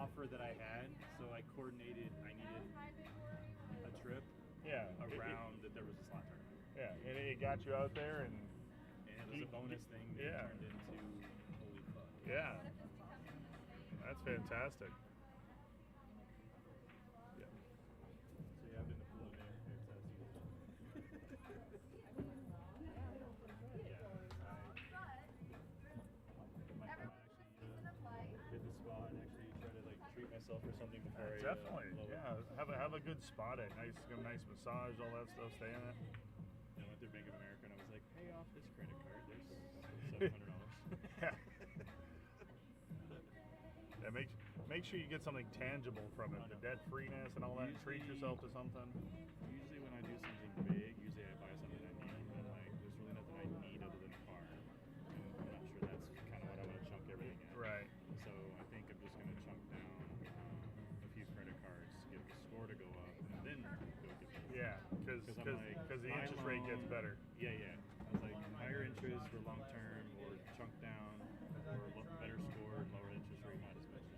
offer that I had, so I coordinated. I needed a trip around that there was a slot tournament. Yeah, and it got you out there, and it was a bonus thing that turned into holy fuck. Yeah, that's fantastic. Yeah. So yeah, I've been to pool in there. Hit the spot and actually try to like treat myself or something before I definitely. Have a good spot at nice massage, all that stuff. Stay in it. I went through Bank of America and I was like, pay off this credit card. There's $700. Yeah, make sure you get something tangible from it, the debt freeness and all that. Treat yourself to something. Usually when I do something big, usually I buy something I need, and like there's really nothing I need other than a car. And I'm not sure that's kind of what I want to chunk everything at. Right. So I think I'm just going to chunk down a few credit cards, get the score to go up, and then go get the because the interest rate gets better. Yeah. I was like, higher interest for long term, or chunk down, or better score, lower interest rate, not as much.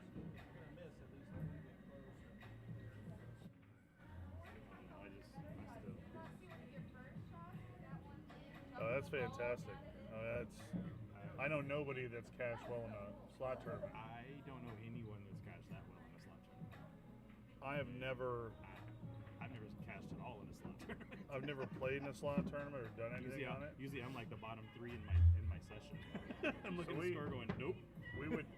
Oh, that's fantastic. I know nobody that's cashed well in a slot tournament. I don't know anyone that's cashed that well in a slot tournament. I've never cashed at all in a slot tournament. I've never played in a slot tournament or done anything on it. Usually I'm like the bottom 3 in my session. I'm looking at the score going, nope. We would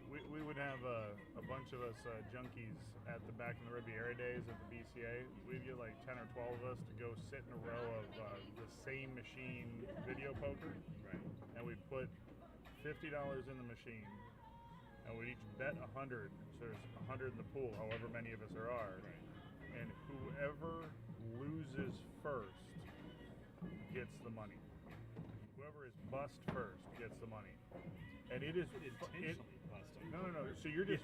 have a bunch of us junkies at the back in the Riviera days at the BCA. We'd get like 10 or 12 of us to go sit in a row of the same machine video poker. Right. And we'd put $50 in the machine, and we'd each bet 100. So there's 100 in the pool, however many of us there are. Right. And whoever loses first gets the money. Whoever is bust first gets the money. And it is intentionally busting. No. So you're just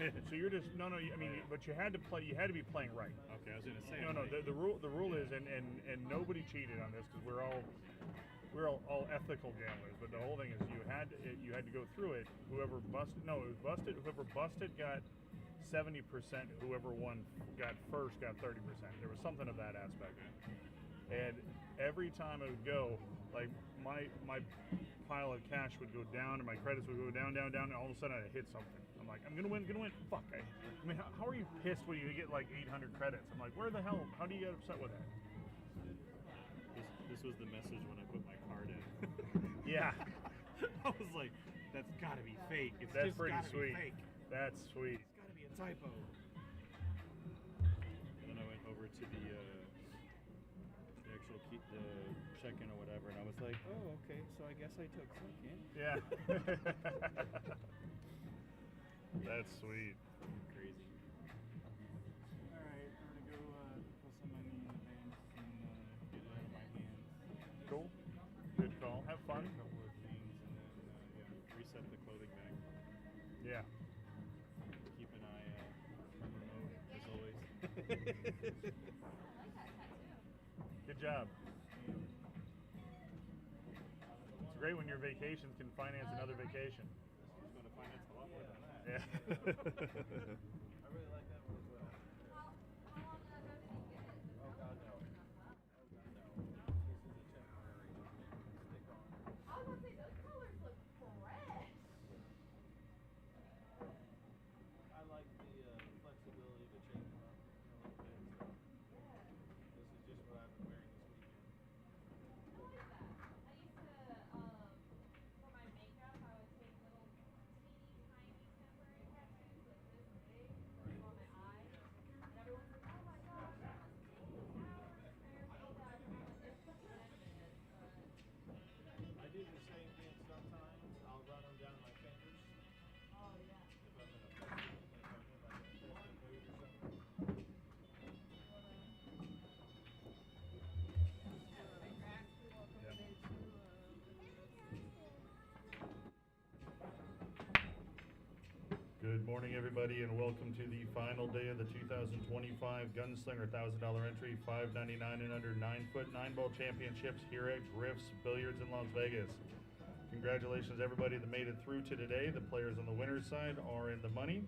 no. I mean, but you had to play. You had to be playing right. Okay, I was gonna say. No. The rule is, and nobody cheated on this because we're all ethical gamblers. But the whole thing is, you had to go through it. Whoever busted, it was busted. Whoever busted got 70%. Whoever won got 30%. There was something of that aspect. And every time I would go, like my pile of cash would go down and my credits would go down, and all of a sudden I'd hit something. I'm like, I'm gonna win. Fuck. I mean, how are you pissed when you get like 800 credits? I'm like, where the hell? How do you get upset with that? This was the message when I put my card in. Yeah. I was like, that's gotta be fake. That's pretty sweet. That's sweet. It's gotta be a typo. And then I went over to the actual the check-in or whatever, and I was like, oh, okay, so I guess I took second. Yeah. That's sweet. Crazy. All right, I'm gonna go put some money in the bank and get it out of my hands. Cool. Good call. Have fun. A couple of things, and then reset the clothing bag. Yeah. Keep an eye on remote as always. Good job. It's great when your vacations can finance another vacation. It's going to finance a lot more than that. Yeah. I really like that one as well. Oh God, no. This is a temporary stick on. I was gonna say those colors look fresh. I like the flexibility to change them up a little bit. So this is just what I've been wearing this weekend. Look at that. I used to, for my makeup, I would take little teeny tiny temporary tattoos like this big on my eye, and everyone's like, oh my gosh, that must take hours for your makeup. I do the same thing sometimes. I'll run them down my fingers. Oh yeah. If I'm in a festival, if I'm in like a festive mood or something. Good morning, everybody, and welcome to the final day of the 2025 Gunslinger $1,000 entry, $5.99 and under 9-foot 9-ball championships here at Griff's Billiards in Las Vegas. Congratulations, everybody that made it through to today. The players on the winner's side are in the money.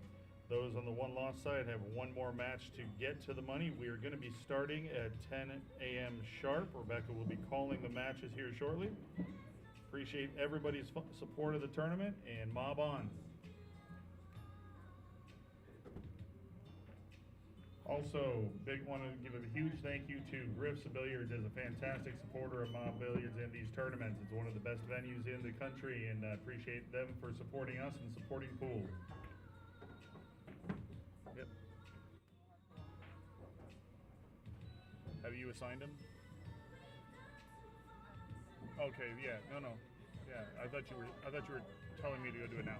Those on the one-loss side have one more match to get to the money. We are going to be starting at 10 a.m. sharp. Rebecca will be calling the matches here shortly. Appreciate everybody's support of the tournament, and mob on. Also, want to give a huge thank you to Griff Billiards as a fantastic supporter of M.O.B Billiards in these tournaments. It's one of the best venues in the country, and I appreciate them for supporting us and supporting pool. Yep. Have you assigned him? Okay, yeah, no. Yeah, I thought you were telling me to go do it now.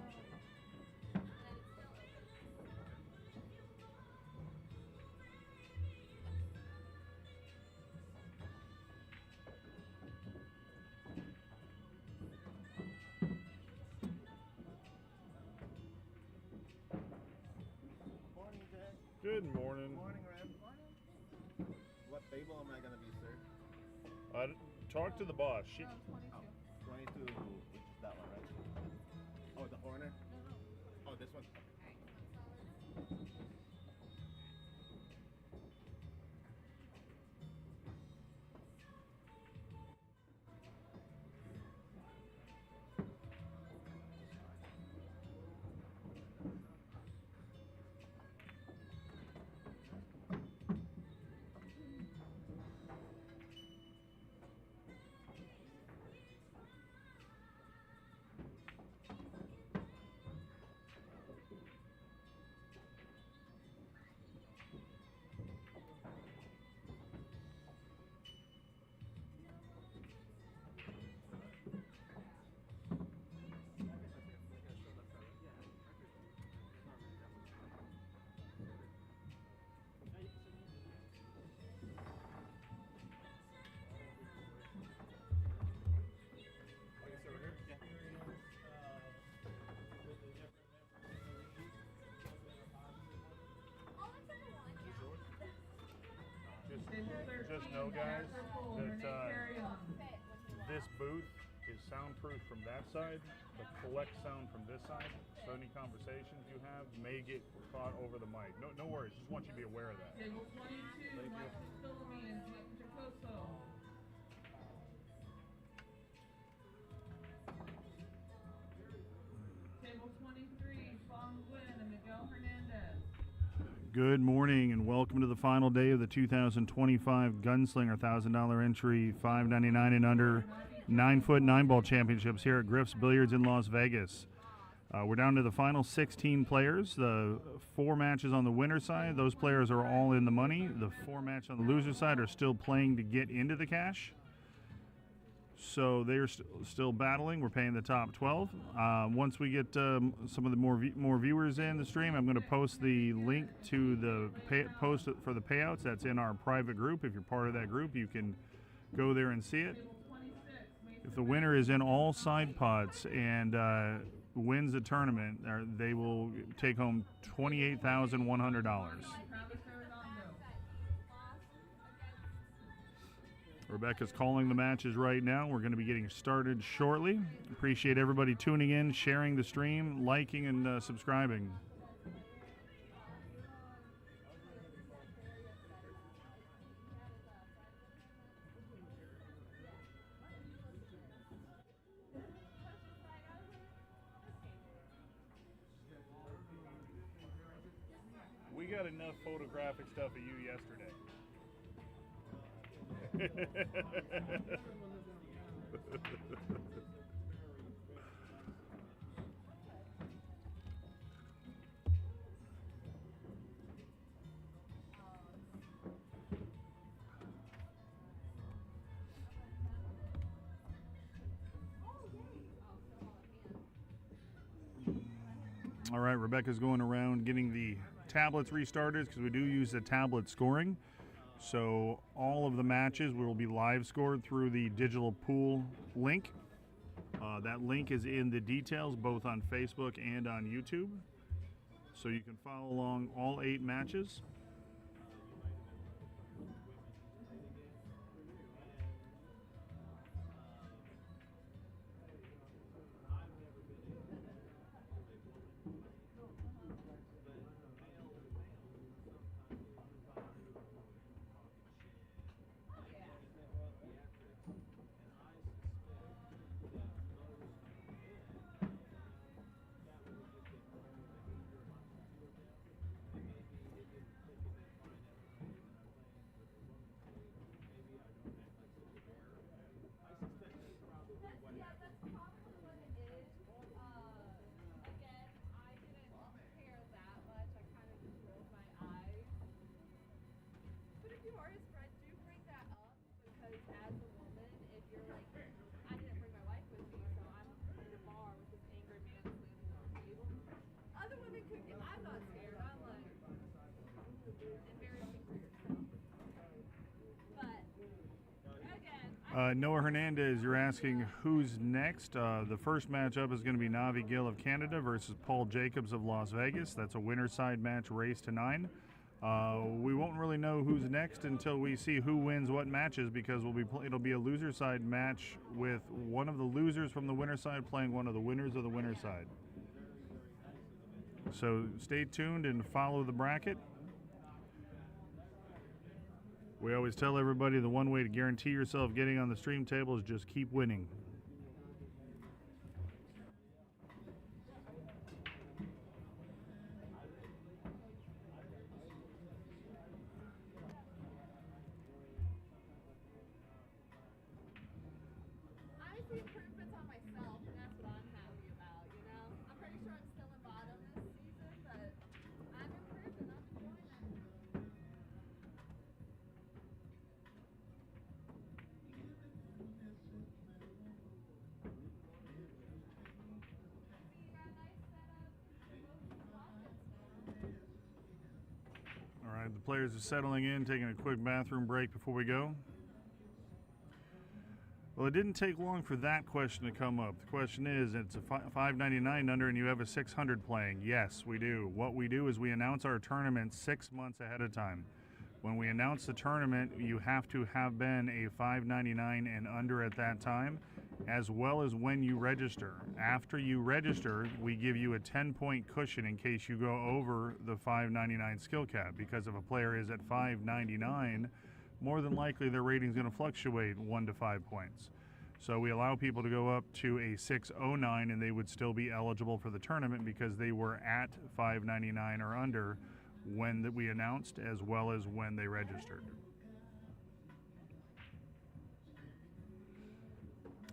Morning, Jack. Good morning. Morning, Ram. Morning. What table am I gonna be, sir? Talk to the boss. She, 22, which is that one, right? Oh, the corner? Oh, this one? Just know, guys, that this booth is soundproof from that side, but collect sound from this side. So any conversations you have may get caught over the mic. No worries. Just want you to be aware of that. Table 22, Alexis Philomene, Mike Jacoso. Table 23, Fong Nguyen and Miguel Hernandez. Good morning and welcome to the final day of the 2025 Gunslinger $1,000 entry, $5.99 and under 9-foot 9-ball championships here at Griff's Billiards in Las Vegas. We're down to the final 16 players. The 4 matches on the winner side, those players are all in the money. The 4 matches on the loser side are still playing to get into the cash. So they're still battling. We're paying the top 12. Once we get some of the more viewers in the stream, I'm going to post the link to the post for the payouts. That's in our private group. If you're part of that group, you can go there and see it. If the winner is in all side pots and wins the tournament, they will take home $28,100. Rebecca's calling the matches right now. We're going to be getting started shortly. Appreciate everybody tuning in, sharing the stream, liking, and subscribing. We got enough photographic stuff of you yesterday. All right, Rebecca's going around getting the tablets restarted because we do use the tablet scoring. So all of the matches will be live scored through the digital pool link. That link is in the details both on Facebook and on YouTube. So you can follow along all 8 matches. Noah Hernandez, you're asking who's next. The first matchup is going to be Navi Gill of Canada versus Paul Jacobs of Las Vegas. That's a winner side match, race to 9. We won't really know who's next until we see who wins what matches, because it'll be a loser side match with one of the losers from the winner side playing one of the winners of the winner side. So stay tuned and follow the bracket. We always tell everybody the one way to guarantee yourself getting on the stream table is just keep winning. I see improvements on myself, and that's what I'm happy about, you know? I'm pretty sure I'm still in bottom this season, but I'm improving. I'm enjoying it. All right, the players are settling in, taking a quick bathroom break before we go. Well, it didn't take long for that question to come up. The question is, it's a $5.99 under and you have a 600 playing. Yes, we do. What we do is we announce our tournament 6 months ahead of time. When we announce the tournament, you have to have been a $5.99 and under at that time, as well as when you register. After you register, we give you a 10-point cushion in case you go over the $5.99 skill cap, because if a player is at $5.99, more than likely their rating is going to fluctuate 1 to 5 points. So we allow people to go up to a 609 and they would still be eligible for the tournament because they were at $5.99 or under when we announced, as well as when they registered.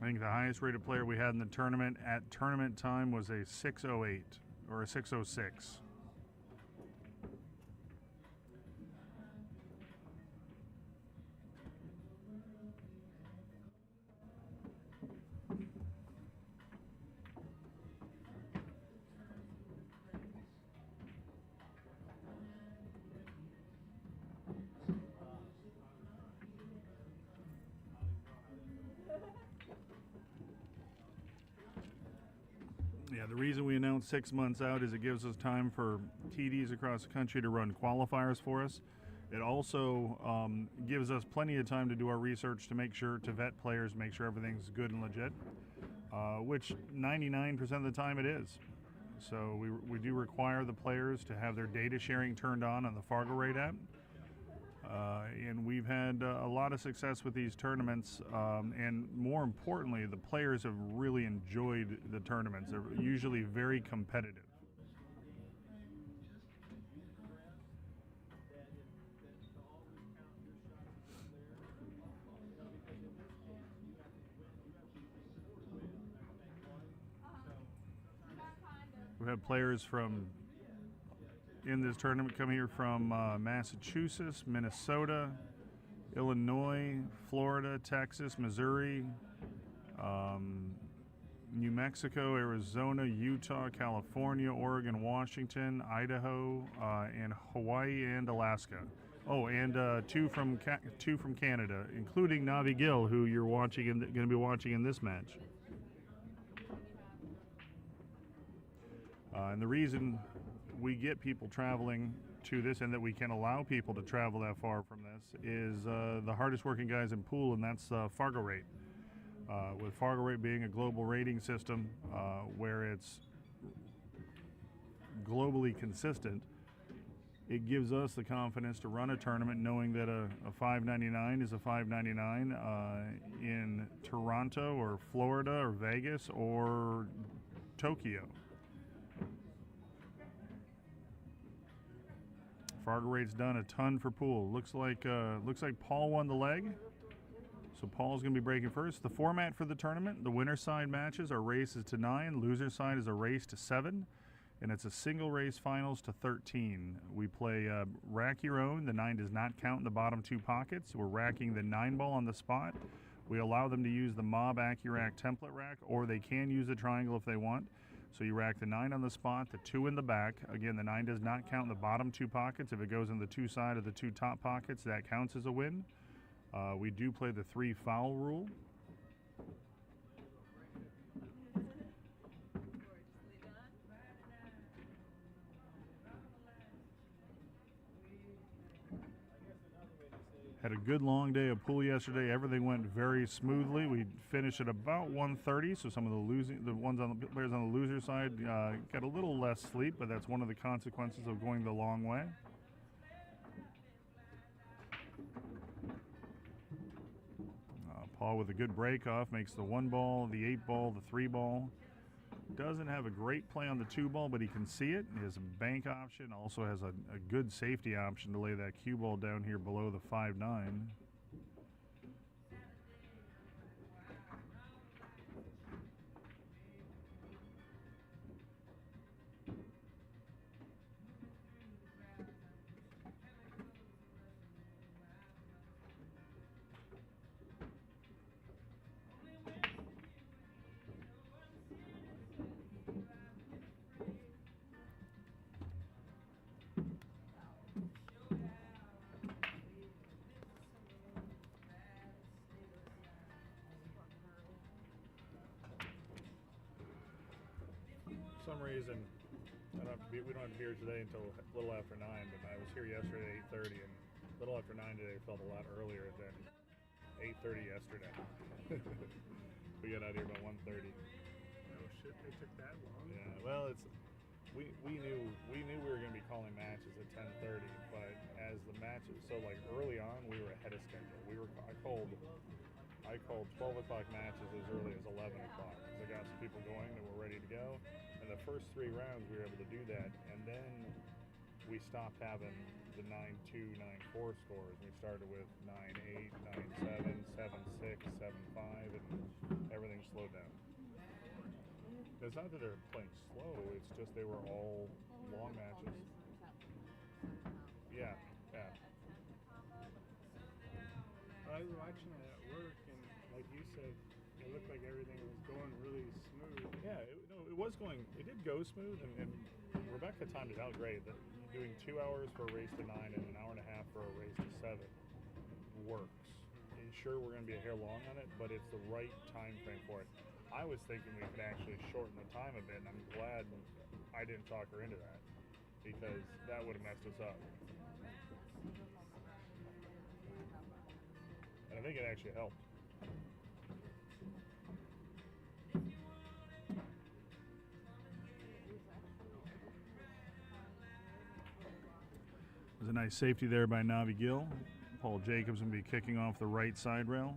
I think the highest rated player we had in the tournament at tournament time was a 608 or a 606. Yeah, the reason we announce 6 months out is it gives us time for TDs across the country to run qualifiers for us. It also gives us plenty of time to do our research to make sure, to vet players, make sure everything's good and legit, which 99% of the time it is. So we do require the players to have their data sharing turned on the Fargo Rate app. And we've had a lot of success with these tournaments, and more importantly, the players have really enjoyed the tournaments. They're usually very competitive. We have players from in this tournament come here from Massachusetts, Minnesota, Illinois, Florida, Texas, Missouri, New Mexico, Arizona, Utah, California, Oregon, Washington, Idaho, and Hawaii and Alaska. Oh, and two from Canada, including Navi Gill, who you're watching and going to be watching in this match. And the reason we get people traveling to this, and that we can allow people to travel that far from this, is the hardest working guys in pool, and that's Fargo Rate. With Fargo Rate being a global rating system where it's globally consistent, it gives us the confidence to run a tournament knowing that a $5.99 is a $5.99 in Toronto or Florida or Vegas or Tokyo. Fargo Rate's done a ton for pool. Looks like Paul won the leg, so Paul's going to be breaking first. The format for the tournament: the winner side matches are races to 9, loser side is a race to 7, and it's a single race finals to 13. We play rack your own. The 9 does not count in the bottom 2 pockets. We're racking the 9 ball on the spot. We allow them to use the M.O.B AccuRack template rack, or they can use the triangle if they want. So you rack the 9 on the spot, the 2 in the back. Again, the 9 does not count in the bottom 2 pockets. If it goes in the 2 side of the 2 top pockets, that counts as a win. We do play the 3 foul rule. Had a good long day of pool yesterday. Everything went very smoothly. We finished at about 1:30, so some of the players on the loser side got a little less sleep, but that's one of the consequences of going the long way. Paul with a good break off makes the 1 ball, the 8 ball, the 3 ball. Doesn't have a great play on the 2 ball, but he can see it. He has a bank option, also has a good safety option to lay that cue ball down here below the 5-9. For some reason, we don't have to be here today until a little after 9, but I was here yesterday at 8:30, and a little after 9 today felt a lot earlier than 8:30 yesterday. We got out here about 1:30. Oh shit, they took that long? Yeah, well, we knew we were going to be calling matches at 10:30, but as the matches, so like early on, we were ahead of schedule. I called 12 o'clock matches as early as 11 o'clock because I got some people going that were ready to go. And the first 3 rounds we were able to do that, and then we stopped having the 9-2, 9-4 scores. We started with 9-8, 9-7, 7-6, 7-5, and everything slowed down. It's not that they're playing slow, it's just they were all long matches. Yeah. I was watching it at work, and like you said, it looked like everything was going really smooth. Yeah, it was going. It did go smooth, and Rebecca timed it out great. That doing 2 hours for a race to 9 and an hour and a half for a race to 7 works. And sure, we're going to be a hair long on it, but it's the right time frame for it. I was thinking we could actually shorten the time a bit, and I'm glad I didn't talk her into that because that would have messed us up. And I think it actually helped. There's a nice safety there by Navi Gill. Paul Jacobs will be kicking off the right side rail.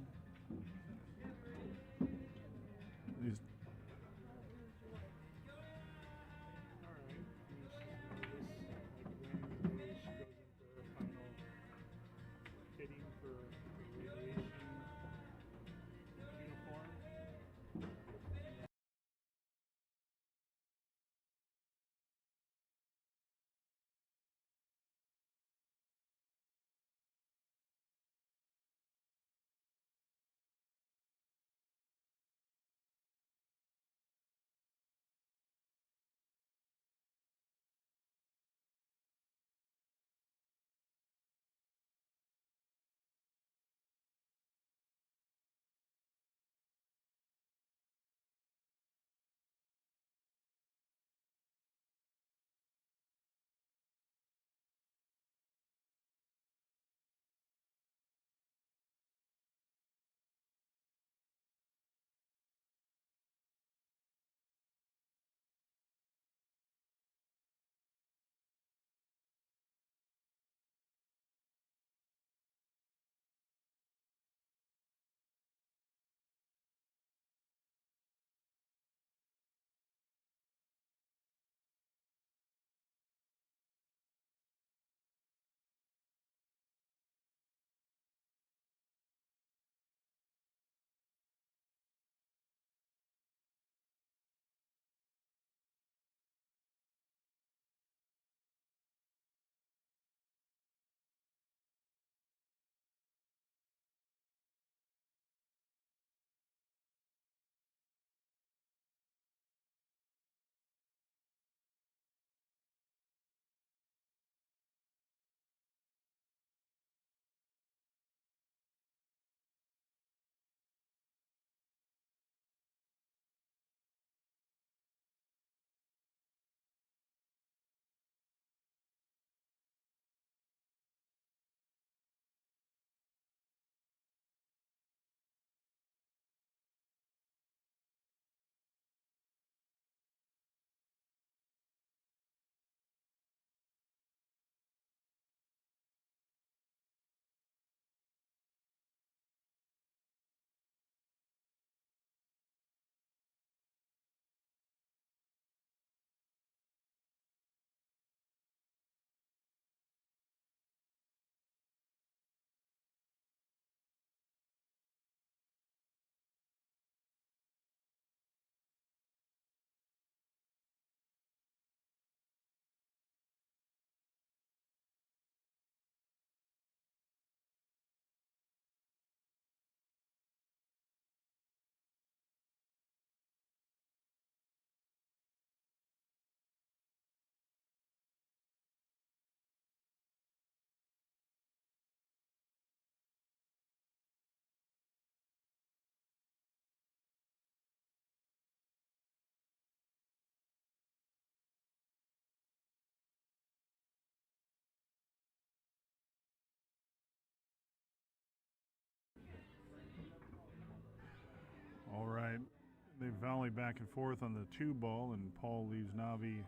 They volley back and forth on the 2 ball, and Paul leaves Navi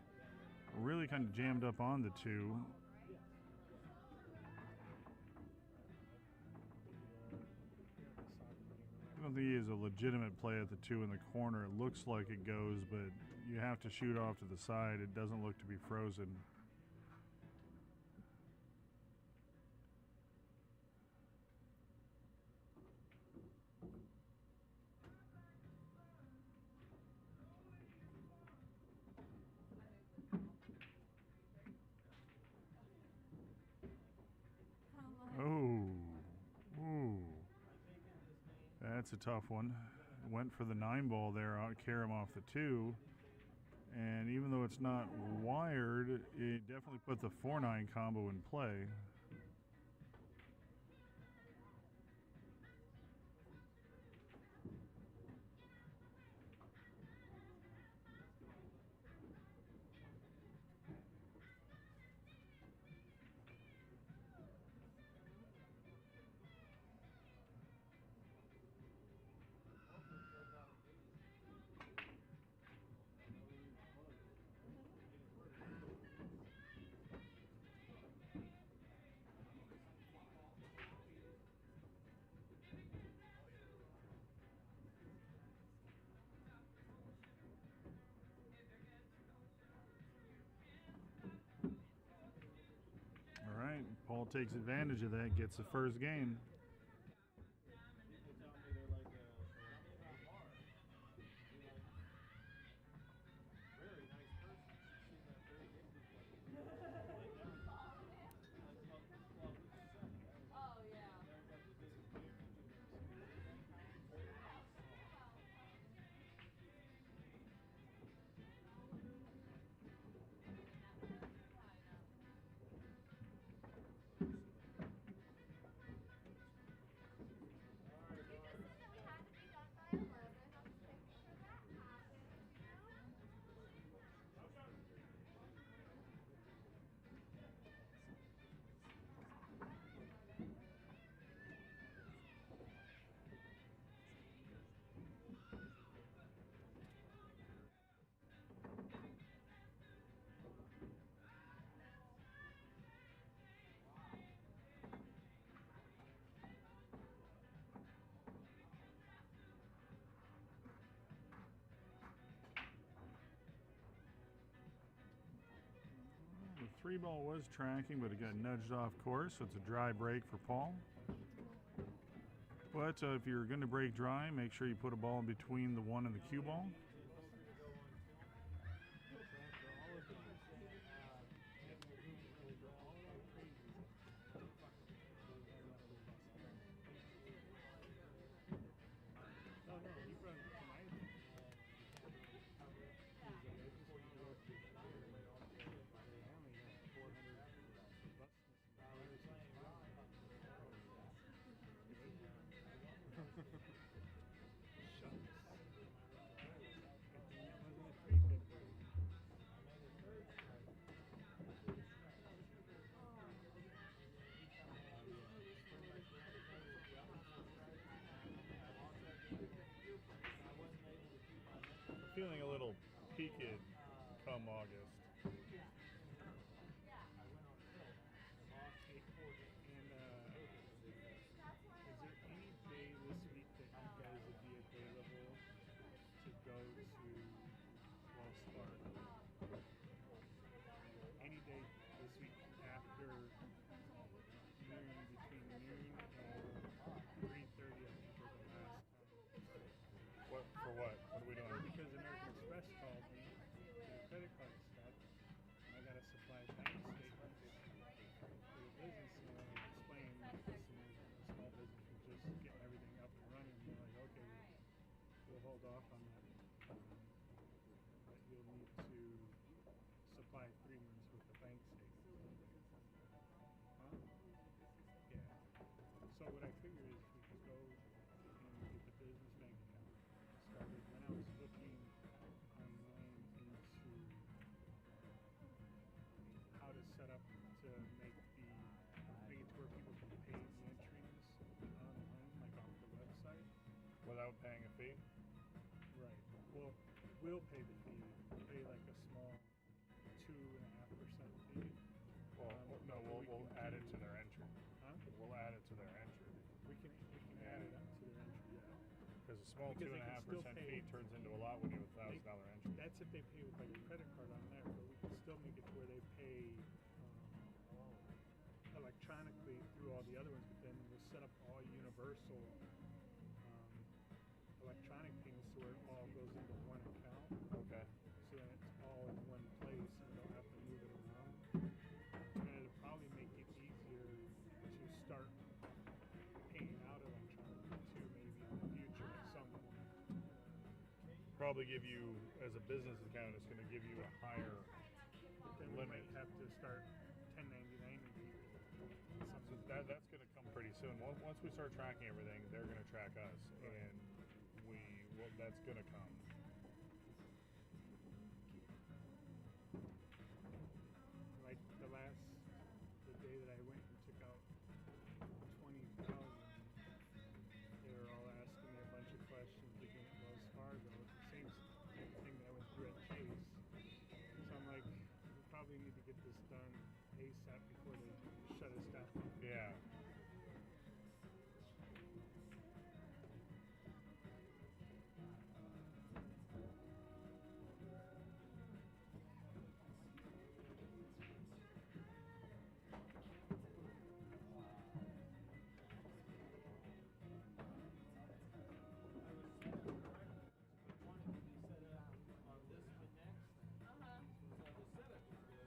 really kind of jammed up on the 2. I don't think he is a legitimate play at the 2 in the corner. It looks like it goes, but you have to shoot off to the side. It doesn't look to be frozen. Oh, ooh, that's a tough one. Went for the 9 ball there, out carry him off the 2, and even though it's not wired, it definitely put the 4-9 combo in play. All right, Paul takes advantage of that, gets the first game. The 3 ball was tracking, but it got nudged off course, so it's a dry break for Paul. But if you're going to break dry, make sure you put a ball in between the 1 and the cue ball. Feeling a little peaked come August. And is there any day this week that you guys would be available to go to Wells Fargo? Any day this week after noon, between noon and 3:30, I think was the last time. What for what? What are we doing? Because American Express called me for the credit card stuff, and I got to supply bank statements for the business, and I explained this small business was just getting everything up and running. And they're like, okay, we'll hold off on that. But you'll need to supply 3 months worth of bank statements. Huh? Yeah. So what I figure is we could go and get the business bank account started. When I was looking online into how to set up to make it to where people can pay the entries online, like off the website. Without paying a fee? Right. will pay the fee. Pay like a small 2.5% fee. Well, no, but we we'll can add it do- to their entry. Huh? We'll add it to their entry. We can add it up to their entry. Yeah. Because a small Because they can still 2.5% pay- fee turns into a lot when you have $1,000 entry. That's if they pay with like a credit card on there, but we can still make it to where they pay electronically through all the other ones. But then we'll set up all universal electronic payments to where it all goes into one account. Okay. So then it's all in one place and we don't have to move it around. And it'll probably make it easier to start paying out electronically too, maybe in the future at some point. Probably give you, as a business account, it's going to give you a higher Then we limit. might have to start 1099 So that's going to come pretty soon. Once we start tracking everything, they're going to track us, and that's going to come. Like the day that I went and took out 20,000, they were all asking me a bunch of questions again at Wells Fargo. The same thing that I went through at Chase. So I'm like, we probably need to get this done ASAP before they shut us down. Yeah.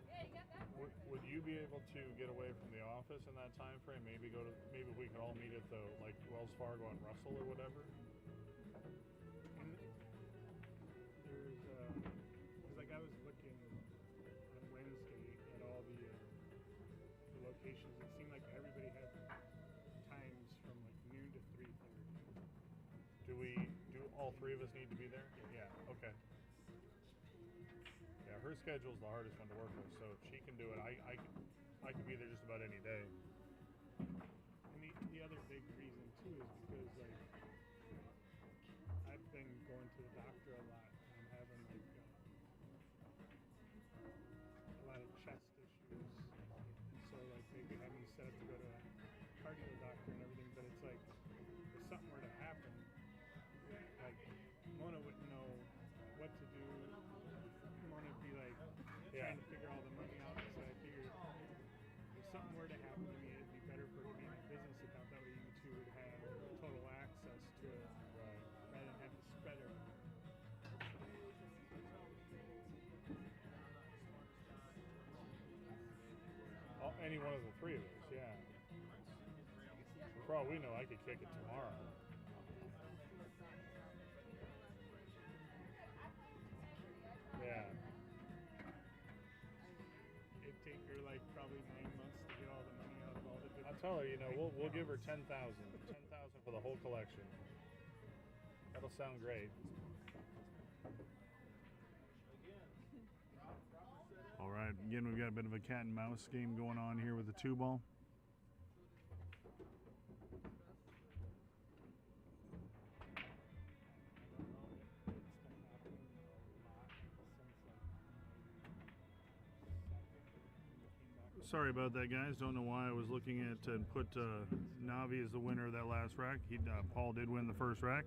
Yeah, you got that. Would you be able to get away from the office in that time frame? Maybe we could all meet at the Wells Fargo on Russell or whatever. And there's, because like I was looking on Wednesday at all the locations, it seemed like everybody had times from like noon to 3:30. Do all three of us need to be there? Yeah. Okay. Yeah, her schedule's the hardest one to work with, so if she can do it, I could be there just about any day. And the other big reason too is because like I've been going to the doctor a lot. I'm having like a lot of chest issues, and so like they could have me set up to go to a cardio doctor and everything. But it's like if something were to happen, like Mona wouldn't know what to do. Mona would be like trying to figure all the money out. So I figured if something were to happen to me, it'd be better for it to be in a business account. That way you two would have total access to it, rather than have to spread it. Any one of the three of us, yeah. For all we know, I could kick it tomorrow. Yeah. It'd take her like probably 9 months to get all the money out of all the different. I'll tell her, we'll give her 10,000. 10,000 for the whole collection. That'll sound great. All right, again, we've got a bit of a cat and mouse game going on here with the two ball. Sorry about that, guys. Don't know why I was looking at and put Navi as the winner of that last rack. Paul did win the first rack.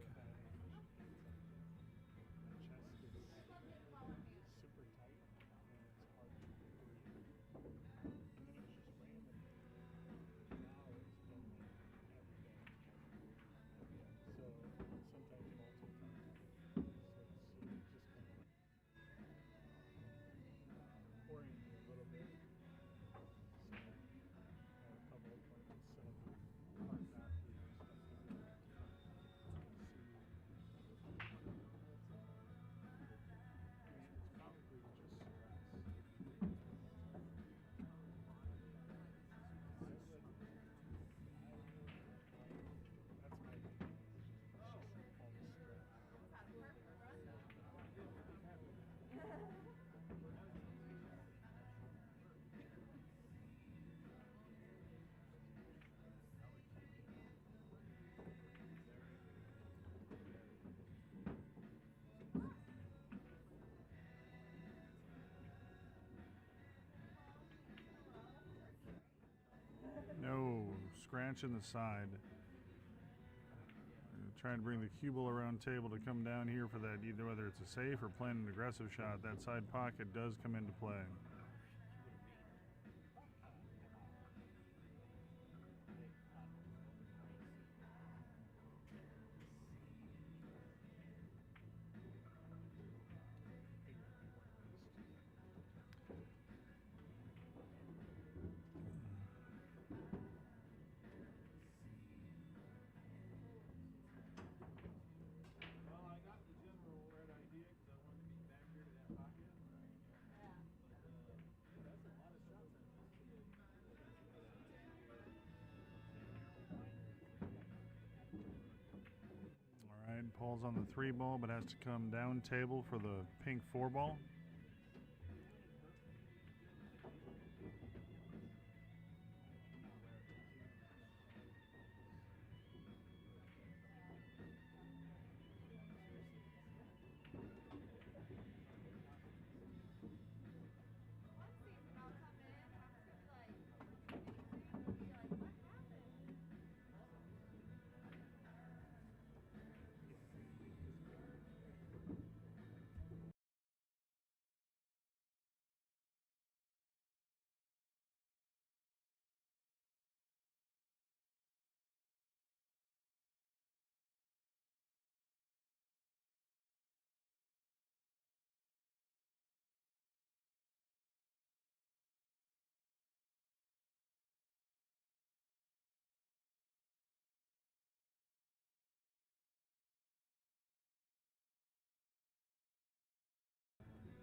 scratching the side. Trying to bring the cue ball around table to come down here for that, either whether it's a safe or playing an aggressive shot. That side pocket does come into play. Well, I got the general right idea because I wanted to be back here to that pocket. Yeah. But that's a lot of shots I missed today. All right, Paul's on the 3 ball, but has to come down table for the pink 4 ball. One season I'll come in and I'm just gonna be like amazing. They'll be like, what happened?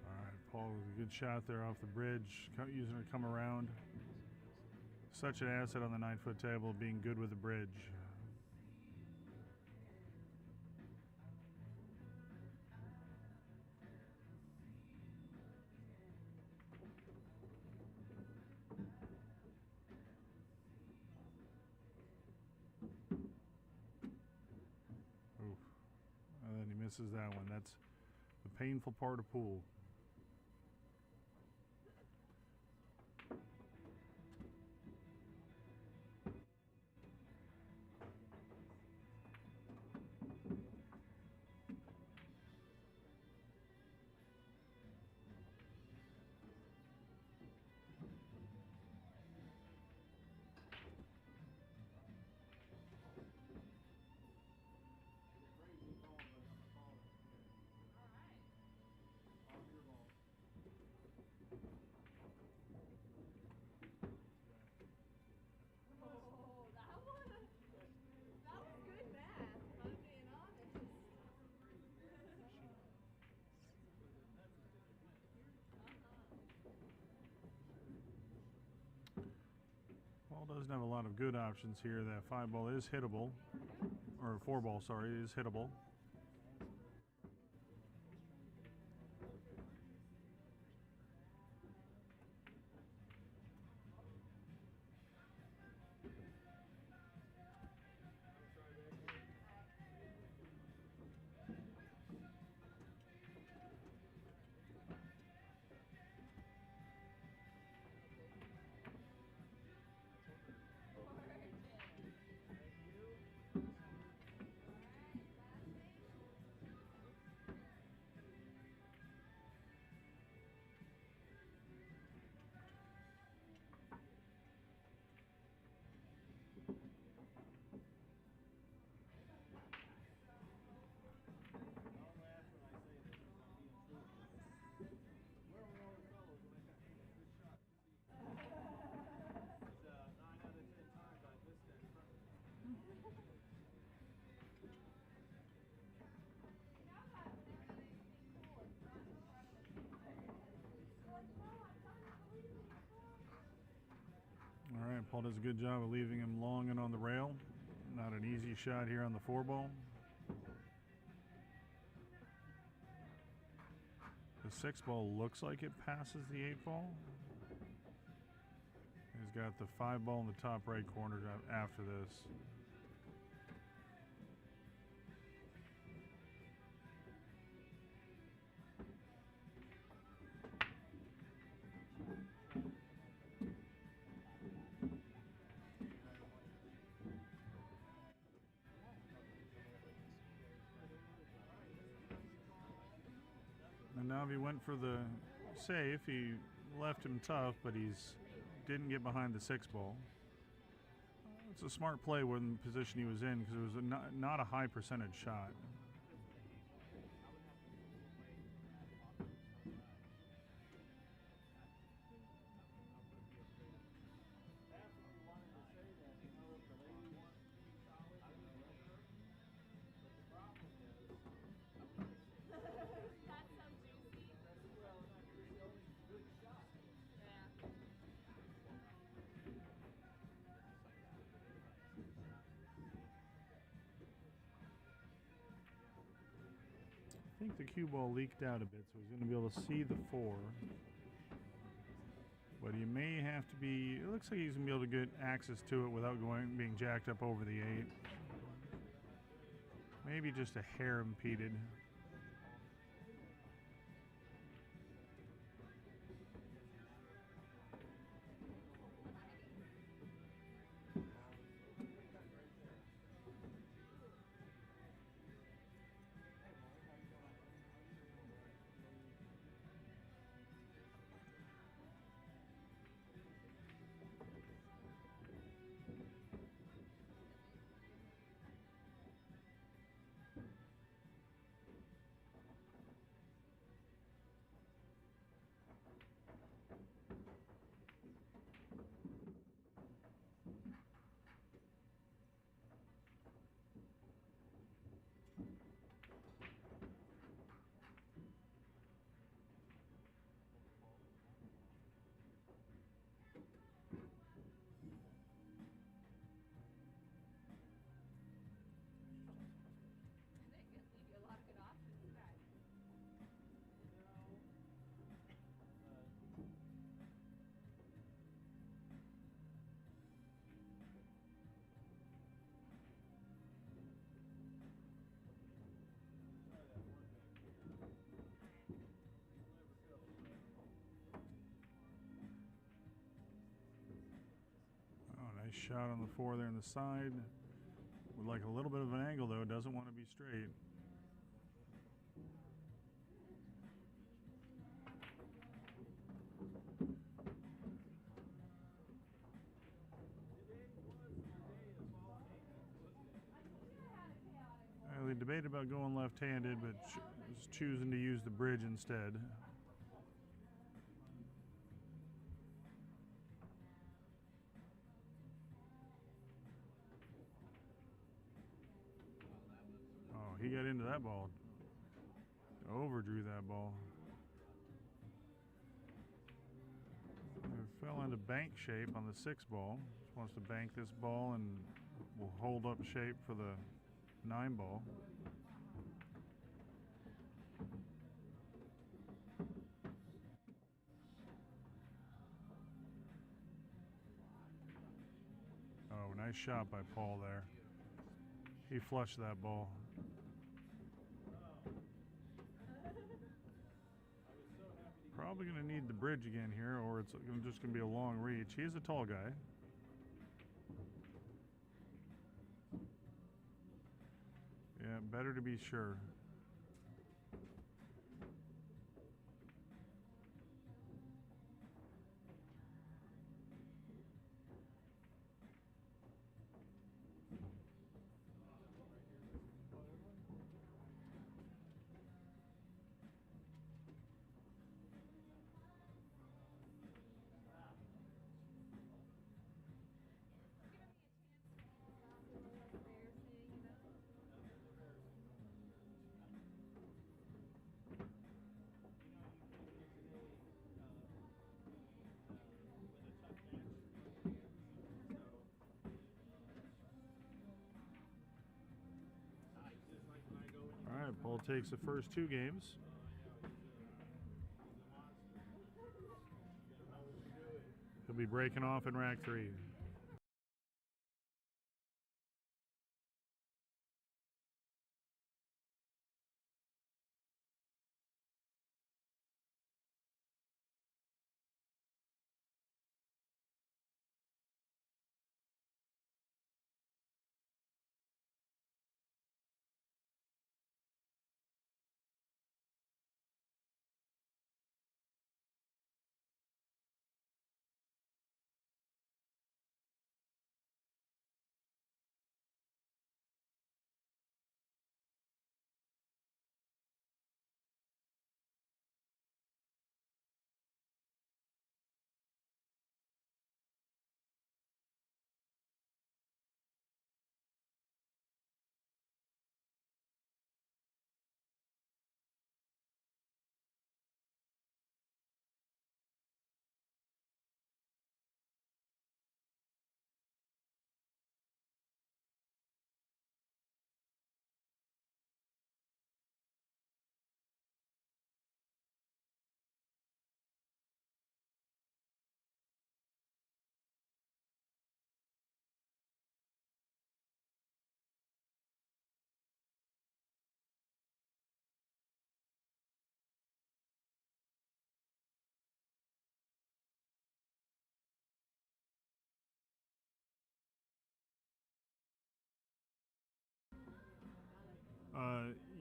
All right, Paul with a good shot there off the bridge, using it to come around. Such an asset on the 9-foot table, being good with the bridge. Oof. And then he misses that one. That's the painful part of pool. Crazy ball, but I'm a baller. All right. All your ball. Oh, that was good math, if I'm being honest. Paul doesn't have a lot of good options here. That 5 ball is hittable, or 4 ball, sorry, is hittable. Don't laugh when I say this because I'm being truthful. Where were all the fellows when I got hit a good shot? Because 9 out of 10 times I missed that front. Now that whenever they do anything cool, it's not in front of the people. You're like, no, I'm done. Believe me, it's fine. All right, Paul does a good job of leaving him long and on the rail. Not an easy shot here on the 4 ball. The 6 ball looks like it passes the 8 ball. He's got the 5 ball in the top right corner after this. Navi went for the safe. He left him tough, but he's didn't get behind the 6-ball. It's a smart play when the position he was in because it was not a high percentage shot. I think the cue ball leaked out a bit, so he's going to be able to see the 4. But he may have to be. It looks like he's going to be able to get access to it without being jacked up over the 8. Maybe just a hair impeded. Nice shot on the 4 there on the side. Would like a little bit of an angle though. Doesn't want to be straight. We debated about going left-handed, but was choosing to use the bridge instead. Oh, he got into that ball. Overdrew that ball. It fell into bank shape on the 6-ball. Just wants to bank this ball and will hold up shape for the 9-ball. Oh, nice shot by Paul there. He flushed that ball. Probably going to need the bridge again here, or it's just going to be a long reach. He's a tall guy. Yeah, better to be sure. All right, Paul takes the first 2 games. He'll be breaking off in rack 3.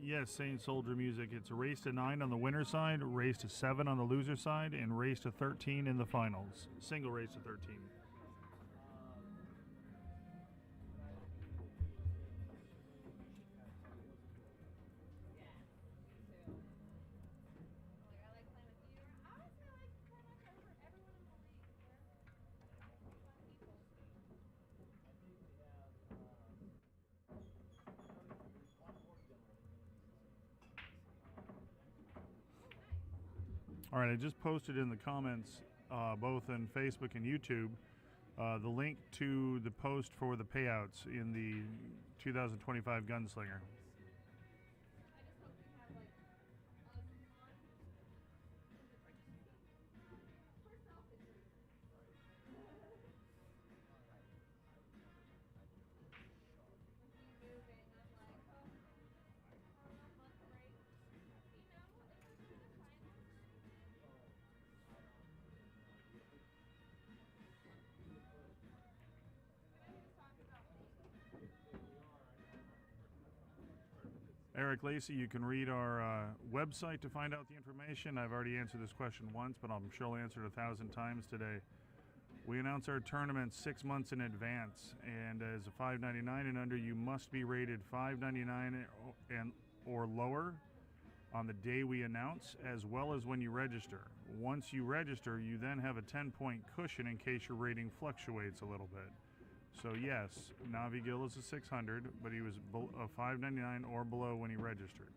Yes, Saint Soldier Music. It's a race to 9 on the winner side, race to 7 on the loser side, and race to 13 in the finals. Single race to 13. Like, I like playing with you. Honestly, I like pretty much everyone in the league. They're fun people. I think we have there's one more gentleman going to be signing. All right, I just posted in the comments, both on Facebook and YouTube, the link to the post for the payouts in the 2025 Gunslinger. I just hope we have like us on. For selfish reasons. With you moving, I'm like, oh, have a month break. You know, it's just for the finances. We can just talk about money. Eric Lacey, you can read our website to find out the information. I've already answered this question once, but I'm sure I'll answer it 1,000 times today. We announce our tournament 6 months in advance, and as a $5.99 and under, you must be rated $5.99 and or lower on the day we announce, as well as when you register. Once you register, you then have a 10-point cushion in case your rating fluctuates a little bit. So yes, Navi Gill is a 600, but he was a $5.99 or below when he registered.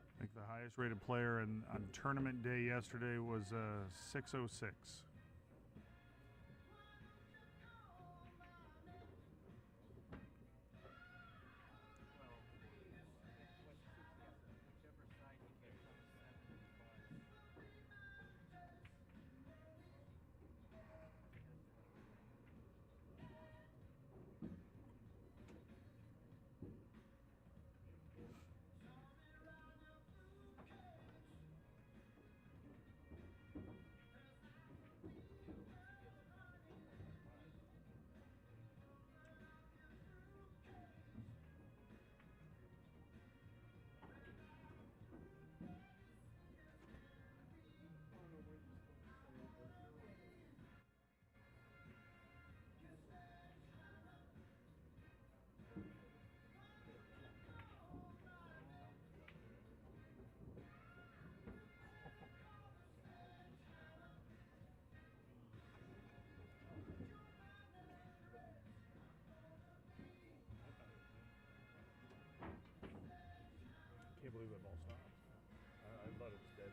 I think the highest rated player on tournament day yesterday was 606. Can't believe that ball stopped. I thought it was dead.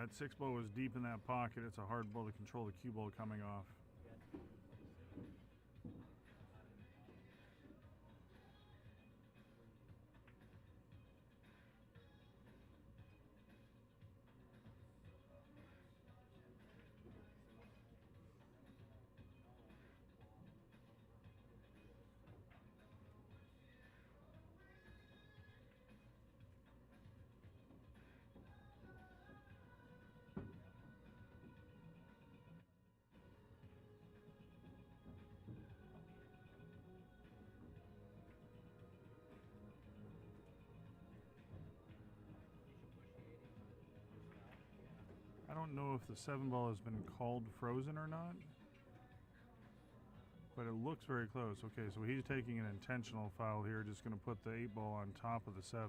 that 6 ball was deep in that pocket. It's a hard ball to control the cue ball coming off. I don't know if the 7 ball has been called frozen or not, but it looks very close. Okay, so he's taking an intentional foul here, just going to put the 8 ball on top of the 7.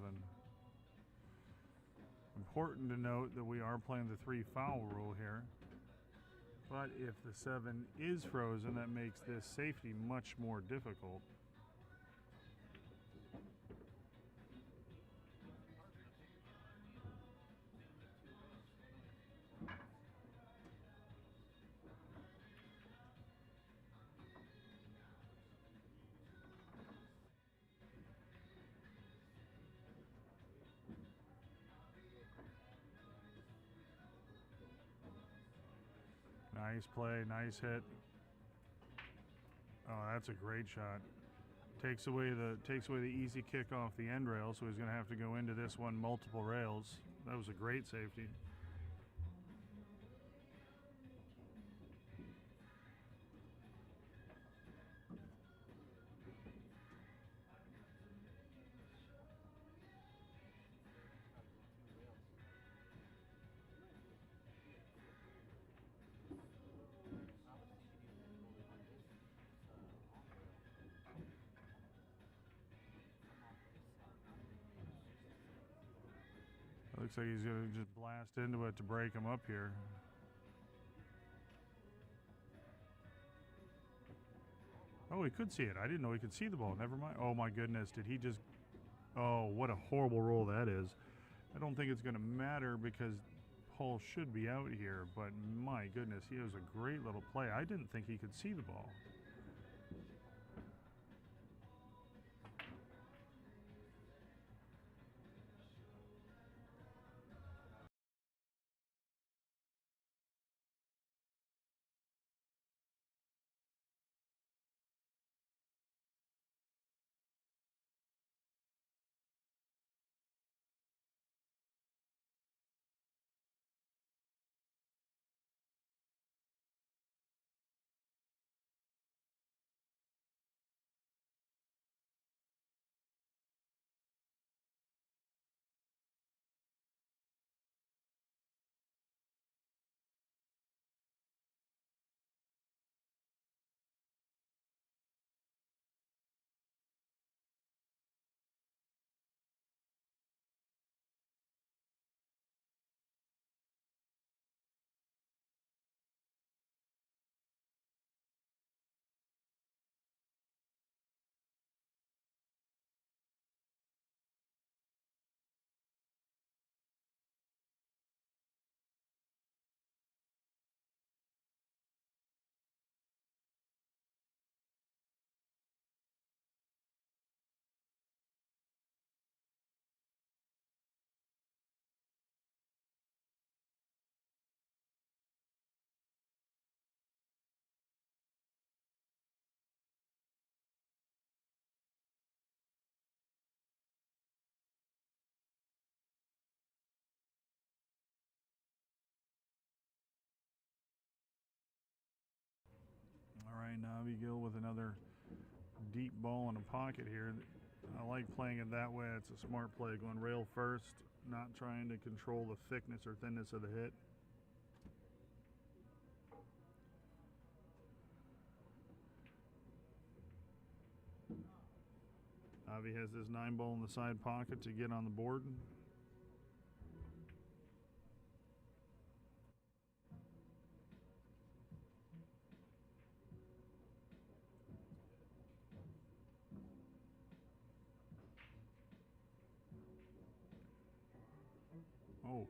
Important to note that we are playing the 3 foul rule here, but if the 7 is frozen, that makes this safety much more difficult. Nice play, nice hit. Oh, that's a great shot. Takes away the easy kick off the end rail, so he's going to have to go into this one multiple rails. That was a great safety. Looks like he's going to just blast into it to break him up here. Oh, he could see it. I didn't know he could see the ball. Never mind. Oh, my goodness. Did he just... Oh, what a horrible roll that is. I don't think it's going to matter because Paul should be out here, but my goodness, he was a great little play. I didn't think he could see the ball. All right, Navigill with another deep ball in a pocket here. I like playing it that way. It's a smart play, going rail first, not trying to control the thickness or thinness of the hit. Avi has this 9 ball in the side pocket to get on the board. Oh.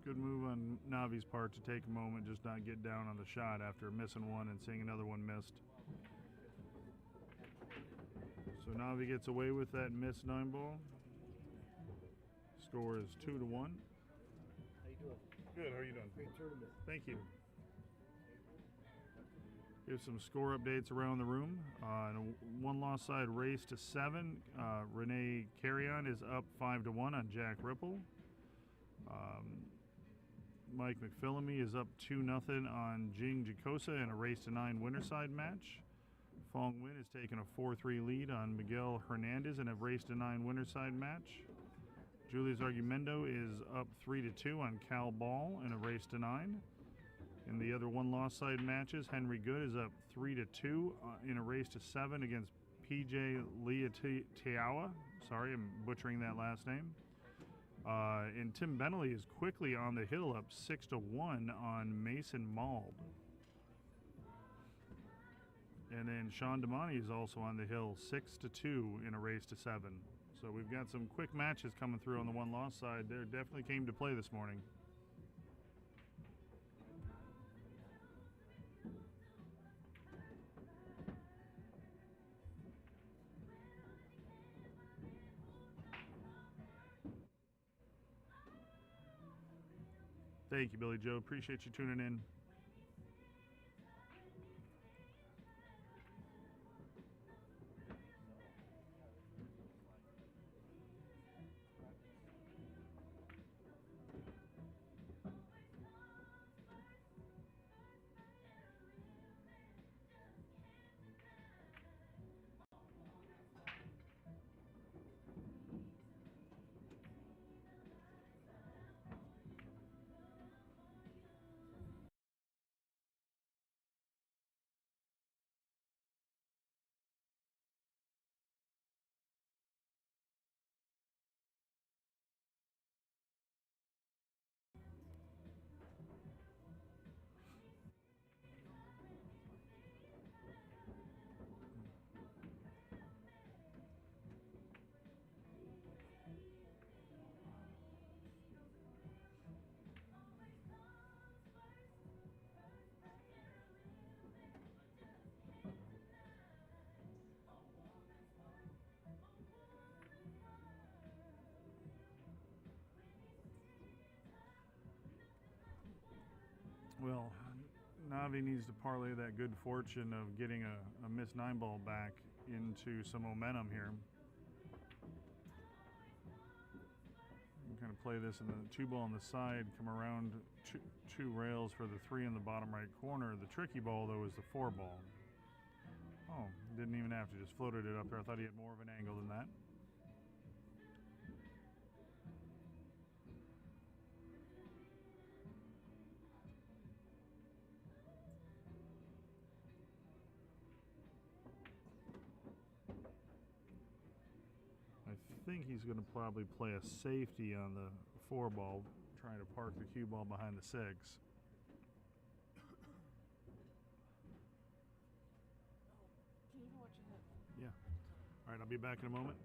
Good move on Navi's part to take a moment, just not get down on the shot after missing one and seeing another one missed. So Navi gets away with that missed 9-ball. Score is 2-1. How you doing? Good. How are you doing? Great tournament. Thank you. Give some score updates around the room. In a one-loss side race to 7. Renee Carrion is up 5-1 on Jack Ripple. Mike McPhillamy is up 2-0 on Jing Jacosa in a race to 9 winner side match. Fong Win has taken a 4-3 lead on Miguel Hernandez in a race to 9 winner side match. Julius Argumendo is up 3-2 on Cal Ball in a race to 9. In the other one-loss side matches, Henry Good is up 3-2 in a race to 7 against PJ Liatiawa. Sorry, I'm butchering that last name. And Tim Bentley is quickly on the hill, up 6-1 on Mason Mauld. And then Sean Damani is also on the hill, 6-2 in a race to 7. So we've got some quick matches coming through on the one-loss side. They definitely came to play this morning. Thank you, Billy Joe. Appreciate you tuning in. Well, Navi needs to parlay that good fortune of getting a missed 9-ball back into some momentum here. Kind of play this in the 2-ball on the side, come around two rails for the 3 in the bottom right corner. The tricky ball, though, is the 4-ball. Oh, didn't even have to, just floated it up there. I thought he had more of an angle than that. I think he's going to probably play a safety on the 4-ball, trying to park the cue ball behind the 6. Can you watch it? Yeah. All right, I'll be back in a moment.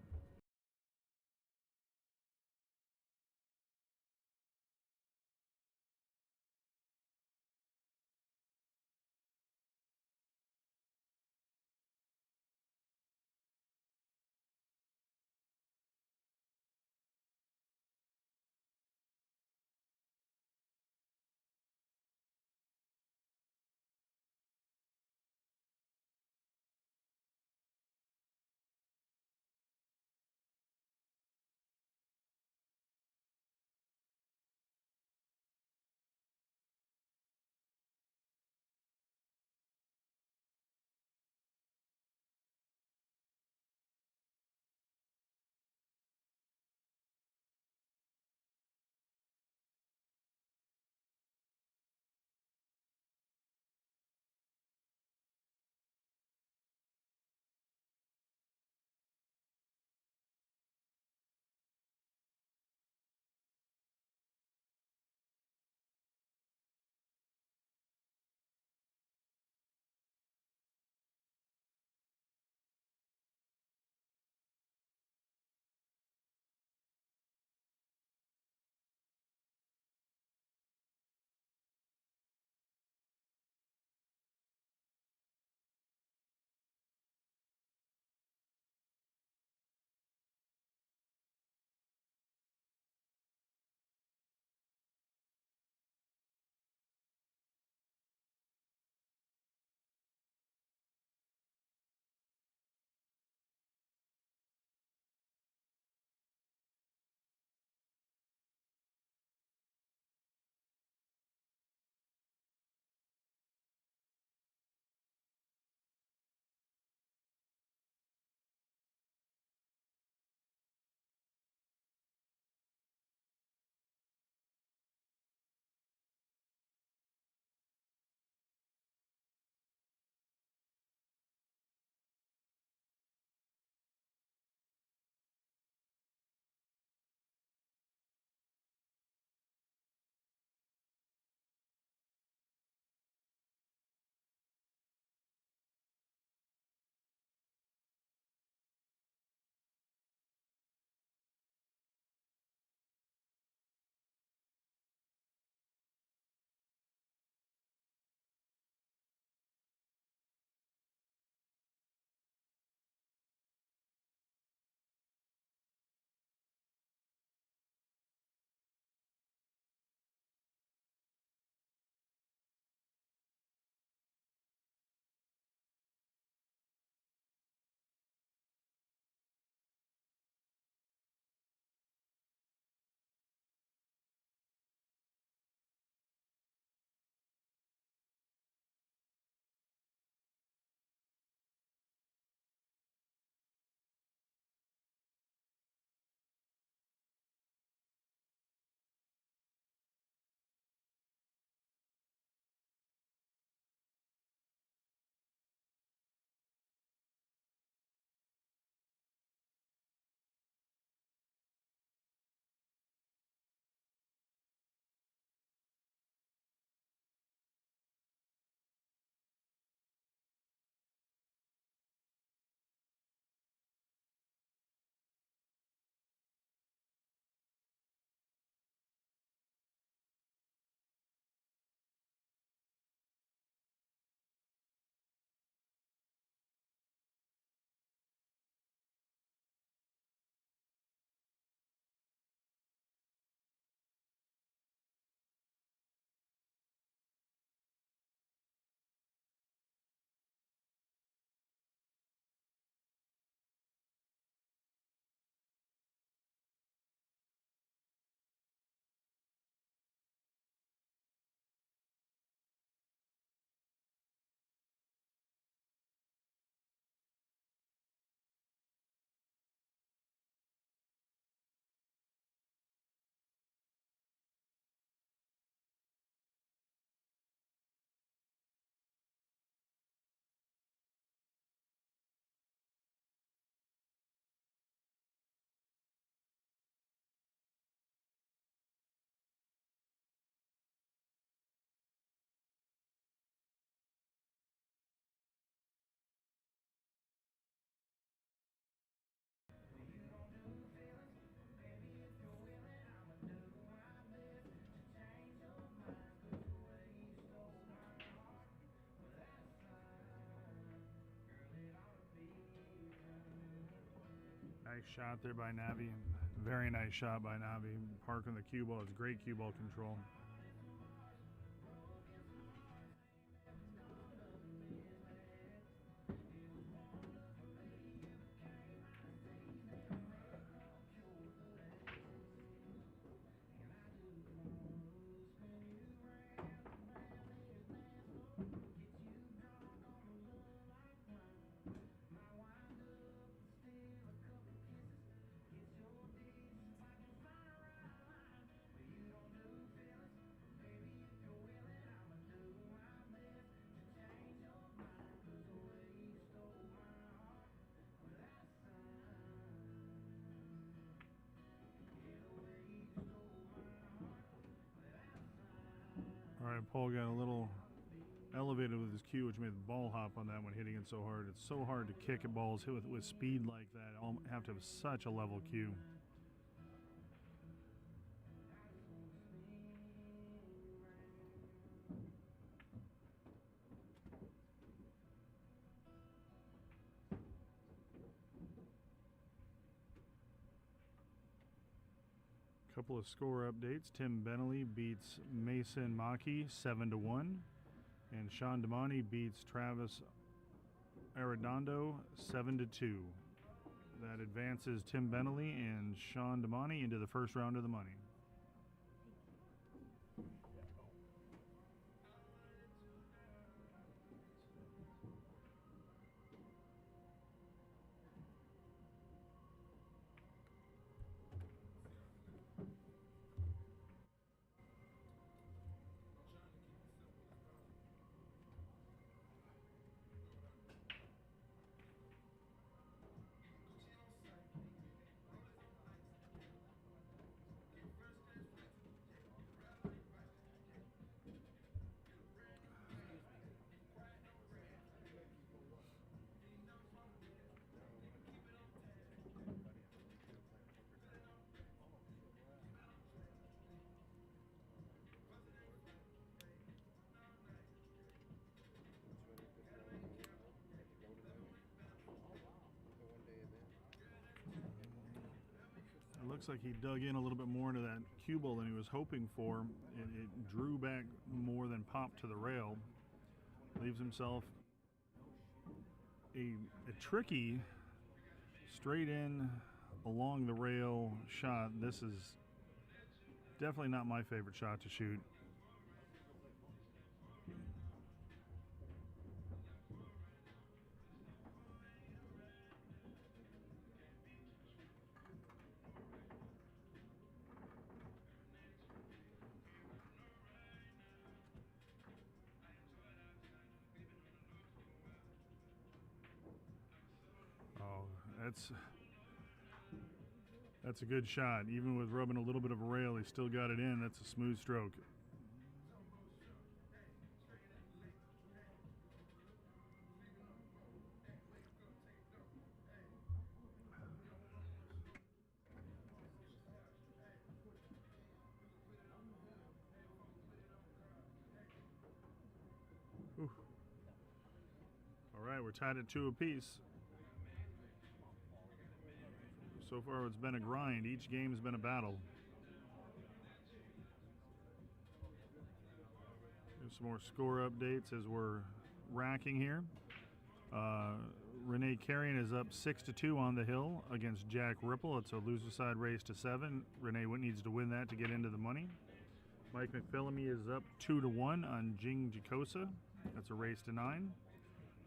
Nice shot there by Navi. Very nice shot by Navi. Parking the cue ball is great cue ball control. All right, Paul got a little elevated with his cue, which made the ball hop on that one, hitting it so hard. It's so hard to kick at balls hit with speed like that. You have to have such a level cue. Couple of score updates. Tim Bentley beats Mason Maki 7-1, and Sean Damani beats Travis Arredondo 7-2. That advances Tim Bentley and Sean Damani into the first round of the money. It looks like he dug in a little bit more into that cue ball than he was hoping for. It drew back more than popped to the rail. Leaves himself a tricky straight in along the rail shot. This is definitely not my favorite shot to shoot. That's a good shot. Even with rubbing a little bit of a rail, he still got it in. That's a smooth stroke. Whew. All right, we're tied at 2 apiece. So far, it's been a grind. Each game has been a battle. Here's some more score updates as we're racking here. Renee Carrion is up 6-2 on the hill against Jack Ripple. It's a loser side race to 7. Renee needs to win that to get into the money. Mike McPhillamy is up 2-1 on Jing Jacosa. That's a race to 9.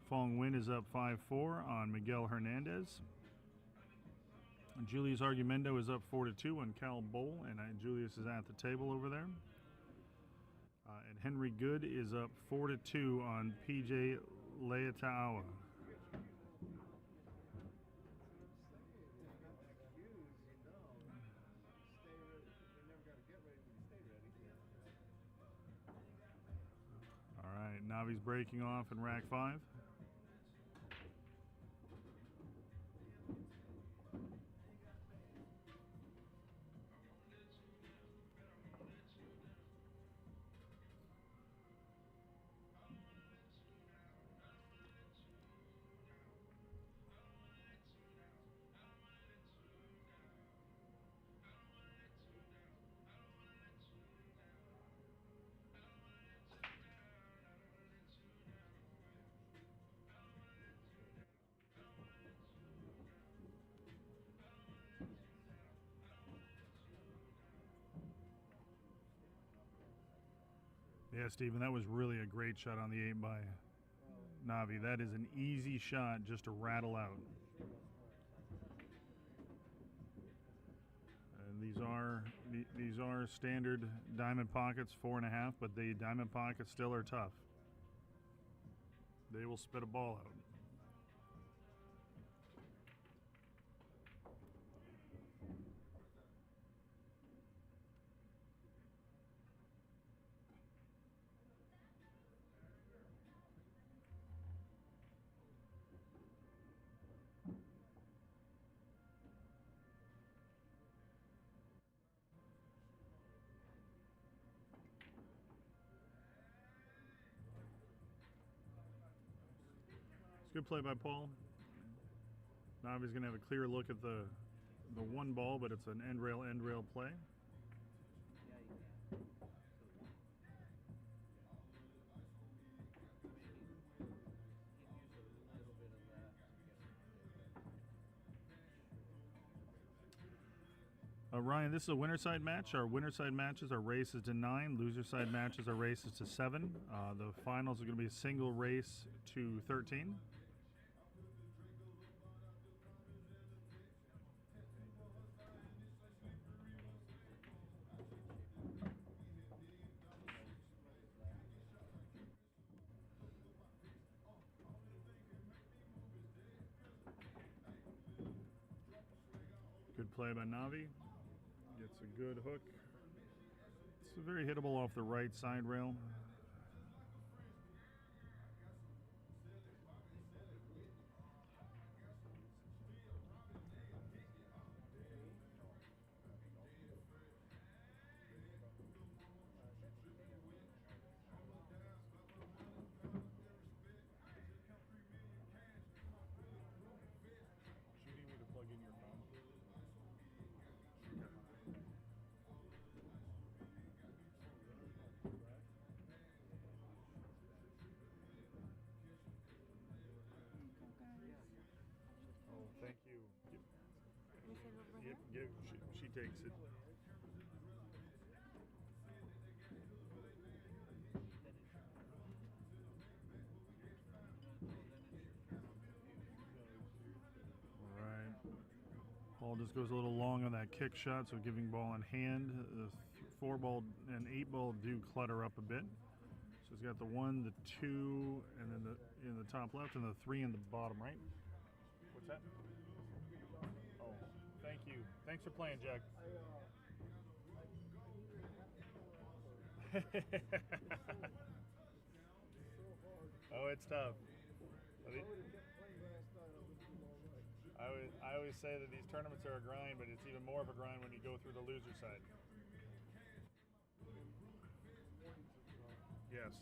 Fong Win is up 5-4 on Miguel Hernandez. Julius Argumendo is up 4-2 on Cal Bowl, and Julius is at the table over there. And Henry Good is up 4-2 on PJ Leata'awa. All right, Navi's breaking off in rack 5. Yeah, Steven, that was really a great shot on the 8 by Navi. That is an easy shot just to rattle out. And these are standard diamond pockets, 4.5, but the diamond pockets still are tough. They will spit a ball out. It's a good play by Paul. Navi's going to have a clear look at the one ball, but it's an end rail play. Ryan, this is a winner side match. Our winner side matches are races to 9. Loser side matches are races to 7. The finals are going to be a single race to 13. Good play by Navi. Gets a good hook. It's very hittable off the right side rail. Shooting me to plug in your phone. Oh, thank you. Yep, she takes it. All right. Ball just goes a little long on that kick shot, so giving ball in hand. The 4 ball and 8 ball do clutter up a bit. So it's got the 1, the 2, and then in the top left, and the 3 in the bottom right. What's that? Oh, thank you. Thanks for playing, Jack. Oh, it's tough. I always say that these tournaments are a grind, but it's even more of a grind when you go through the loser side. Yes.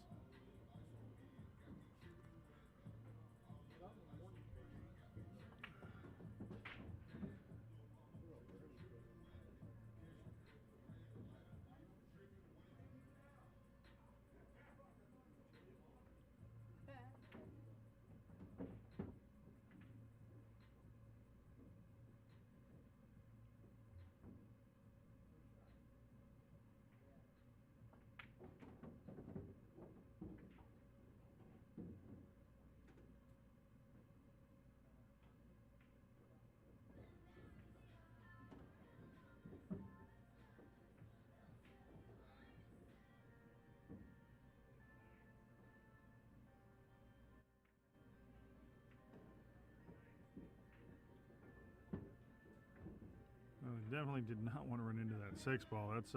Definitely did not want to run into that 6 ball. That's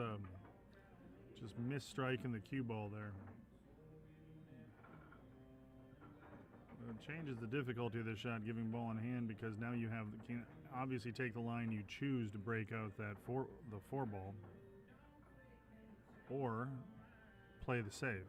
just misstriking the cue ball there. It changes the difficulty of the shot, giving ball in hand, because now you can obviously take the line you choose to break out that the 4 ball, or play the save.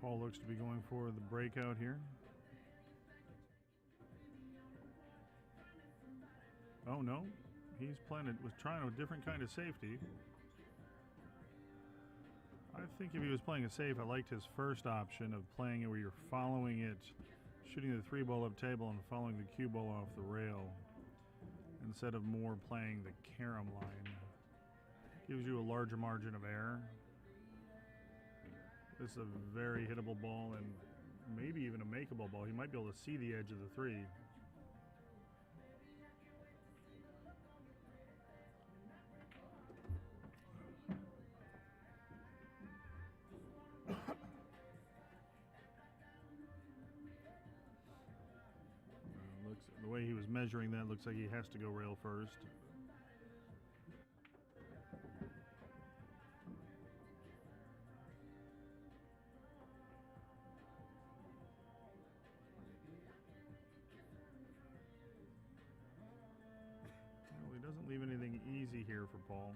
Paul looks to be going for the breakout here. Oh no, he's was trying a different kind of safety. I think if he was playing a safe, I liked his first option of playing it where you're following it, shooting the 3-ball up table and following the cue ball off the rail, instead of more playing the carom line. Gives you a larger margin of error. This is a very hittable ball and maybe even a makeable ball. He might be able to see the edge of the 3. The way he was measuring that, looks like he has to go rail first. Well, he doesn't leave anything easy here for Paul.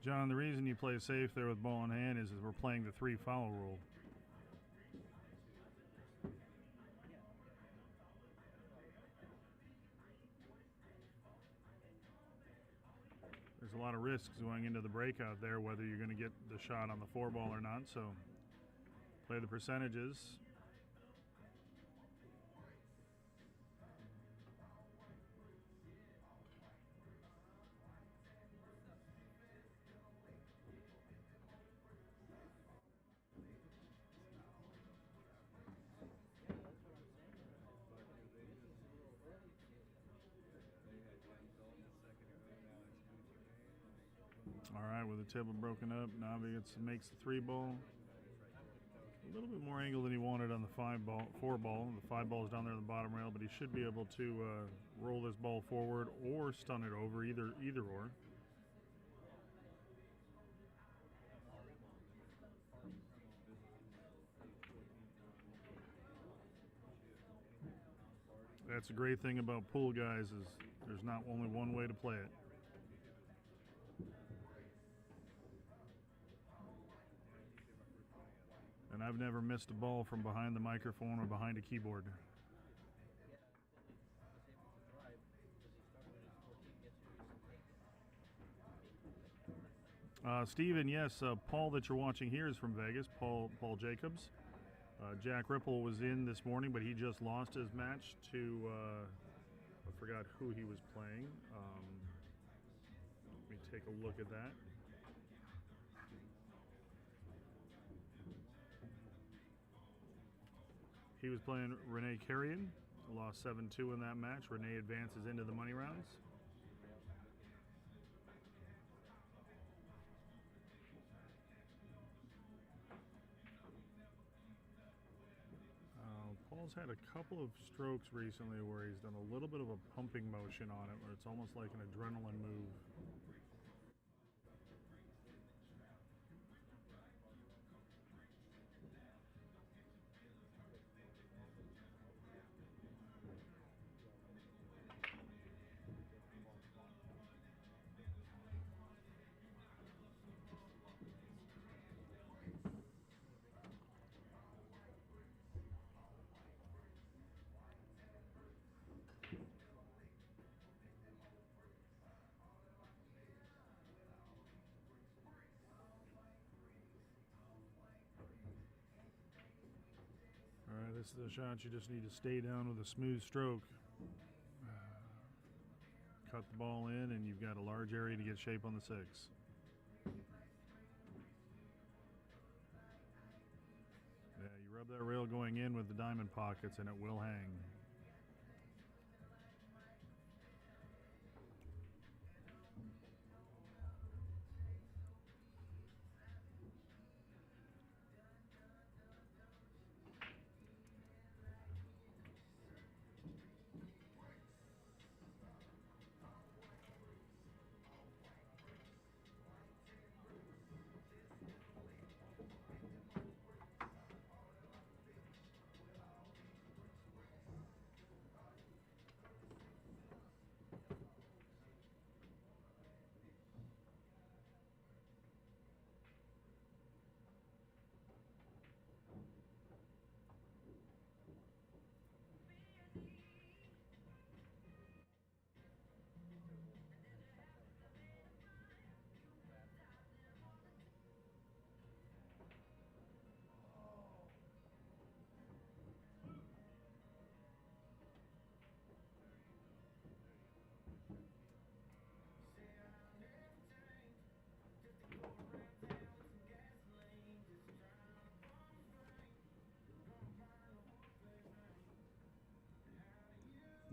John, the reason you play safe there with ball in hand is we're playing the 3 foul rule. There's a lot of risks going into the breakout there, whether you're going to get the shot on the 4-ball or not, so play the percentages. All right, with the table broken up, Navi makes the 3-ball. A little bit more angle than he wanted on the 4-ball. The 5-ball is down there on the bottom rail, but he should be able to roll this ball forward or stun it over, either or. That's a great thing about pool, guys, is there's not only one way to play it. And I've never missed a ball from behind the microphone or behind a keyboard. Steven, yes, Paul that you're watching here is from Vegas, Paul Jacobs. Jack Ripple was in this morning, but he just lost his match to, I forgot who he was playing. Let me take a look at that. He was playing Renee Carrion, lost 7-2 in that match. Renee advances into the money rounds. Paul's had a couple of strokes recently where he's done a little bit of a pumping motion on it, where it's almost like an adrenaline move. This is a shot you just need to stay down with a smooth stroke. cut the ball in, and you've got a large area to get shape on the 6. Yeah, you rub that rail going in with the diamond pockets, and it will hang.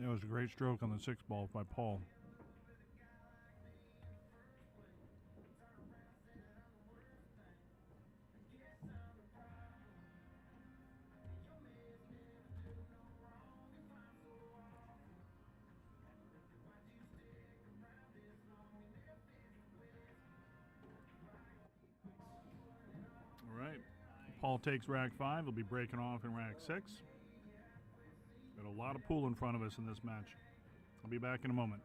It was a great stroke on the 6 ball by Paul. All right. Paul takes rack 5. He'll be breaking off in rack 6. Got a lot of pool in front of us in this match. I'll be back in a moment.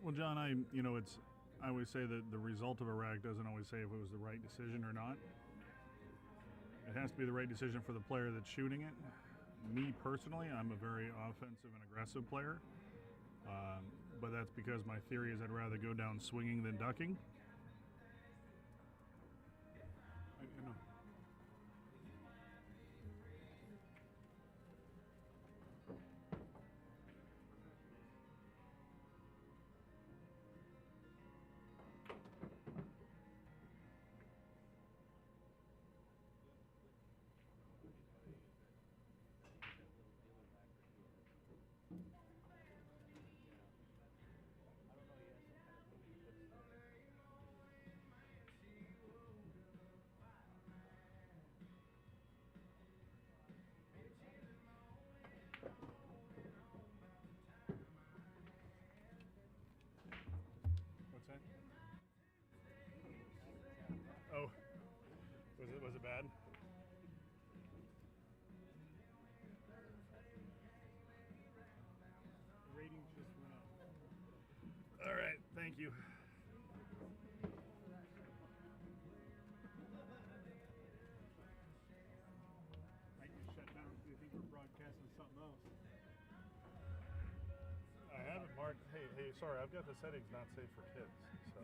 Well, John, I always say that the result of a rack doesn't always say if it was the right decision or not. It has to be the right decision for the player that's shooting it. Me personally, I'm a very offensive and aggressive player, but that's because my theory is I'd rather go down swinging than ducking. I know. What's that? Oh, was it bad? The ratings just went up. All right, thank you. Might just shut down if you think we're broadcasting something else. I haven't marked. Hey, sorry, I've got the settings not safe for kids. So.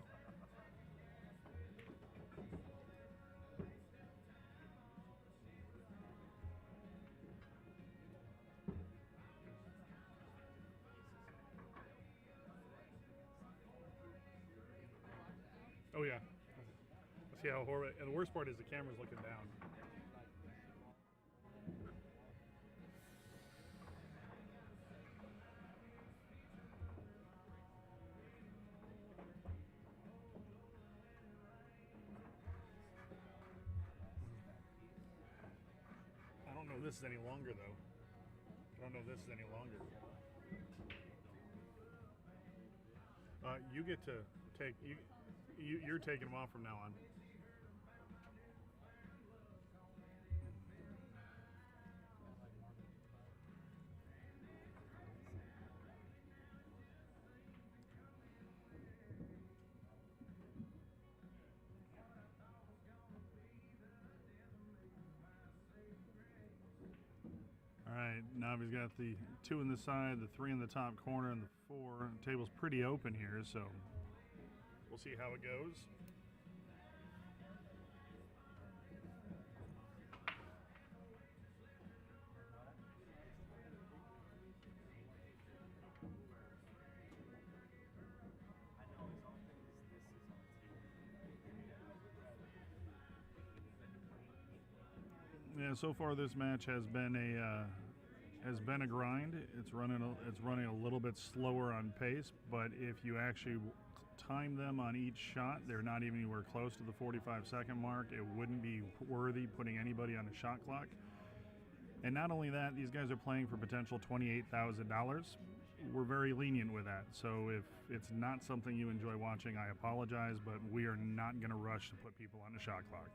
Oh yeah. See how horrible. And the worst part is the camera's looking down. I don't know if this is any longer though. I don't know if this is any longer. You get to take you're taking them off from now on. All right, now he's got the 2 in the side, the 3 in the top corner, and the 4. The table's pretty open here, so we'll see how it goes. Yeah, so far this match has been a grind. It's running a little bit slower on pace, but if you actually time them on each shot, they're not even anywhere close to the 45-second mark. It wouldn't be worthy putting anybody on a shot clock. And not only that, these guys are playing for potential $28,000. We're very lenient with that. So if it's not something you enjoy watching, I apologize, but we are not going to rush to put people on a shot clock.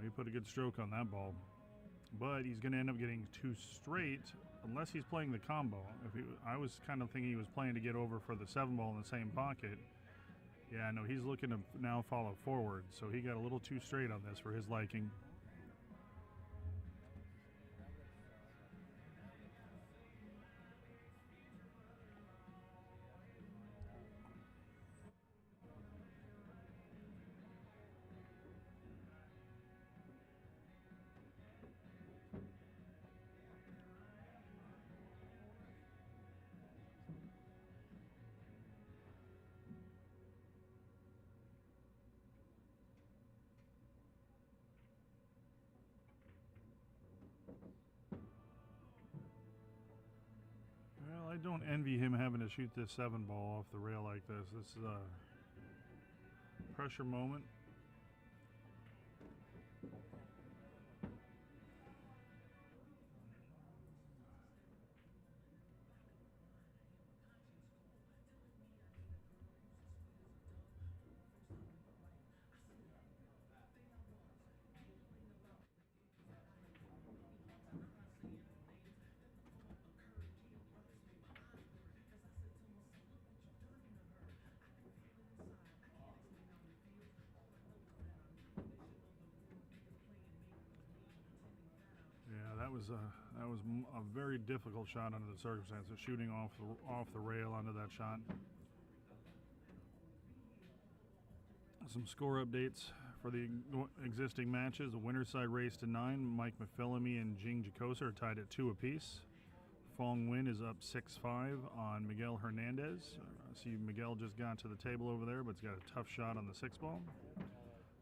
He put a good stroke on that ball, but he's going to end up getting 2 straight unless he's playing the combo. I was kind of thinking he was playing to get over for the 7 ball in the same pocket. Yeah, no, he's looking to now follow forward, so he got a little too straight on this for his liking. Well, I don't envy him having to shoot this 7 ball off the rail like this. This is a pressure moment. That was a very difficult shot under the circumstances, shooting off the rail onto that shot. Some score updates for the existing matches. The winner's side race to 9. Mike Mafilamy and Jing Jacosa are tied at 2 apiece. Fong Win is up 6-5 on Miguel Hernandez. I see Miguel just got to the table over there, but he's got a tough shot on the 6 ball.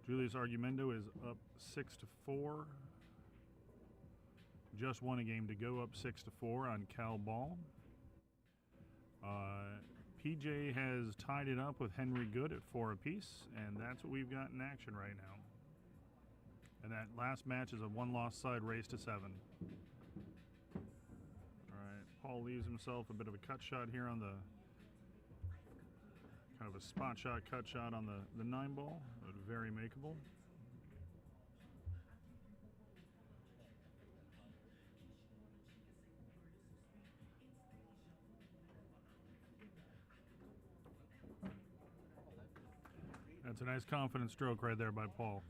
Julius Argumendo is up 6-4. Just won a game to go, up 6-4 on Cal Ball. PJ has tied it up with Henry Good at 4 apiece, and that's what we've got in action right now. And that last match is a 1-loss side race to 7. All right, Paul leaves himself a bit of a cut shot here on the kind of a spot shot cut shot on the 9 ball, but very makeable. That's a nice confident stroke right there by Paul.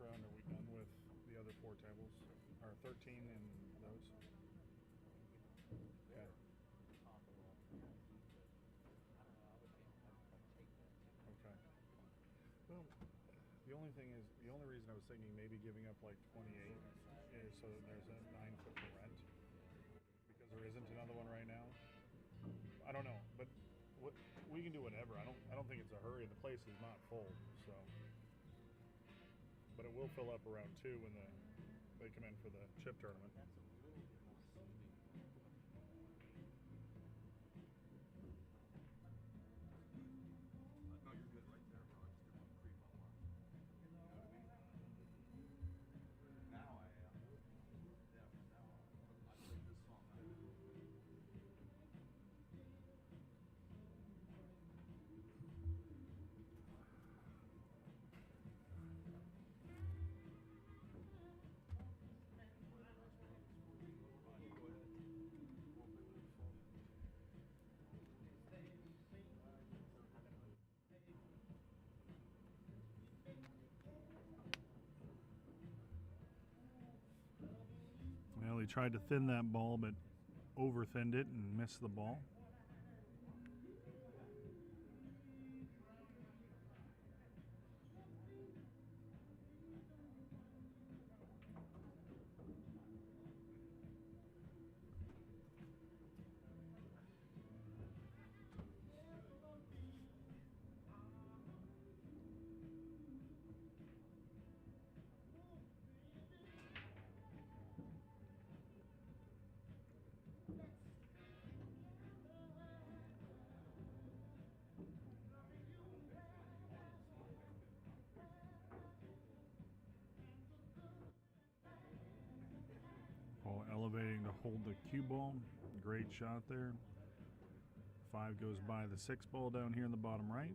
round, are we done with the other 4 tables? Or 13 and those? Okay. Okay. Well, the only thing is, the only reason I was thinking maybe giving up like 28 is so that there's a 9 foot for rent, because there isn't another one right now. I don't know, but we can do whatever. I don't think it's a hurry. The place is not full, so. But it will fill up around 2 when they come in for the chip tournament. No, you're good right there, bro. I just didn't want to creep up on you. You know what I mean? Now I am. Yeah, from now on. I played this song out. Well, he tried to thin that ball, but over thinned it and missed the ball. Ball elevating to hold the cue ball. Great shot there. 5 goes by the 6 ball down here in the bottom right.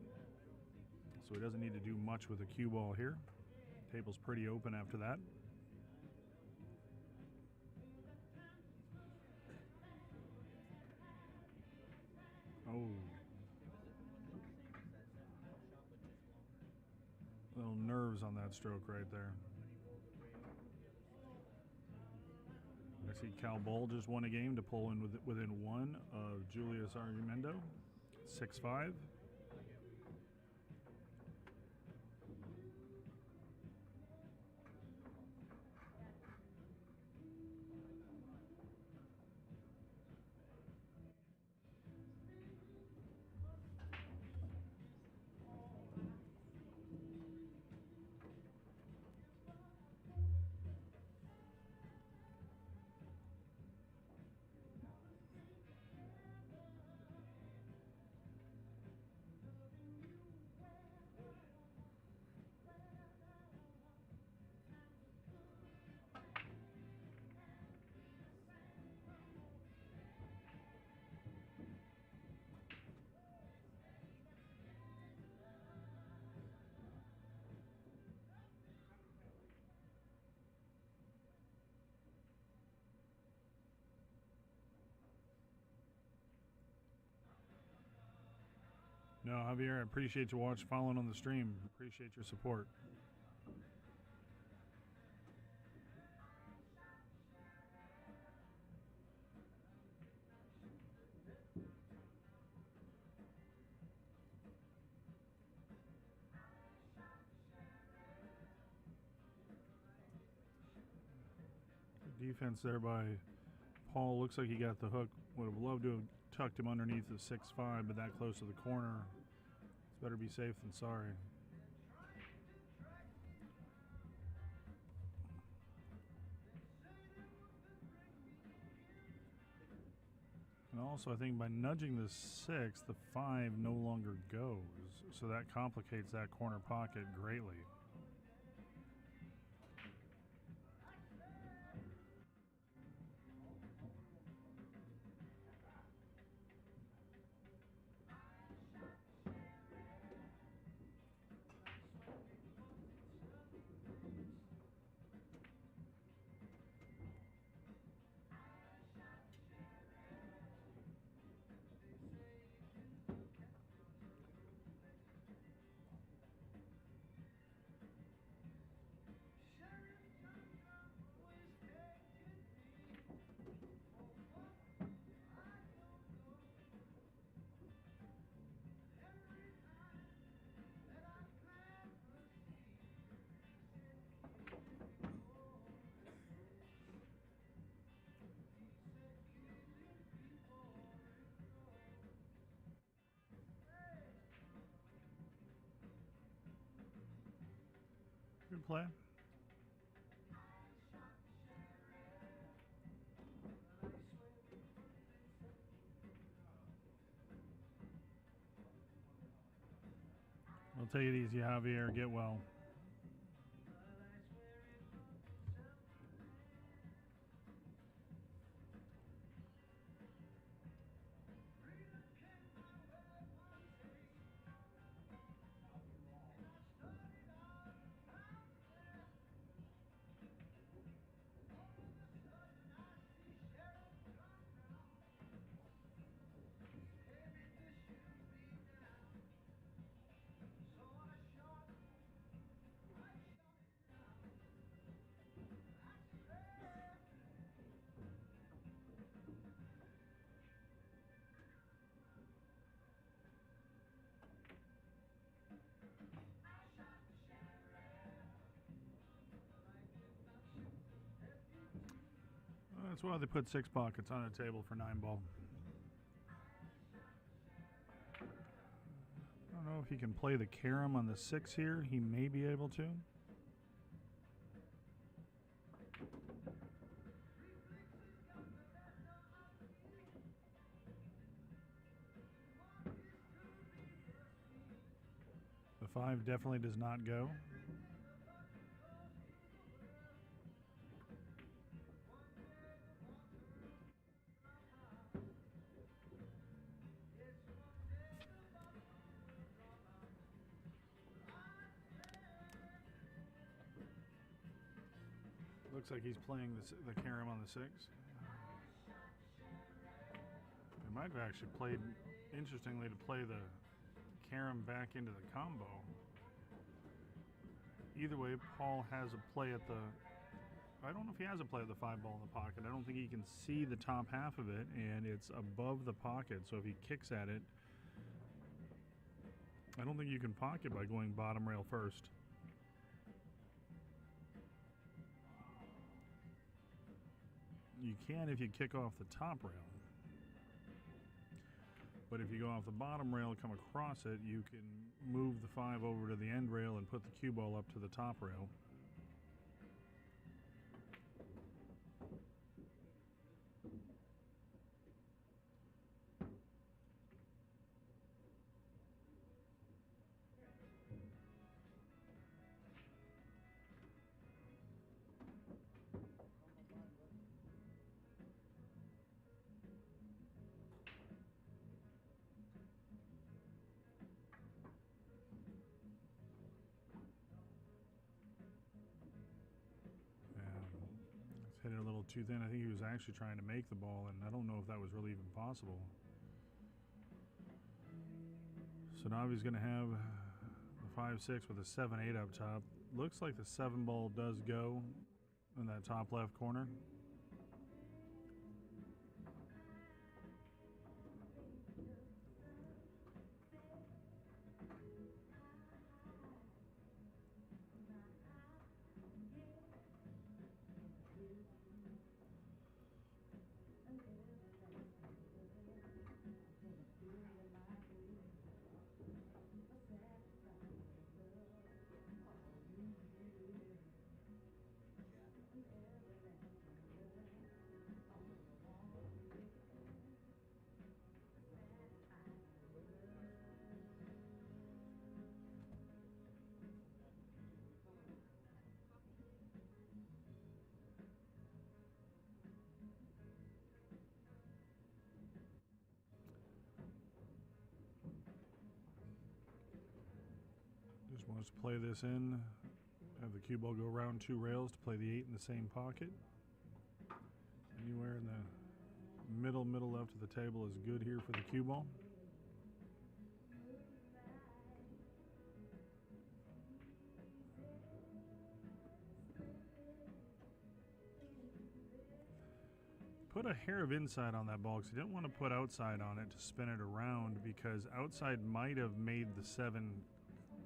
So he doesn't need to do much with the cue ball here. Table's pretty open after that. Oh. Little nerves on that stroke right there. I see Cal Bull just won a game to pull in within 1 of Julius Argumendo, 6-5. No, Javier, I appreciate you following on the stream. Appreciate your support. Good defense there by Paul. Looks like he got the hook. Would have loved to have tucked him underneath the 6-5, but that close to the corner. It's better be safe than sorry. And also, I think by nudging the 6, the 5 no longer goes. So that complicates that corner pocket greatly. Good play. Well, take it easy, Javier. Get well. That's why they put 6 pockets on a table for 9 ball. I don't know if he can play the carom on the 6 here. He may be able to. The 5 definitely does not go. Looks like he's playing the carom on the 6. They might have actually played, interestingly, to play the carom back into the combo. Either way, Paul has a play at the... I don't know if he has a play at the 5 ball in the pocket. I don't think he can see the top half of it, and it's above the pocket, so if he kicks at it, I don't think you can pocket by going bottom rail first. You can if you kick off the top rail. But if you go off the bottom rail, come across it, you can move the 5 over to the end rail and put the cue ball up to the top rail. Hit it a little too thin. I think he was actually trying to make the ball, and I don't know if that was really even possible. So now he's going to have the 5-6 with a 7-8 up top. Looks like the 7 ball does go in that top left corner. Just wants to play this in, have the cue ball go around 2 rails to play the 8 in the same pocket. Anywhere in the middle left of the table is good here for the cue ball. Put a hair of inside on that ball because you didn't want to put outside on it to spin it around, because outside might have made the 7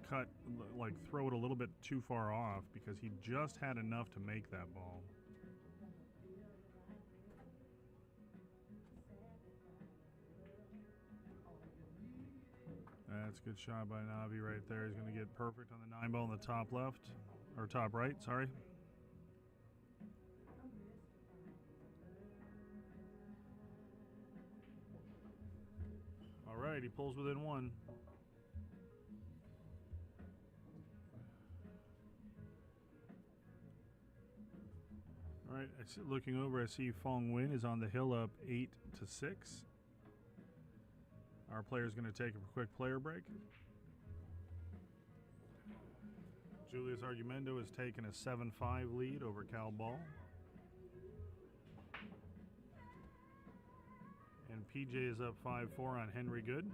cut, like throw it a little bit too far off, because he just had enough to make that ball. That's a good shot by Navi right there. He's going to get perfect on the 9 ball in the top left, or top right, sorry. All right, he pulls within 1. All right, looking over, I see Fong Win is on the hill up 8-6. Our player's going to take a quick player break. Julius Argumendo has taken a 7-5 lead over Cal Ball. And PJ is up 5-4 on Henry Good.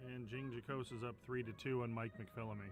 And Jing Jacos is up 3-2 on Mike McPhillamy.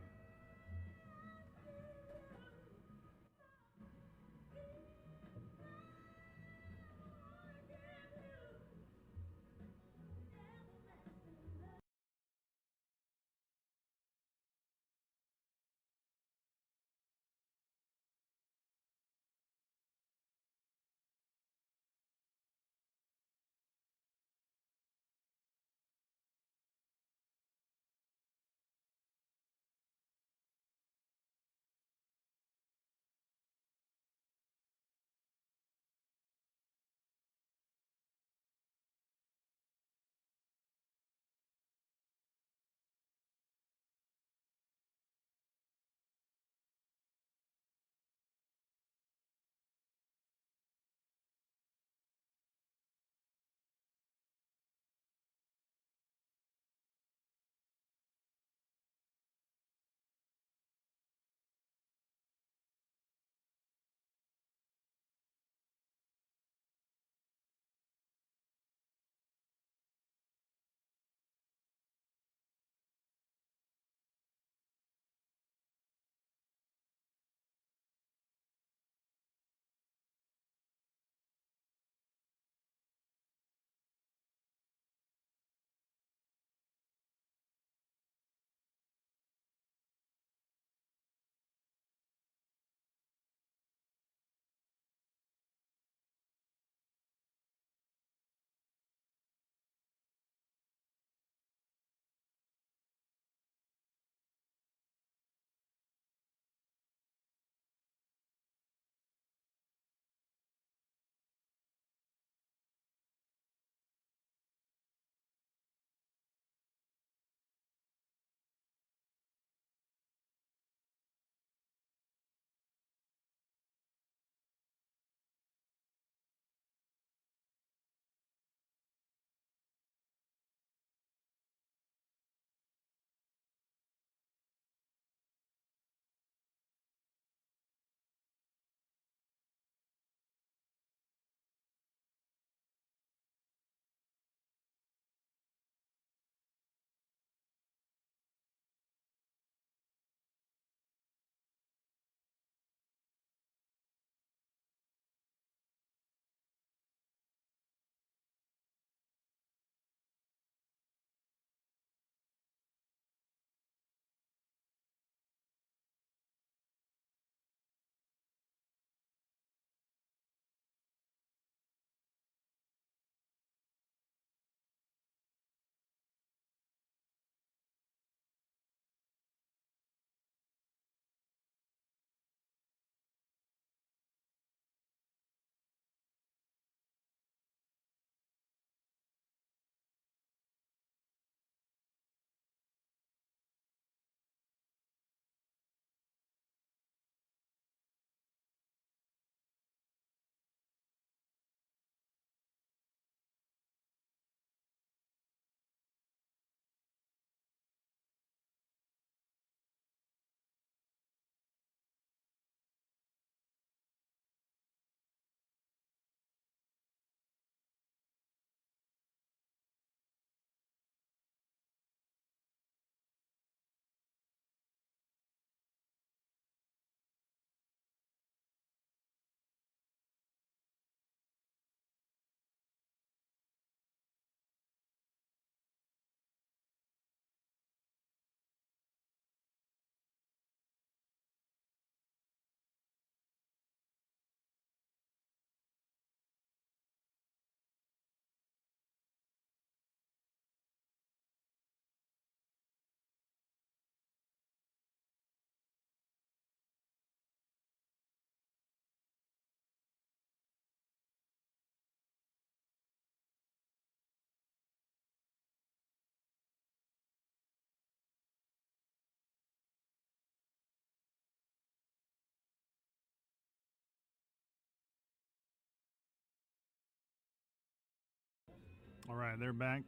All right, they're back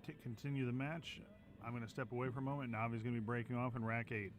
to continue the match. I'm going to step away for a moment. Navi's going to be breaking off in rack 8.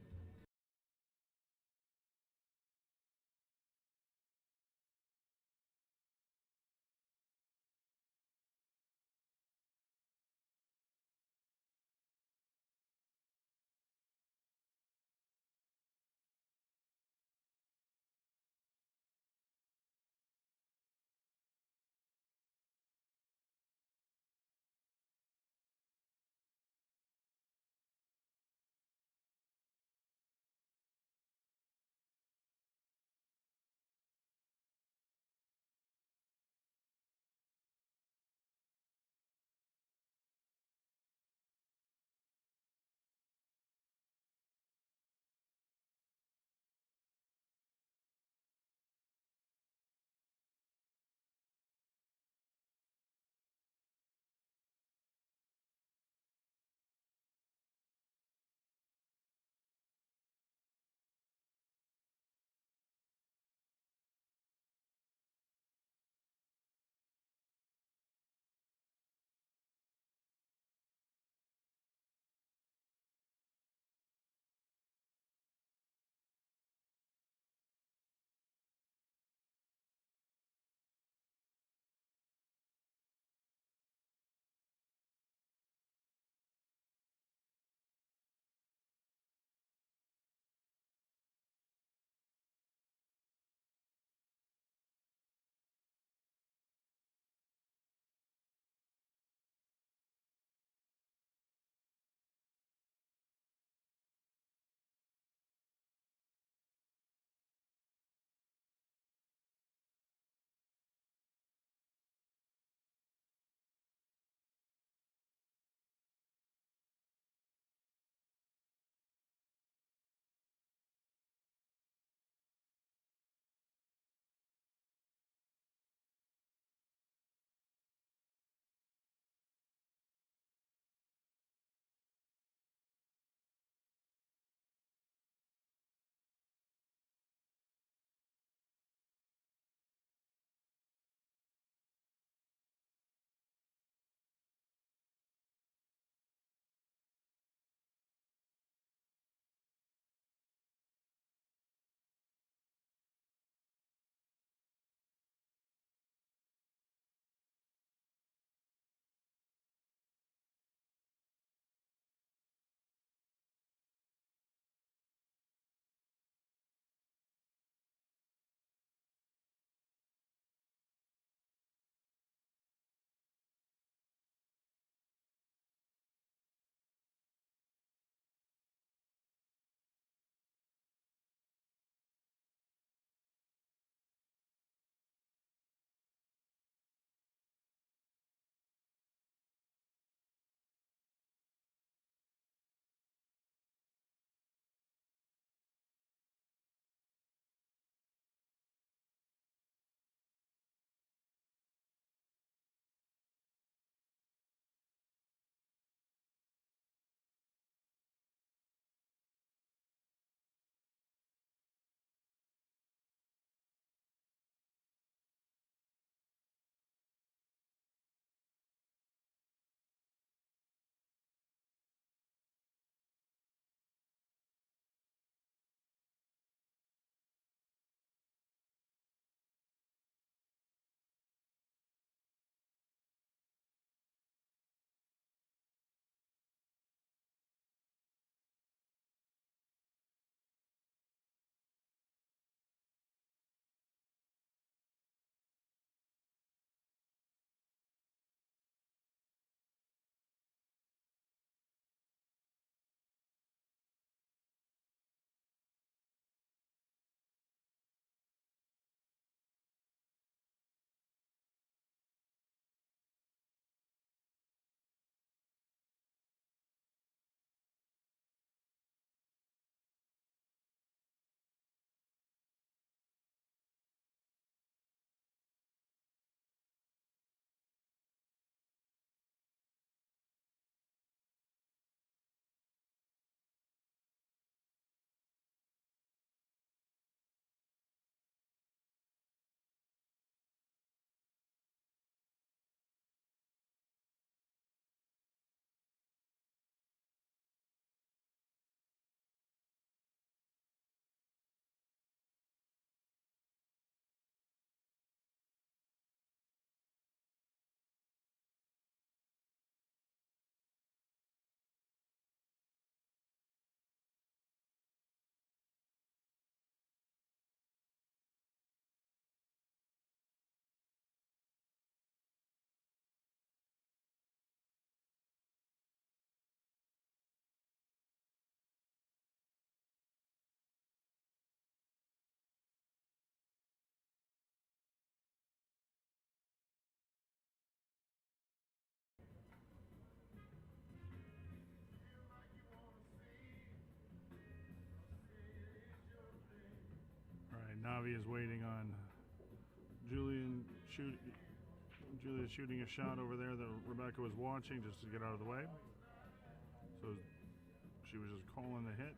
Navi is waiting on Julia's shooting a shot over there that Rebecca was watching just to get out of the way. So she was just calling the hit.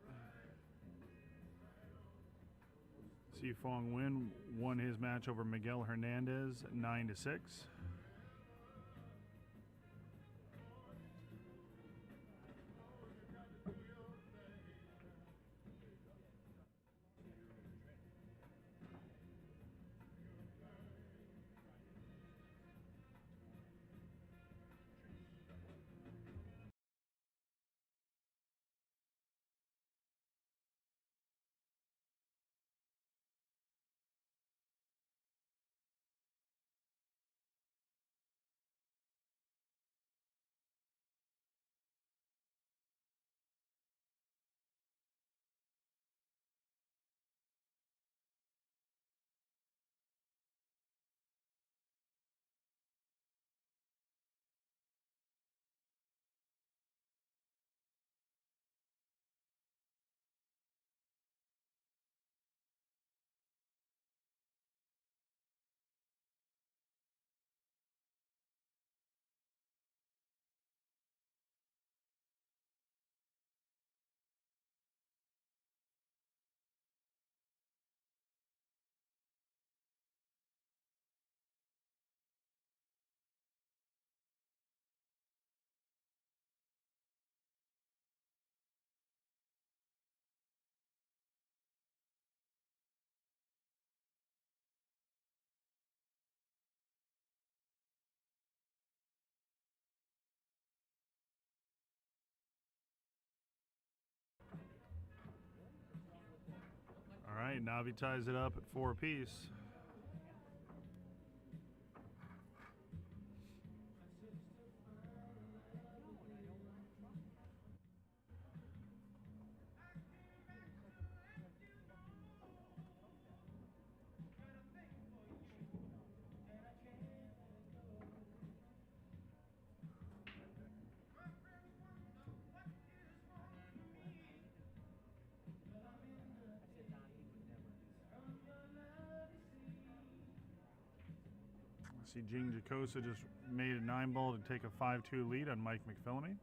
Si Fong Win won his match over Miguel Hernandez 9-6. All right, Navi ties it up at 4 apiece. I see Jing Jacosa just made a 9-ball to take a 5-2 lead on Mike McPhillamy.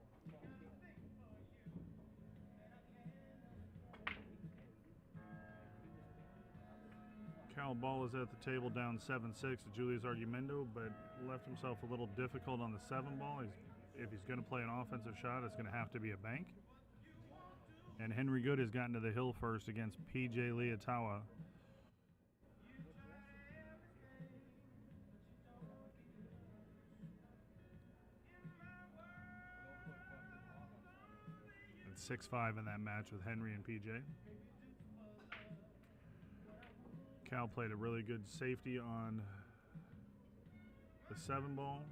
Cal Ball is at the table down 7-6 to Julius Argumendo, but left himself a little difficult on the 7-ball. If he's going to play an offensive shot, it's going to have to be a bank. And Henry Good has gotten to the hill first against PJ Liatawa. And 6-5 in that match with Henry and PJ. Cal played a really good safety on the 7-ball.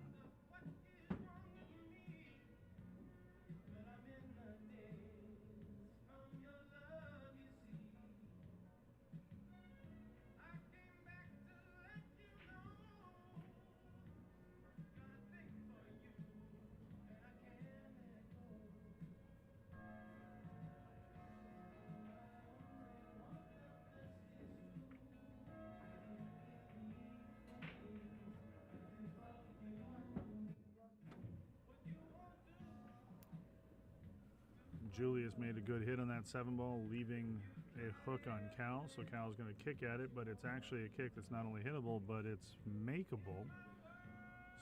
Julius made a good hit on that 7-ball, leaving a hook on Cal. So Cal's going to kick at it, but it's actually a kick that's not only hittable, but it's makeable.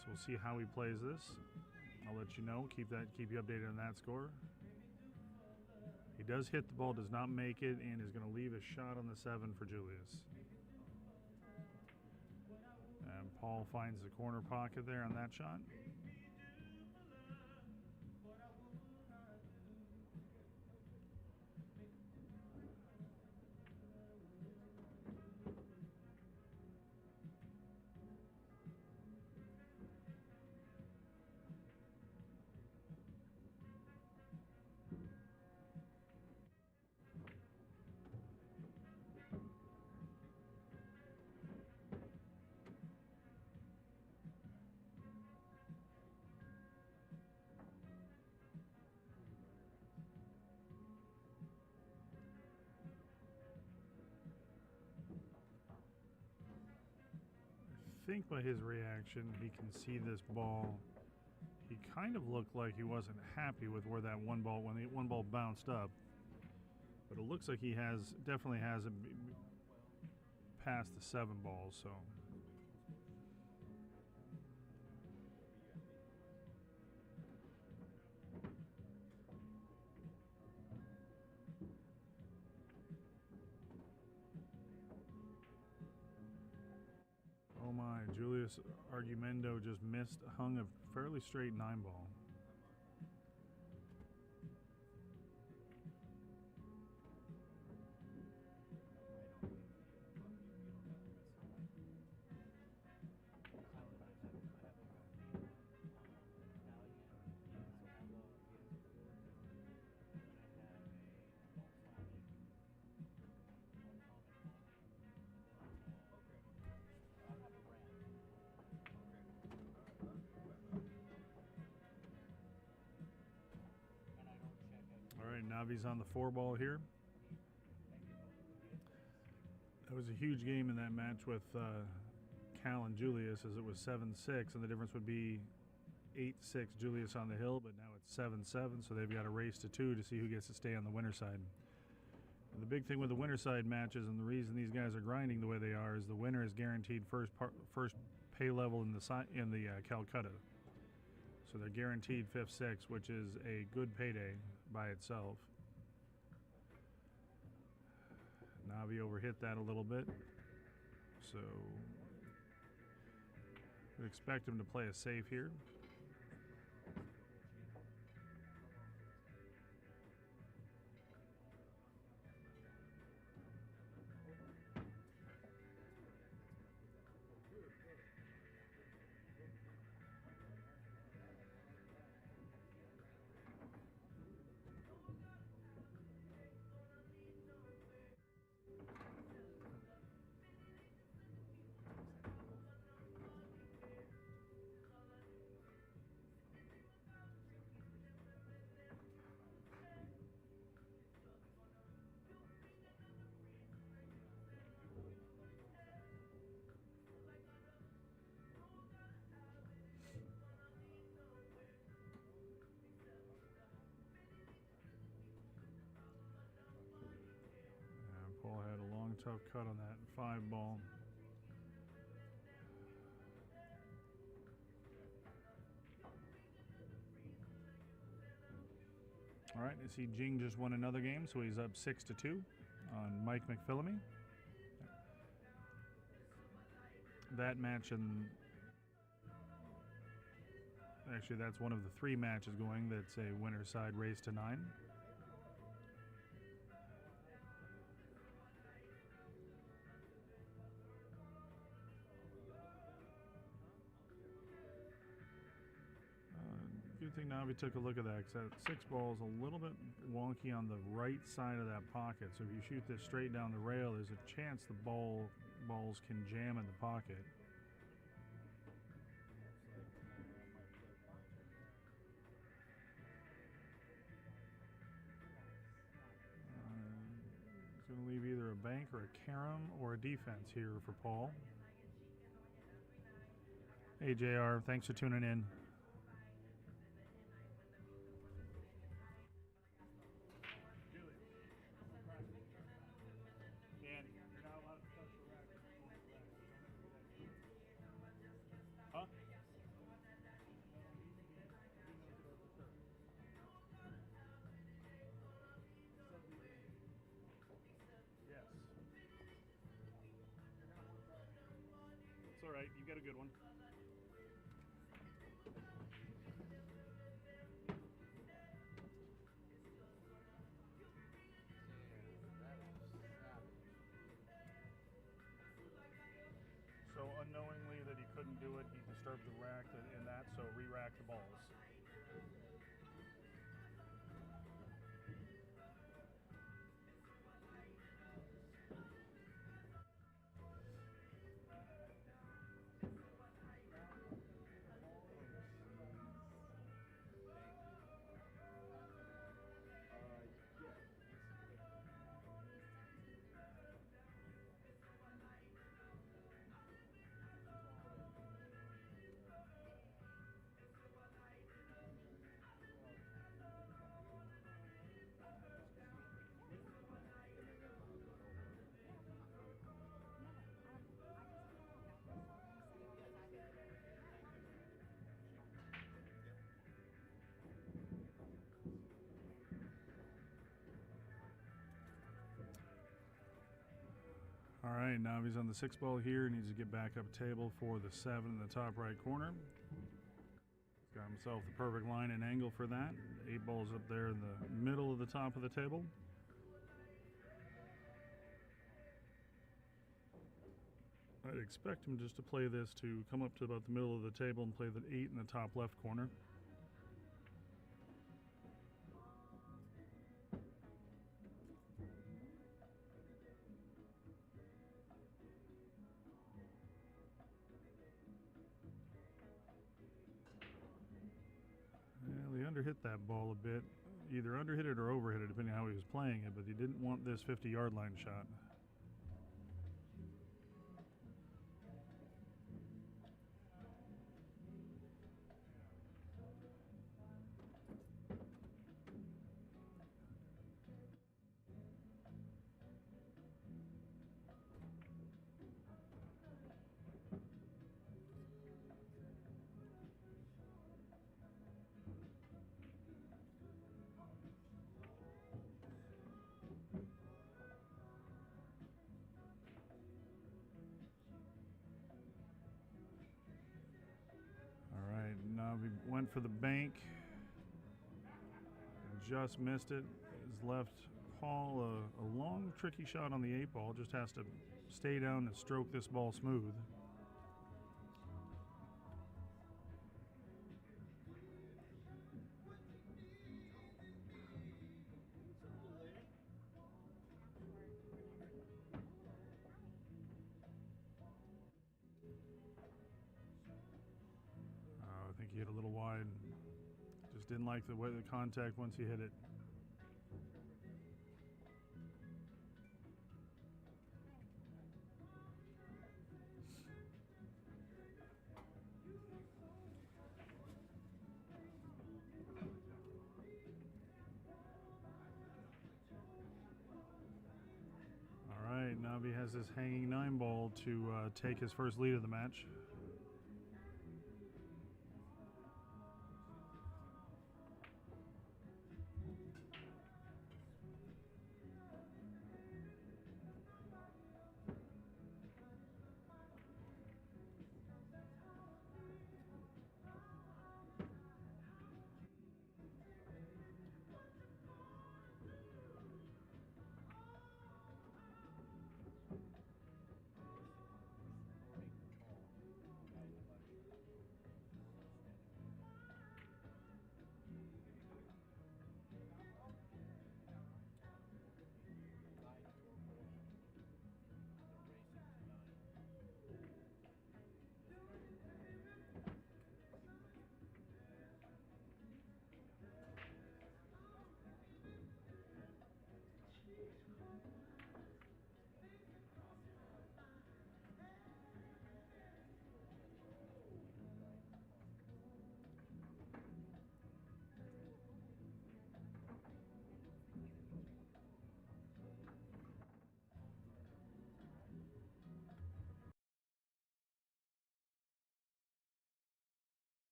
So we'll see how he plays this. I'll let you know. Keep you updated on that score. He does hit the ball, does not make it, and is going to leave a shot on the 7 for Julius. And Paul finds the corner pocket there on that shot. think by his reaction, he can see this ball. He kind of looked like he wasn't happy with where that one ball, when the one ball bounced up. But it looks like he definitely has it past the 7 balls, so. Oh my, Julius Argumendo just hung a fairly straight 9 ball. Navi's on the 4 ball here. That was a huge game in that match with Cal and Julius, as it was 7-6, and the difference would be 8-6 Julius on the hill, but now it's 7-7, so they've got a race to 2 to see who gets to stay on the winner side. And the big thing with the winner side matches, and the reason these guys are grinding the way they are, is the winner is guaranteed first pay level in the Calcutta. So they're guaranteed 5th, 6th, which is a good payday by itself. Navi overhit that a little bit, so we expect him to play a safe here. Paul had a long, tough cut on that 5 ball. All right, I see Jing just won another game, so he's up 6-2 on Mike McPhillamy. That match, and actually that's one of the 3 matches going. That's a winner side race to 9. Good thing Navi took a look at that, because that 6 ball is a little bit wonky on the right side of that pocket. So if you shoot this straight down the rail, there's a chance the balls can jam in the pocket. It's going to leave either a bank or a carom or a defense here for Paul. Hey JR, thanks for tuning in. It's all right. You got a good one. So unknowingly that he couldn't do it, he disturbed the rack in that, so re-rack the balls. All right, now he's on the 6 ball here. He needs to get back up table for the 7 in the top right corner. He's got himself the perfect line and angle for that. 8 balls up there in the middle of the top of the table. I'd expect him just to play this to come up to about the middle of the table and play the 8 in the top left corner. Well, he underhit that ball a bit. Either underhit it or overhit it, depending on how he was playing it, but he didn't want this 50-yard line shot. Now he went for the bank, just missed it. His left call, a long, tricky shot on the 8 ball. Just has to stay down and stroke this ball smooth. I think he hit a little wide. Just didn't like the way the contact once he hit it. All right, Navi has this hanging 9 ball to take his first lead of the match.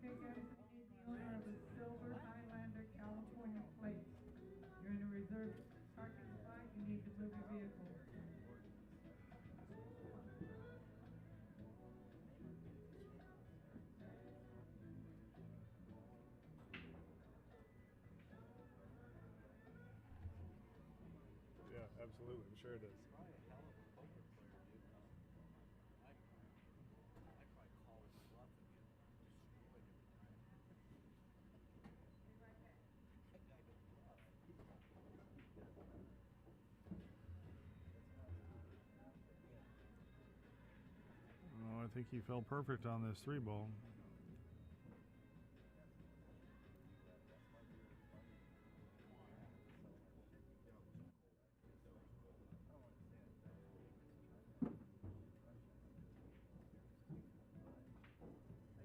Okay, guys, I need the owner of a silver Highlander California plate. You're in a reserved parking spot. You need to move your vehicle. Yeah, absolutely. I'm sure it is. I think he fell perfect on this 3-ball.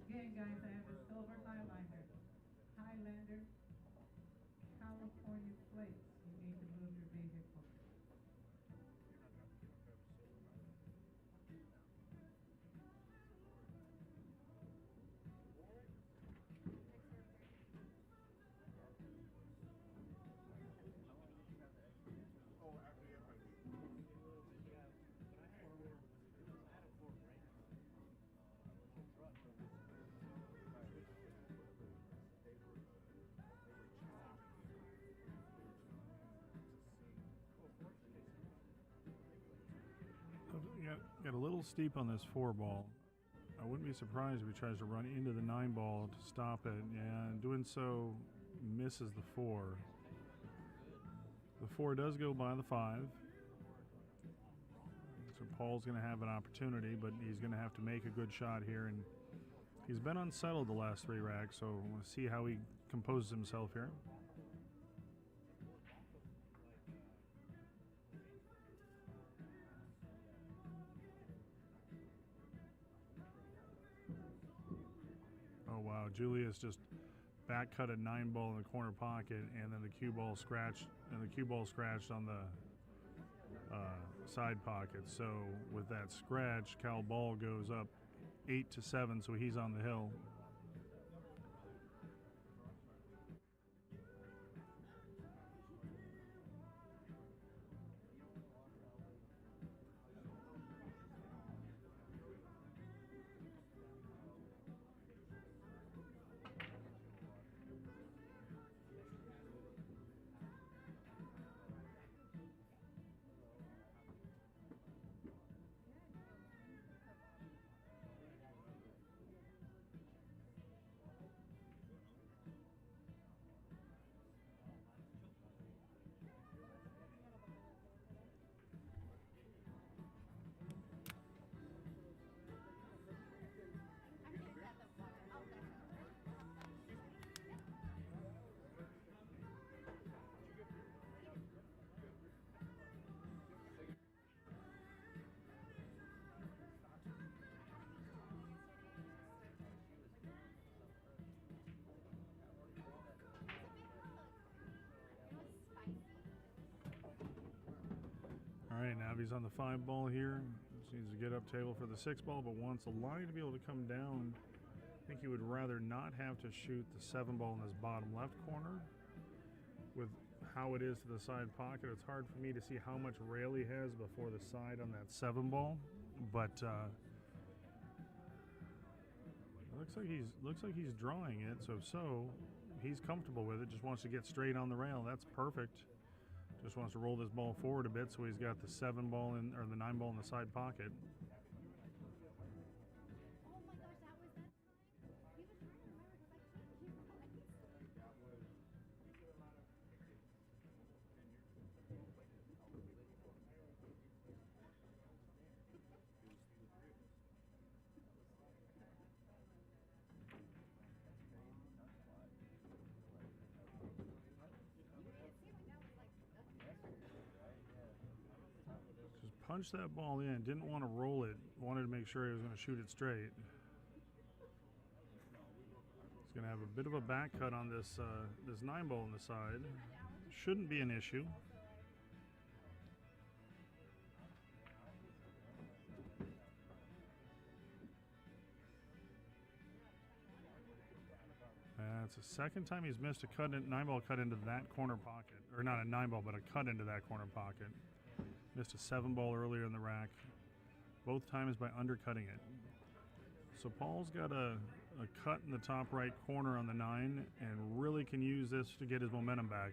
Again, guys, I have a silver Highlander. Highlander, California plates. You need to move your vehicle. Oh, after you have Got a little steep on this 4-ball. I wouldn't be surprised if he tries to run into the 9-ball to stop it, and doing so misses the 4. The 4 does go by the 5. So Paul's going to have an opportunity, but he's going to have to make a good shot here, and he's been unsettled the last 3 racks, so we'll see how he composes himself here. Oh wow, Julius just back cut a 9-ball in the corner pocket, and then the cue ball scratched, on the side pocket. So with that scratch, Cal ball goes up 8-7, so he's on the hill. All right, now he's on the 5-ball here. Just needs to get up table for the 6-ball, but wants the line to be able to come down. I think he would rather not have to shoot the 7-ball in this bottom left corner. With how it is to the side pocket, it's hard for me to see how much rail he has before the side on that 7-ball. But it looks like he's drawing it. So he's comfortable with it. Just wants to get straight on the rail. That's perfect. Just wants to roll this ball forward a bit, so he's got the 7-ball in, or the 9-ball in the side pocket. Oh my gosh, that was that time? He was trying to remember because I can't keep Just punched that ball in, didn't want to roll it, wanted to make sure he was going to shoot it straight. He's going to have a bit of a back cut on this this 9-ball on the side. Shouldn't be an issue. It's the second time he's missed a 9-ball cut into that corner pocket. Or not a 9-ball, but a cut into that corner pocket. Missed a 7-ball earlier in the rack. Both times by undercutting it. So Paul's got a cut in the top right corner on the 9 and really can use this to get his momentum back.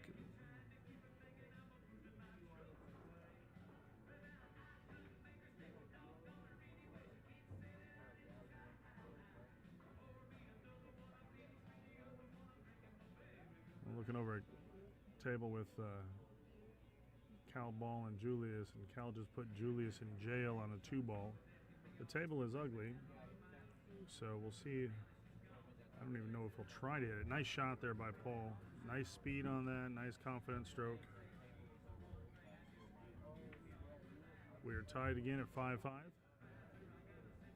I'm looking over a table with Cal Ball and Julius, and Cal just put Julius in jail on a 2-ball. The table is ugly. So we'll see. I don't even know if he'll try to hit it. Nice shot there by Paul. Nice speed on that. Nice confident stroke. We are tied again at 5-5.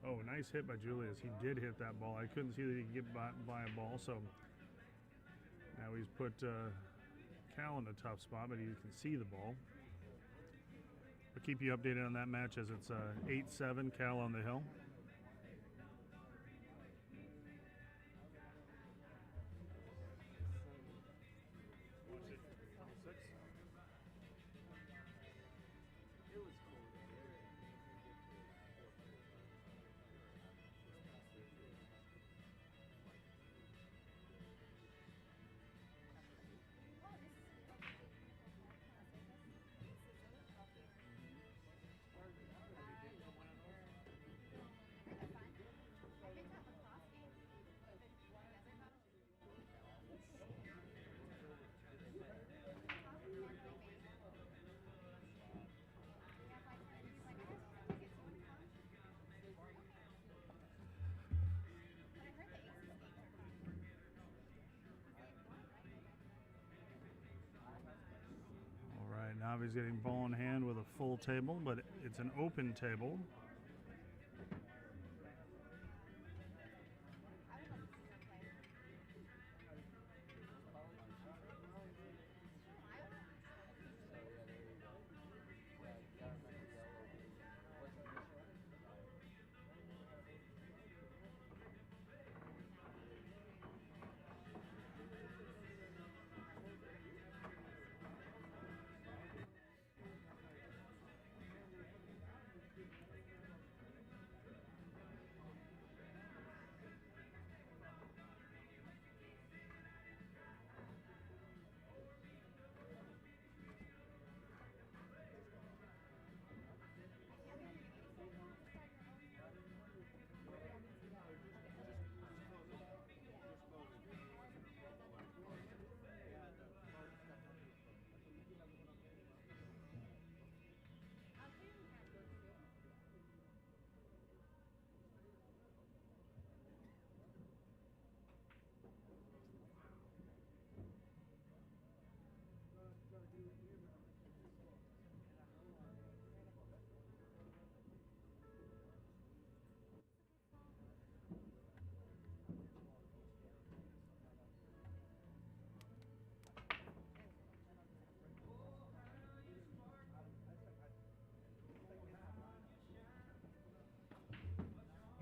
Oh, nice hit by Julius. He did hit that ball. I couldn't see that he could get by a ball, so now he's put Cal in a tough spot, but he can see the ball. I'll keep you updated on that match as it's 8-7, Cal on the hill. Now he's getting ball in hand with a full table, but it's an open table.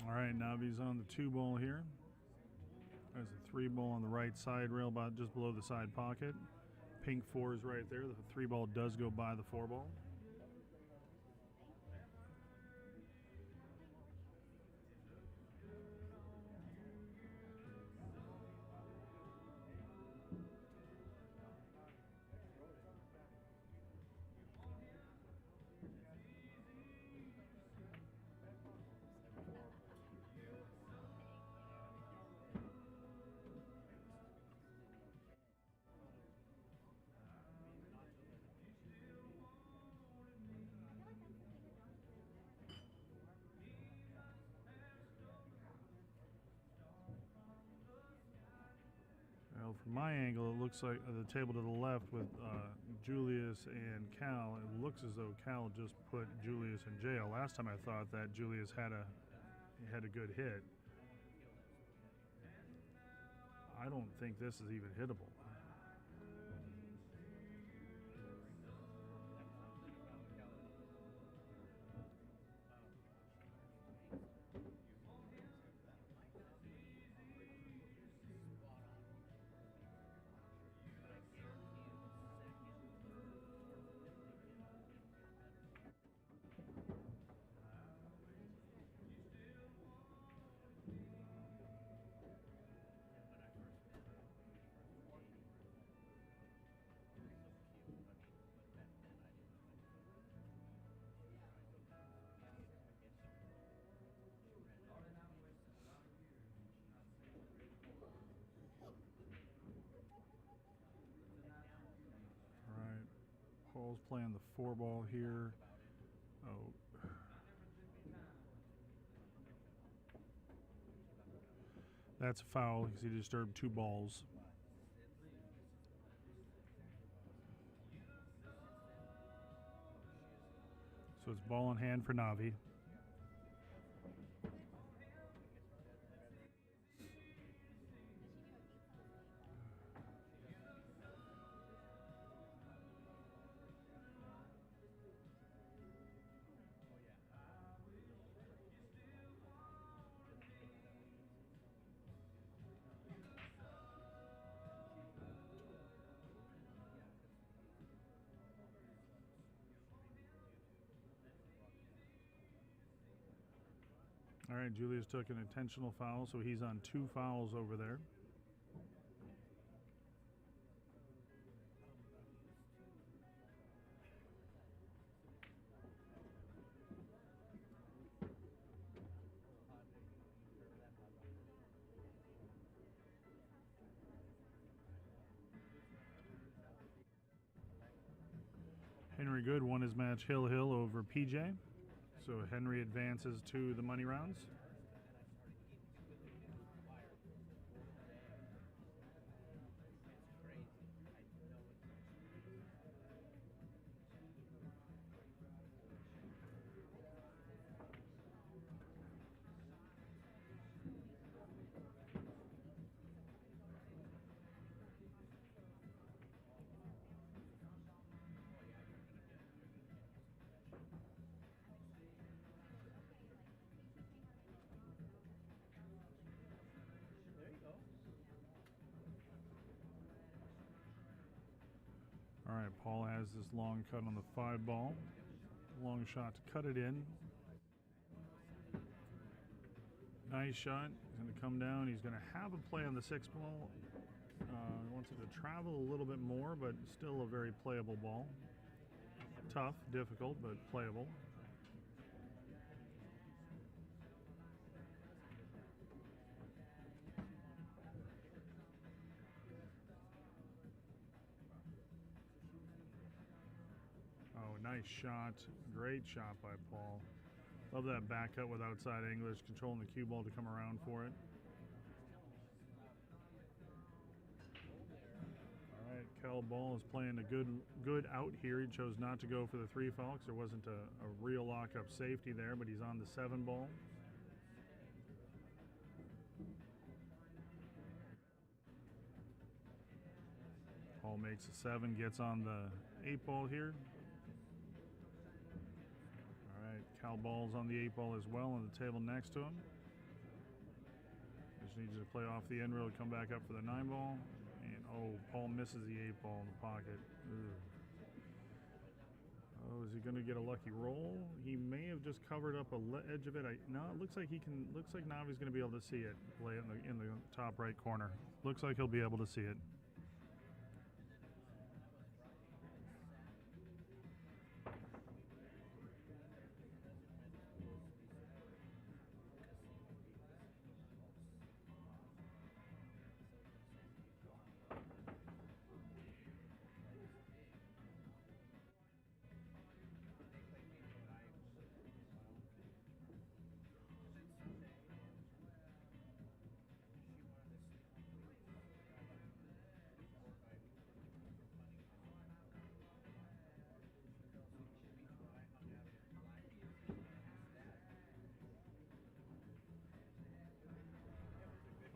All right, Navi's on the 2 ball here. There's a 3 ball on the right side rail, about just below the side pocket. Pink 4 is right there. The 3 ball does go by the 4 ball. Well, from my angle, it looks like the table to the left with Julius and Cal. It looks as though Cal just put Julius in jail. Last time I thought that Julius had a good hit. I don't think this is even hittable. Paul's playing the 4 ball here. Oh. That's a foul because he disturbed 2 balls. So it's ball in hand for Navi. All right, Julius took an intentional foul, so he's on 2 fouls over there. Henry Good won his match Hill over PJ. So Henry advances to the money rounds. All right, Paul has this long cut on the 5 ball. Long shot to cut it in. Nice shot. He's going to come down. He's going to have a play on the 6 ball. He wants it to travel a little bit more, but still a very playable ball. Tough, difficult, but playable. Oh, nice shot. Great shot by Paul. Love that back cut with outside English, controlling the cue ball to come around for it. All right, Cal Ball is playing a good out here. He chose not to go for the 3 foul because there wasn't a real lockup safety there, but he's on the 7 ball. Paul makes a 7, gets on the 8 ball here. Cal Ball's on the 8 ball as well on the table next to him. Just needs to play off the end rail to come back up for the 9 ball. And oh, Paul misses the 8 ball in the pocket. Ugh. Oh, is he going to get a lucky roll? He may have just covered up a edge of it. No, it looks like he can. Looks like Navi's going to be able to see it. Play it in the top right corner. Looks like he'll be able to see it.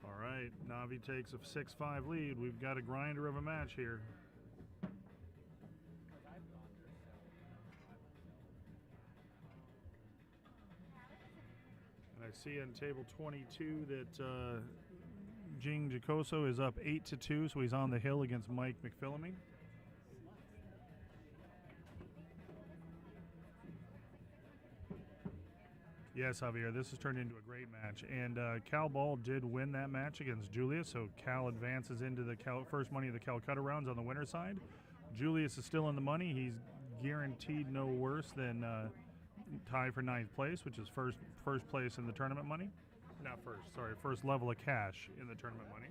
All right, Navi takes a 6-5 lead. We've got a grinder of a match here. And I see on table 22 that Jing Jacoso is up 8-2, so he's on the hill against Mike McPhillamy. Yes, Javier, this has turned into a great match. And Cal Ball did win that match against Julius, so Cal advances into the first money of the Calcutta rounds on the winner's side. Julius is still in the money. He's guaranteed no worse than tie for 9th place, which is first place in the tournament money. Not first, sorry, first level of cash in the tournament money.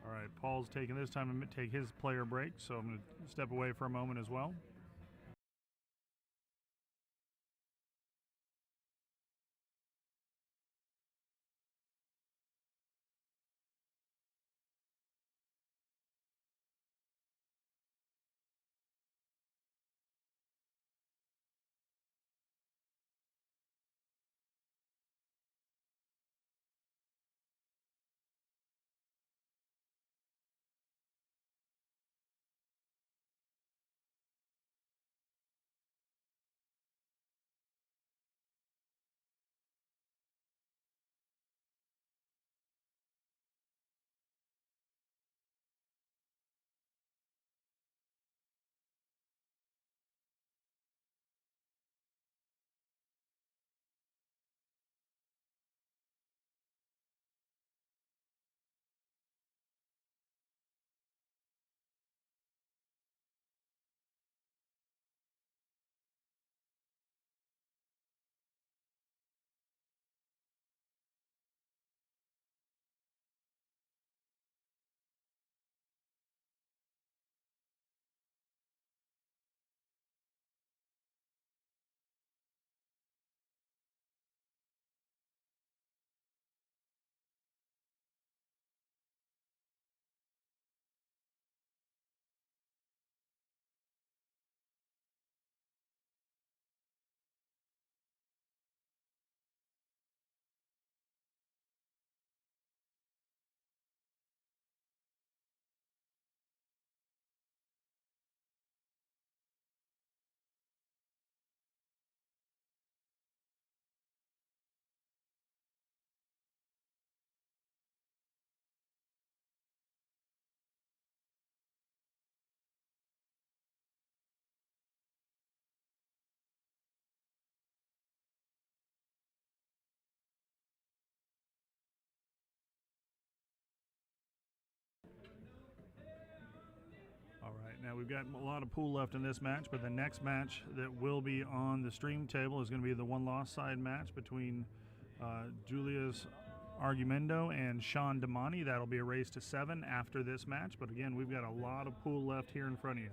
All right, Paul's taking this time to take his player break, so I'm going to step away for a moment as well. we've got a lot of pool left in this match, but the next match that will be on the stream table is going to be the one lost side match between Julius Argumendo and Sean Damani. That'll be a race to 7 after this match, but again, we've got a lot of pool left here in front of you.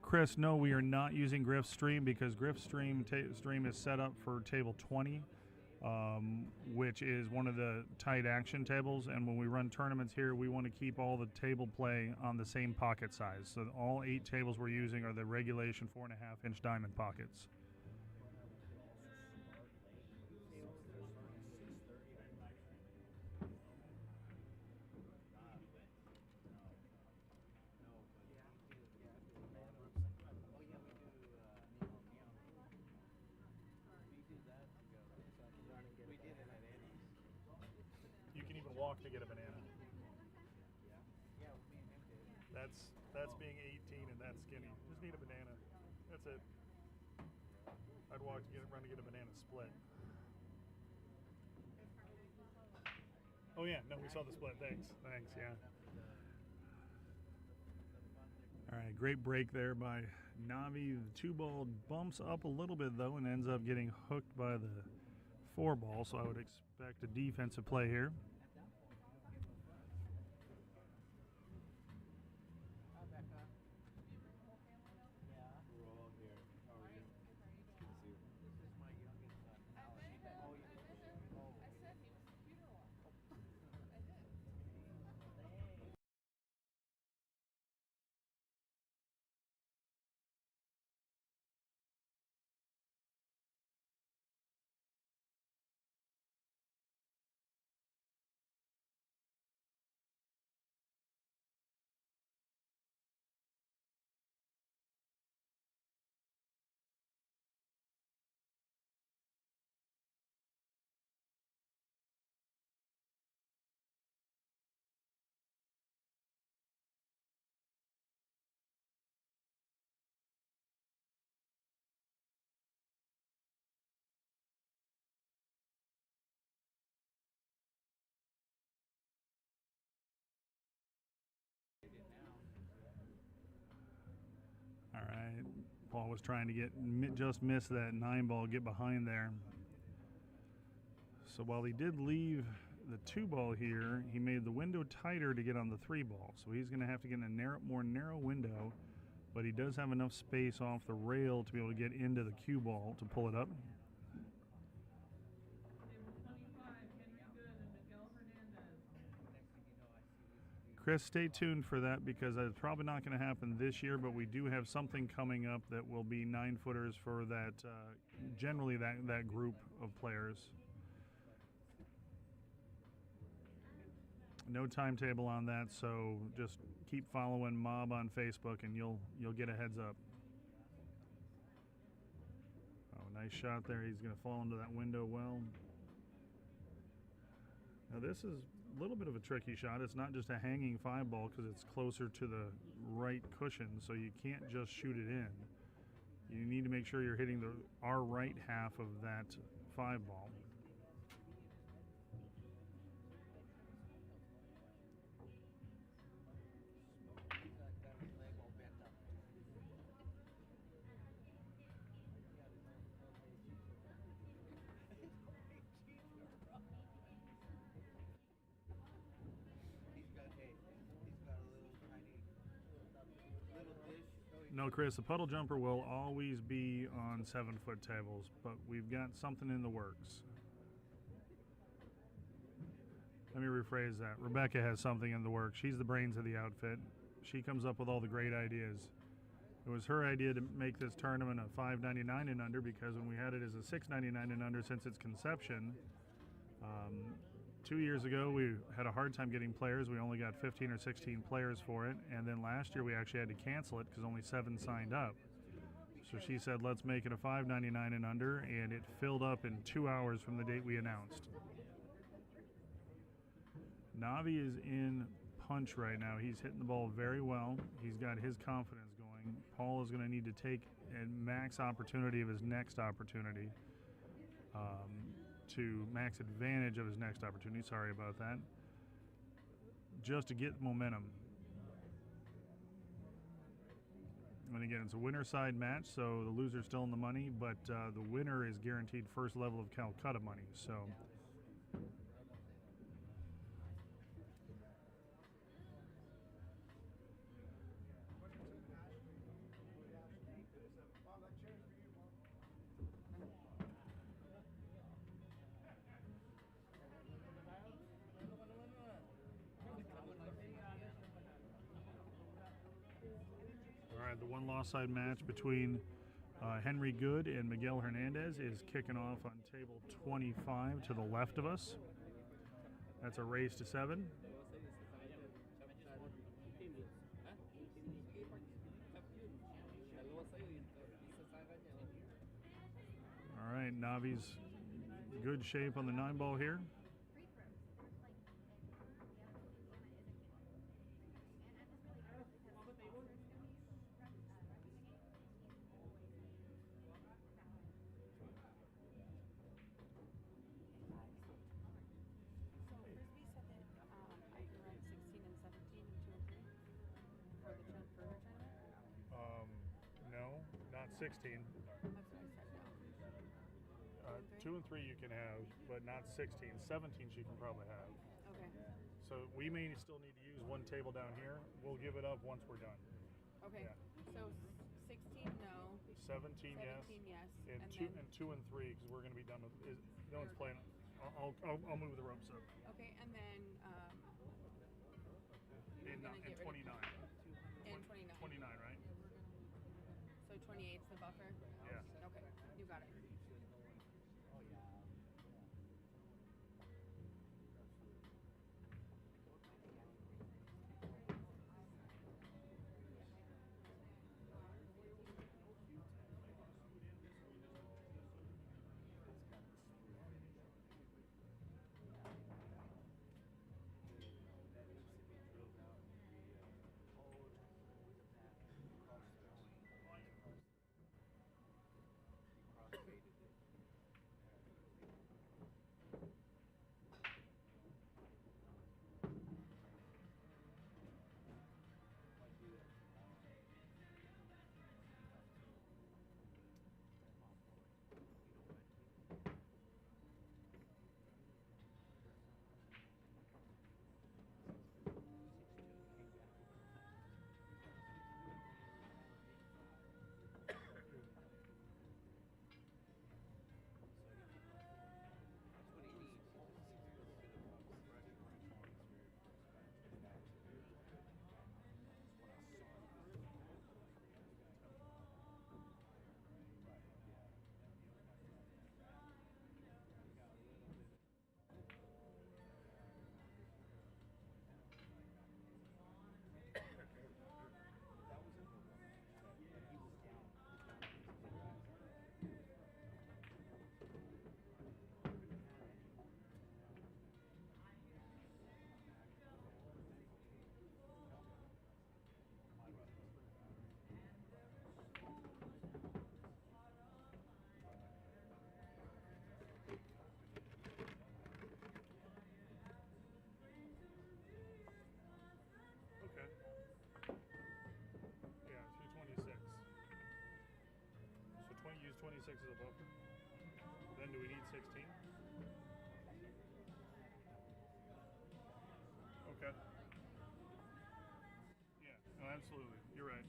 Chris, no, we are not using Griff's stream because Griff's stream is set up for table 20, which is one of the tight action tables. And when we run tournaments here, we want to keep all the table play on the same pocket size. So all 8 tables we're using are the regulation 4.5-inch diamond pockets. Walk to get a banana. That's being 18 and that's skinny. Just need a banana. That's it. I'd walk to run to get a banana split. Oh yeah, no, we saw the split. Thanks, yeah. All right, great break there by Navi. The 2-ball bumps up a little bit though and ends up getting hooked by the 4-ball, so I would expect a defensive play here. All right, Paul was trying to just miss that 9-ball, get behind there. So while he did leave the 2-ball here, he made the window tighter to get on the 3-ball. So he's going to have to get in a more narrow window, but he does have enough space off the rail to be able to get into the cue ball to pull it up. Chris, stay tuned for that because it's probably not going to happen this year, but we do have something coming up that will be 9-footers for that, generally that group of players. No timetable on that, so just keep following M.O.B on Facebook and you'll get a heads up. Oh, nice shot there. He's going to fall into that window well. Now this is a little bit of a tricky shot. It's not just a hanging 5-ball because it's closer to the right cushion, so you can't just shoot it in. You need to make sure you're hitting our right half of that 5-ball. No, Chris, the puddle jumper will always be on 7-foot tables, but we've got something in the works. Let me rephrase that. Rebecca has something in the works. She's the brains of the outfit. She comes up with all the great ideas. It was her idea to make this tournament a $5.99 and under because when we had it as a $6.99 and under since its conception, 2 years ago, we had a hard time getting players. We only got 15 or 16 players for it. And then last year, we actually had to cancel it because only 7 signed up. So she said, let's make it a $5.99 and under, and it filled up in 2 hours from the date we announced. Navi is in punch right now. He's hitting the ball very well. He's got his confidence going. Paul is going to need to take a max opportunity of his next opportunity. to max advantage of his next opportunity. Sorry about that. Just to get momentum. And again, it's a winner side match, so the loser's still in the money, but the winner is guaranteed first level of Calcutta money. So. All right, the one loss side match between Henry Good and Miguel Hernandez is kicking off on table 25 to the left of us. That's a race to 7. All right, Navi's good shape on the 9-ball here. No, not 16. That's what I said, no. 2 and 3 you can have, but not 16. 17 she can probably have. Okay. So we may still need to use one table down here. We'll give it up once we're done. Okay. Yeah. So 16, no. 17, 17, yes. yes. And, two and 3 because we're going to be done with. No one's playing. I'll move the ropes up. Okay, and then And 29. And 29. 29, right? So 28 is the buffer? Yeah. Okay, you got it. use 26 as a buffer. Then do we need 16? Okay. Yeah, no, absolutely. You're right.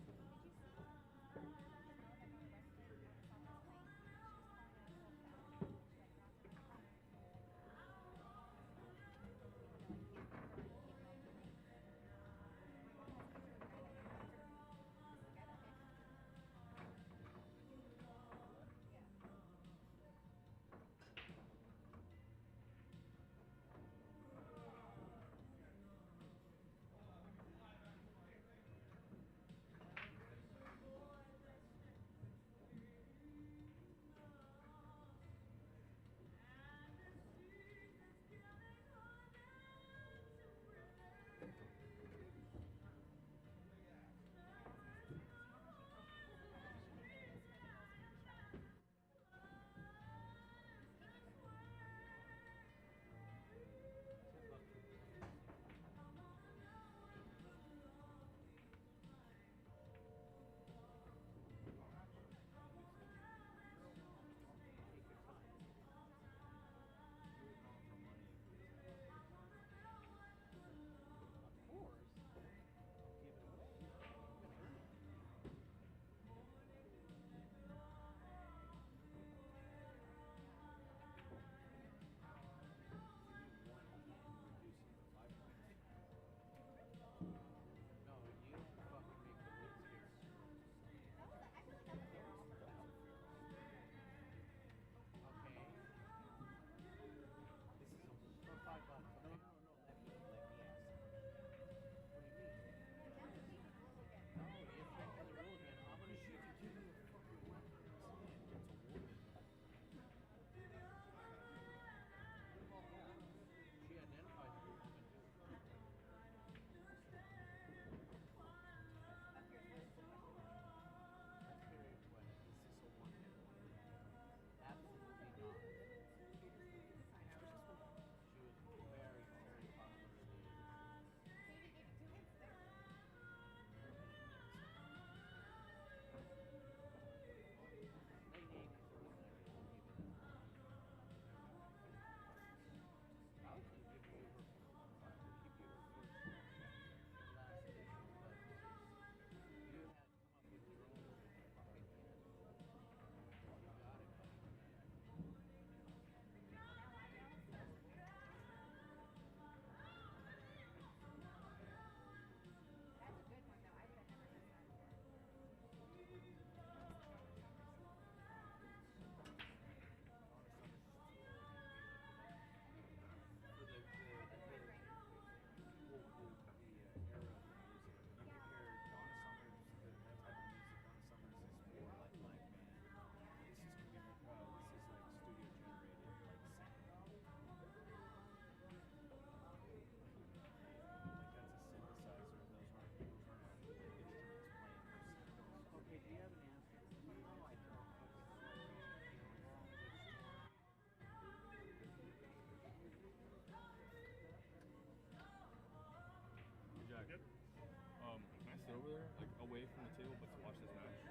sit over there, like away from the table, but to watch this match?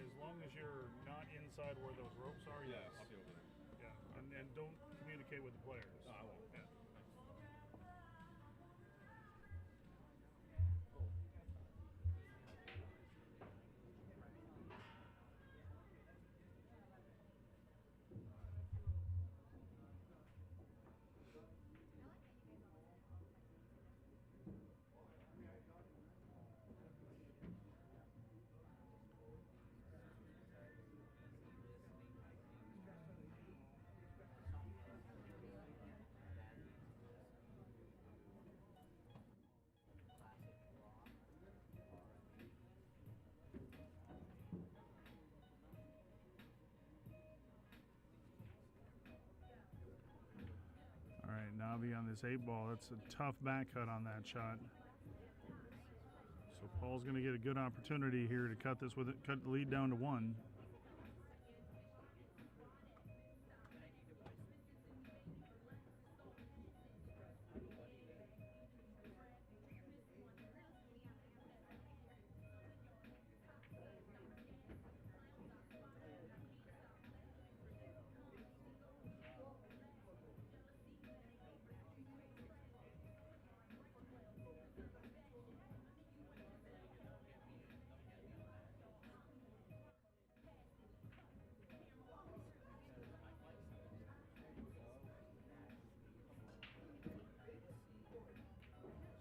As long as you're not inside where those ropes are, Yeah, yes. I'll be over there. Yeah, and don't communicate with the players. No, I won't. Yeah. All right, Navi on this 8-ball. That's a tough back cut on that shot. So Paul's going to get a good opportunity here to cut this with it, cut the lead down to 1.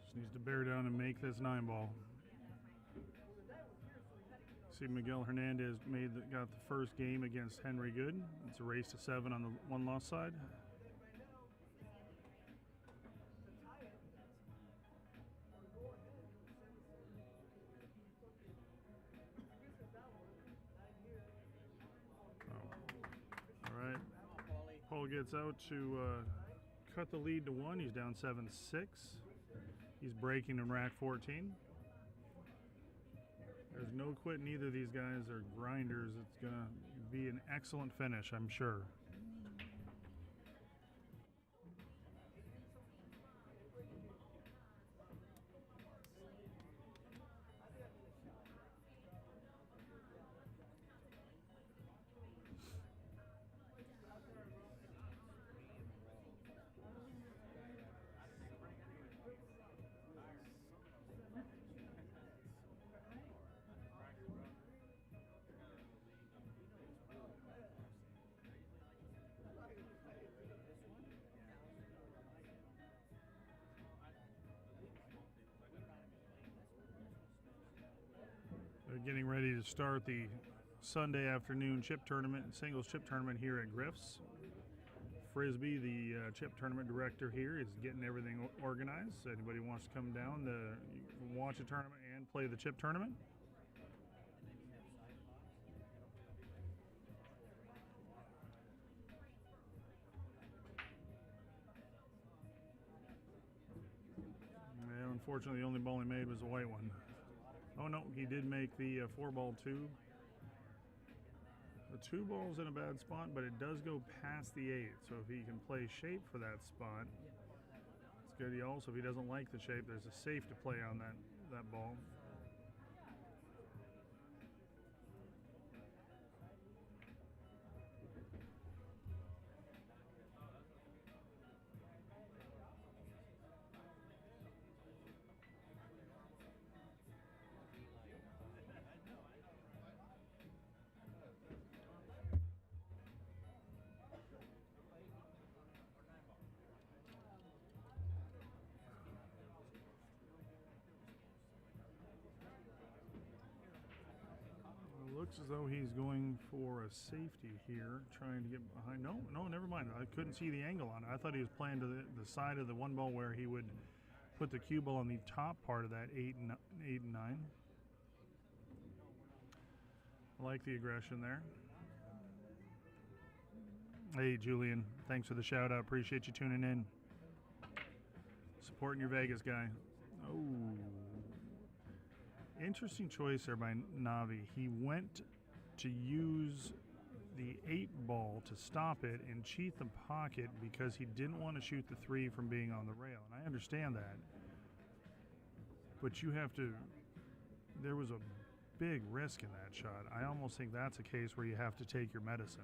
Just needs to bear down and make this 9-ball. See, Miguel Hernandez got the first game against Henry Good. It's a race to 7 on the 1-loss side. All right. Paul gets out to cut the lead to 1. He's down 7-6. He's breaking in rack 14. There's no quitting. Either of these guys are grinders. It's going to be an excellent finish, I'm sure. They're getting ready to start the Sunday afternoon chip tournament, singles chip tournament here at Griff's. Frisbee, the chip tournament director here, is getting everything organized. So anybody wants to come down to watch a tournament and play the chip tournament. Well, unfortunately, the only ball he made was a white one. Oh no, he did make the 4-ball 2. The 2 ball's in a bad spot, but it does go past the 8. So if he can play shape for that spot, it's good. He also, if he doesn't like the shape, there's a safe to play on that ball. Looks as though he's going for a safety here, trying to get behind. No, never mind. I couldn't see the angle on it. I thought he was playing to the side of the 1 ball where he would put the cue ball on the top part of that 8 and 9. I like the aggression there. Hey, Julian, thanks for the shout out. Appreciate you tuning in. Supporting your Vegas guy. Oh. Interesting choice there by Navi. He went to use the 8-ball to stop it and cheat the pocket because he didn't want to shoot the 3 from being on the rail. And I understand that. But you have to there was a big risk in that shot. I almost think that's a case where you have to take your medicine.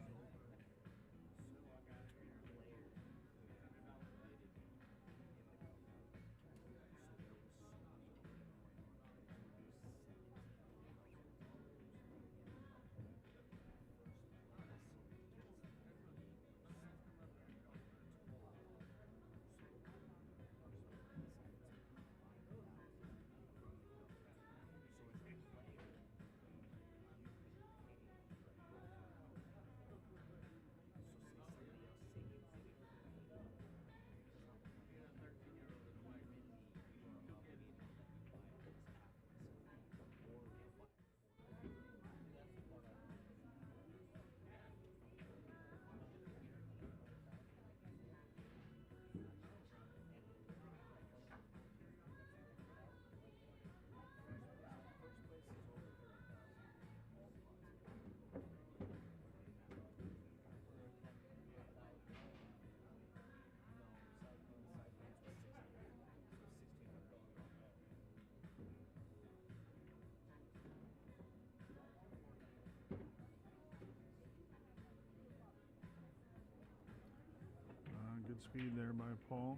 Good speed there by Paul.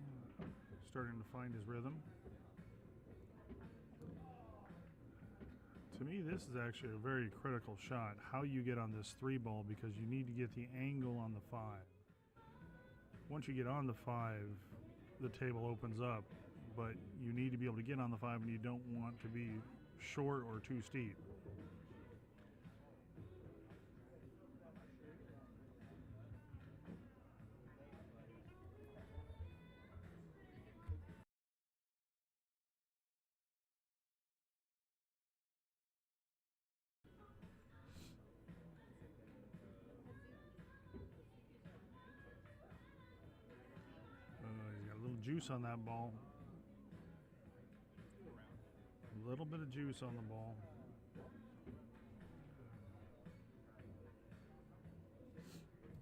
Starting to find his rhythm. To me, this is actually a very critical shot, how you get on this 3-ball, because you need to get the angle on the 5. Once you get on the 5, the table opens up, but you need to be able to get on the 5 and you don't want to be short or too steep. He's got a little juice on that ball. A little bit of juice on the ball.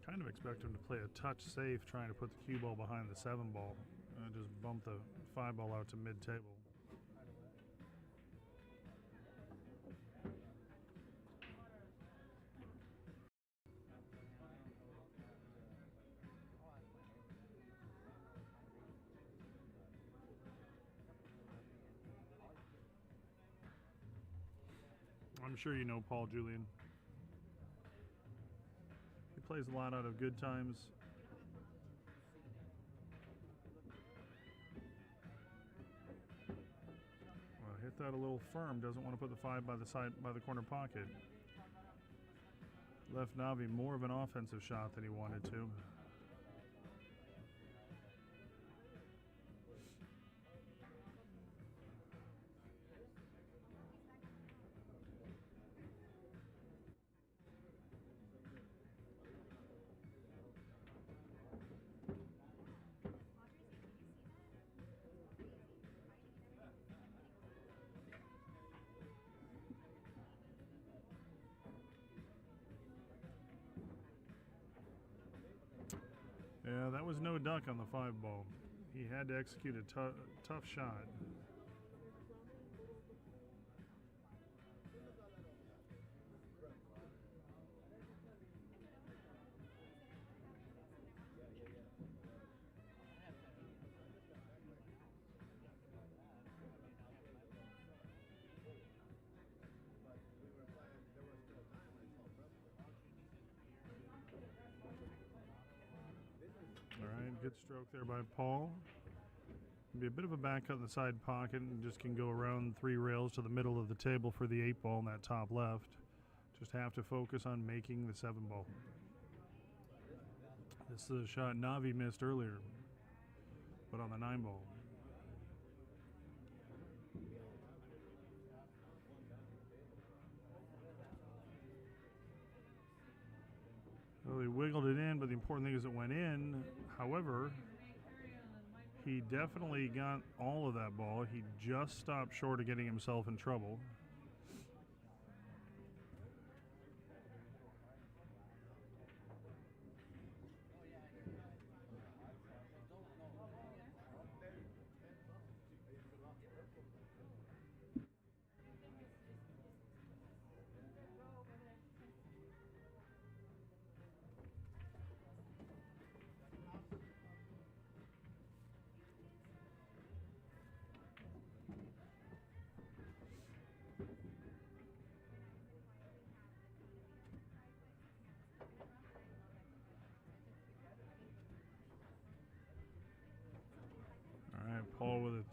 Kind of expect him to play a touch safe, trying to put the cue ball behind the 7-ball. Just bump the 5-ball out to mid-table. I'm sure you know Paul Julian. He plays a lot out of good times. Well, hit that a little firm. Doesn't want to put the 5 by the side, by the corner pocket. Left Navi more of an offensive shot than he wanted to. Yeah, that was no duck on the 5-ball. He had to execute a tough shot. Good stroke there by Paul. Be a bit of a back cut in the side pocket and just can go around 3 rails to the middle of the table for the 8-ball in that top left. Just have to focus on making the 7-ball. This is a shot Navi missed earlier, but on the 9-ball. Well, he wiggled it in, but the important thing is it went in. However, he definitely got all of that ball. He just stopped short of getting himself in trouble.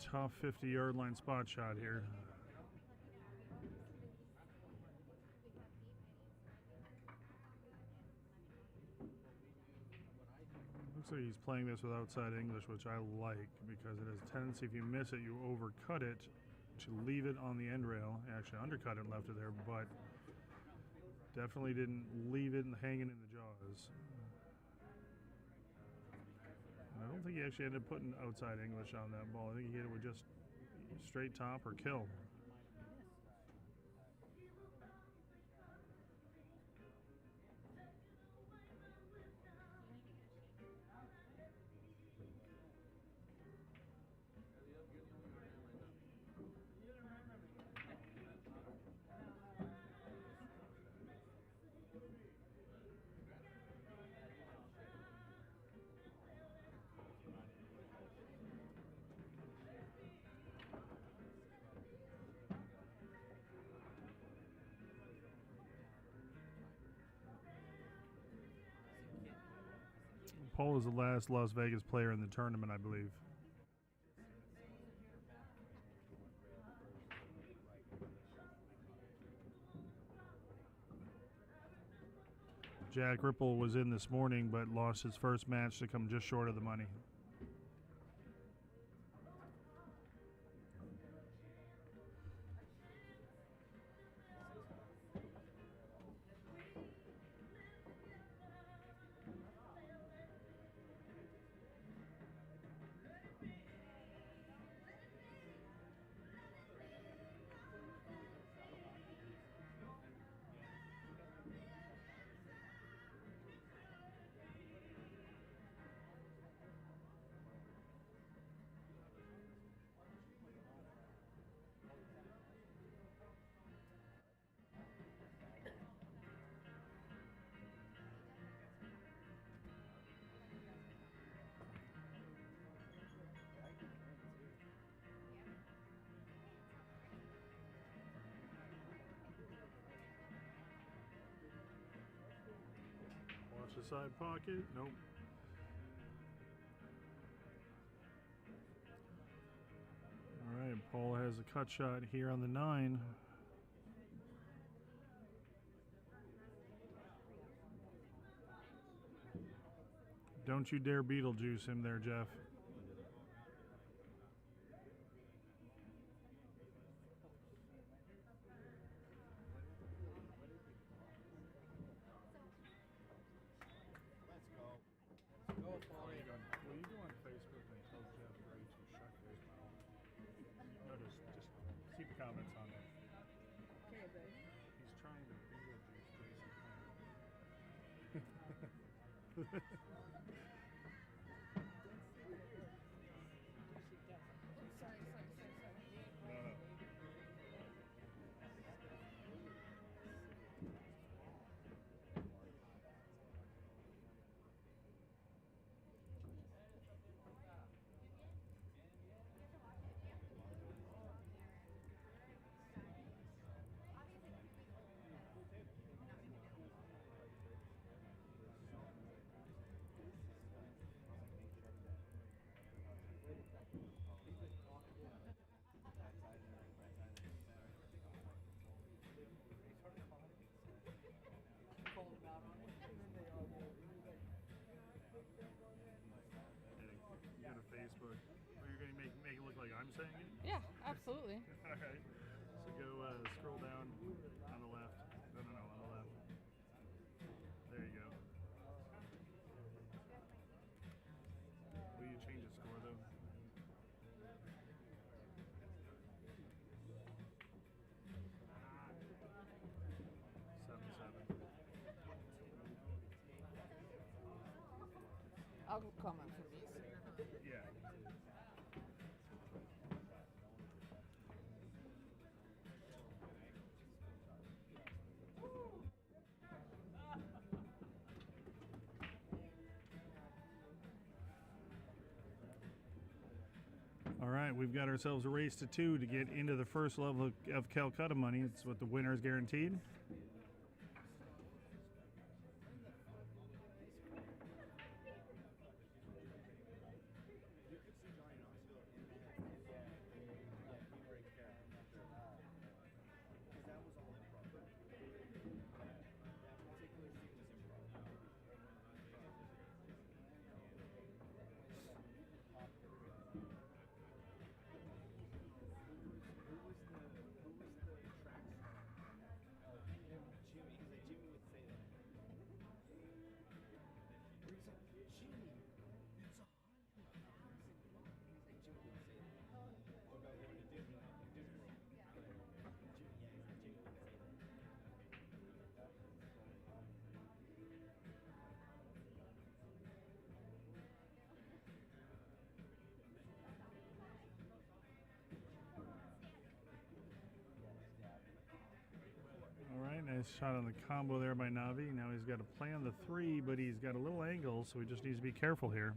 tough 50-yard line spot shot here. Looks like he's playing this with outside English, which I like because it has a tendency, if you miss it, you overcut it to leave it on the end rail. Actually, undercut it and left it there, but definitely didn't leave it hanging in the jaws. And I don't think he actually ended up putting outside English on that ball. I think he hit it with just straight top or kill. Paul is the last Las Vegas player in the tournament, I believe. Jack Ripple was in this morning, but lost his first match to come just short of the money. Watch the side pocket. Nope. All right, Paul has a cut shot here on the 9. Don't you dare Beetlejuice him there, Jeff. What do you do on Facebook and tell Jeff Gray to shut his mouth? No, just keep the comments on there. Okay, babe. He's trying to Beetlejuice Jason. You go to Facebook. Oh, you're going to make it look like I'm saying it? Yeah, absolutely. All right. So go scroll down on the left. No, on the left. There you go. Will you change the score, though? I'll comment for these. Yeah. All right, we've got ourselves a race to 2 to get into the first level of Calcutta money. It's what the winner is guaranteed. Nice shot on the combo there by Navi. Now he's got to plan the 3, but he's got a little angle, so he just needs to be careful here.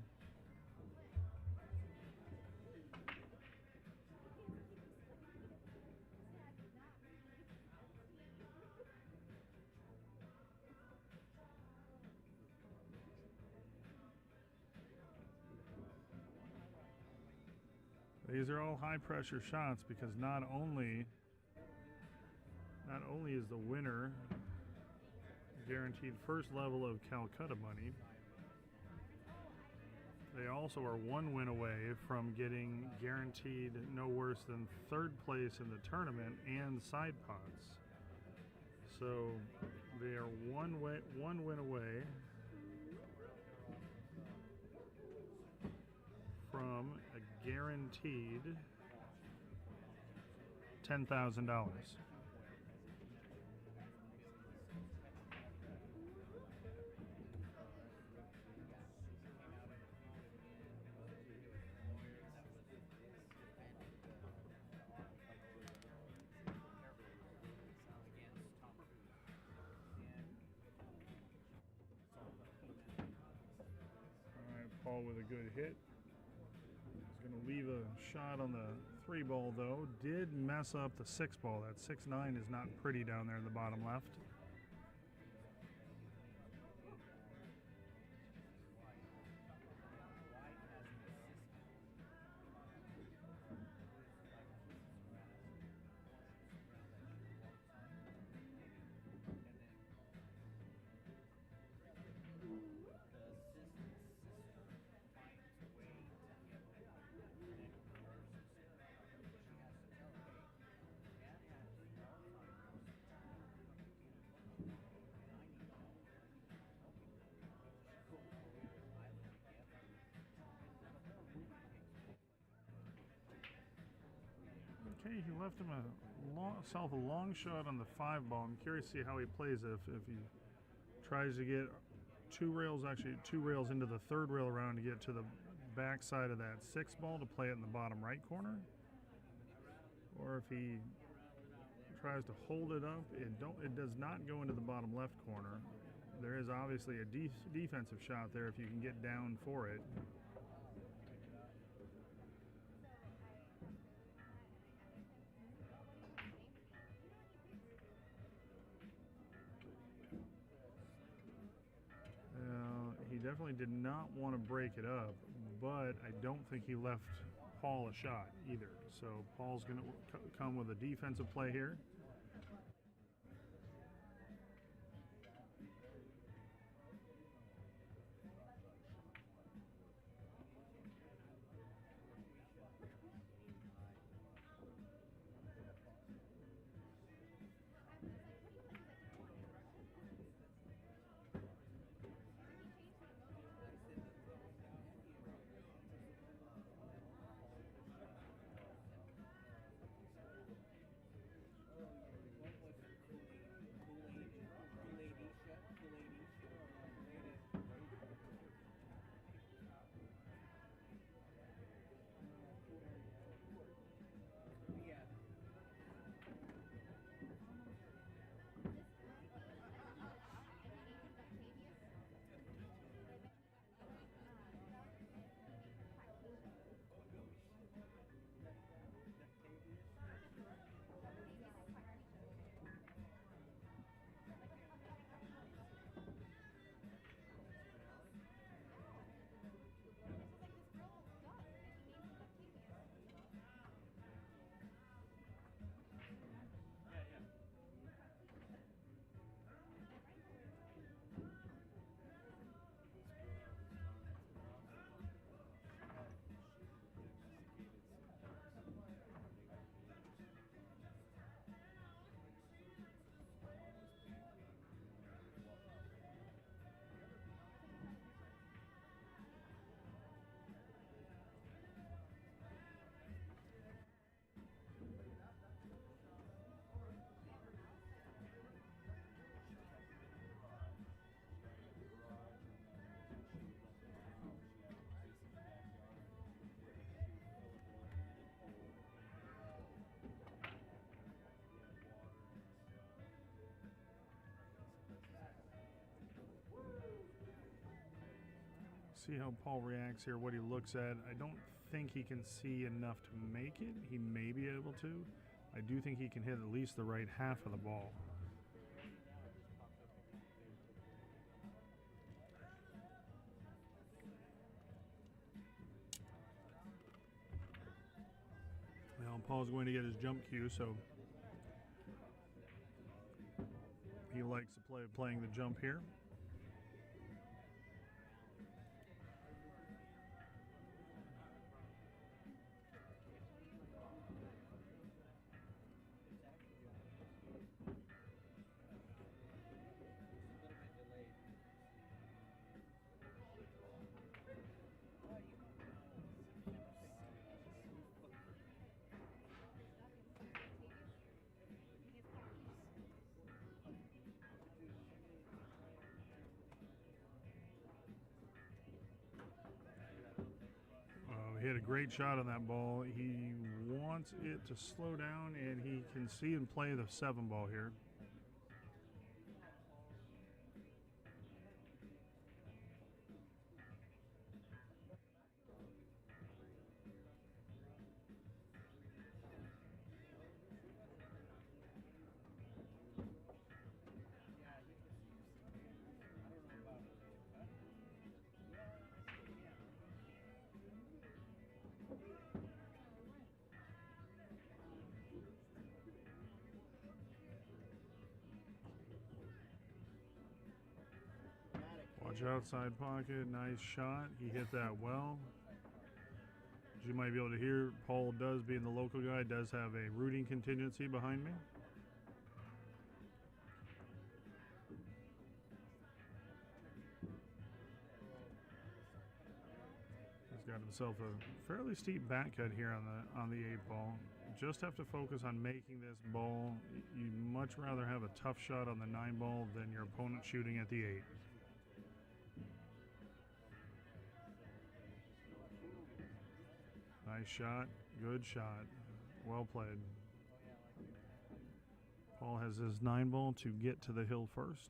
These are all high pressure shots because not only is the winner guaranteed first level of Calcutta money, they also are 1 win away from getting guaranteed no worse than 3rd place in the tournament and side pots. So they are one win away from a guaranteed $10,000. Paul with a good hit. He's going to leave a shot on the 3 ball though. Did mess up the 6 ball. That 6-9 is not pretty down there in the bottom left. Okay, he left him a long shot on the 5 ball. I'm curious to see how he plays if he tries to get 2 rails into the 3rd rail around to get to the back side of that 6 ball to play it in the bottom right corner, or if he tries to hold it up. It does not go into the bottom left corner. There is obviously a defensive shot there if you can get down for it. He definitely did not want to break it up, but I don't think he left Paul a shot either. So Paul's going to come with a defensive play here. see how Paul reacts here, what he looks at. I don't think he can see enough to make it. He may be able to. I do think he can hit at least the right half of the ball. Now Paul's going to get his jump cue, so he likes to playing the jump here. He had a great shot on that ball. He wants it to slow down, and he can see and play the 7 ball here. Watch outside pocket, nice shot. He hit that well. As you might be able to hear, Paul does, being the local guy, does have a rooting contingency behind me. He's got himself a fairly steep back cut here on the 8 ball. Just have to focus on making this ball. You'd much rather have a tough shot on the 9 ball than your opponent shooting at the 8. Nice shot, good shot, well played. Paul has his 9 ball to get to the hill first.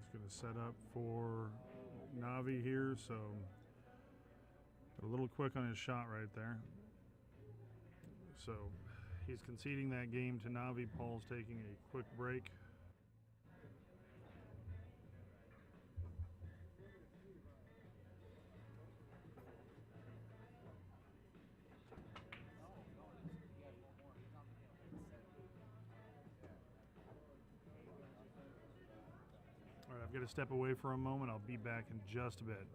It's going to set up for Navi here, so a little quick on his shot right there. So he's conceding that game to Navi. Paul's taking a quick break. All right, I've got to step away for a moment. I'll be back in just a bit.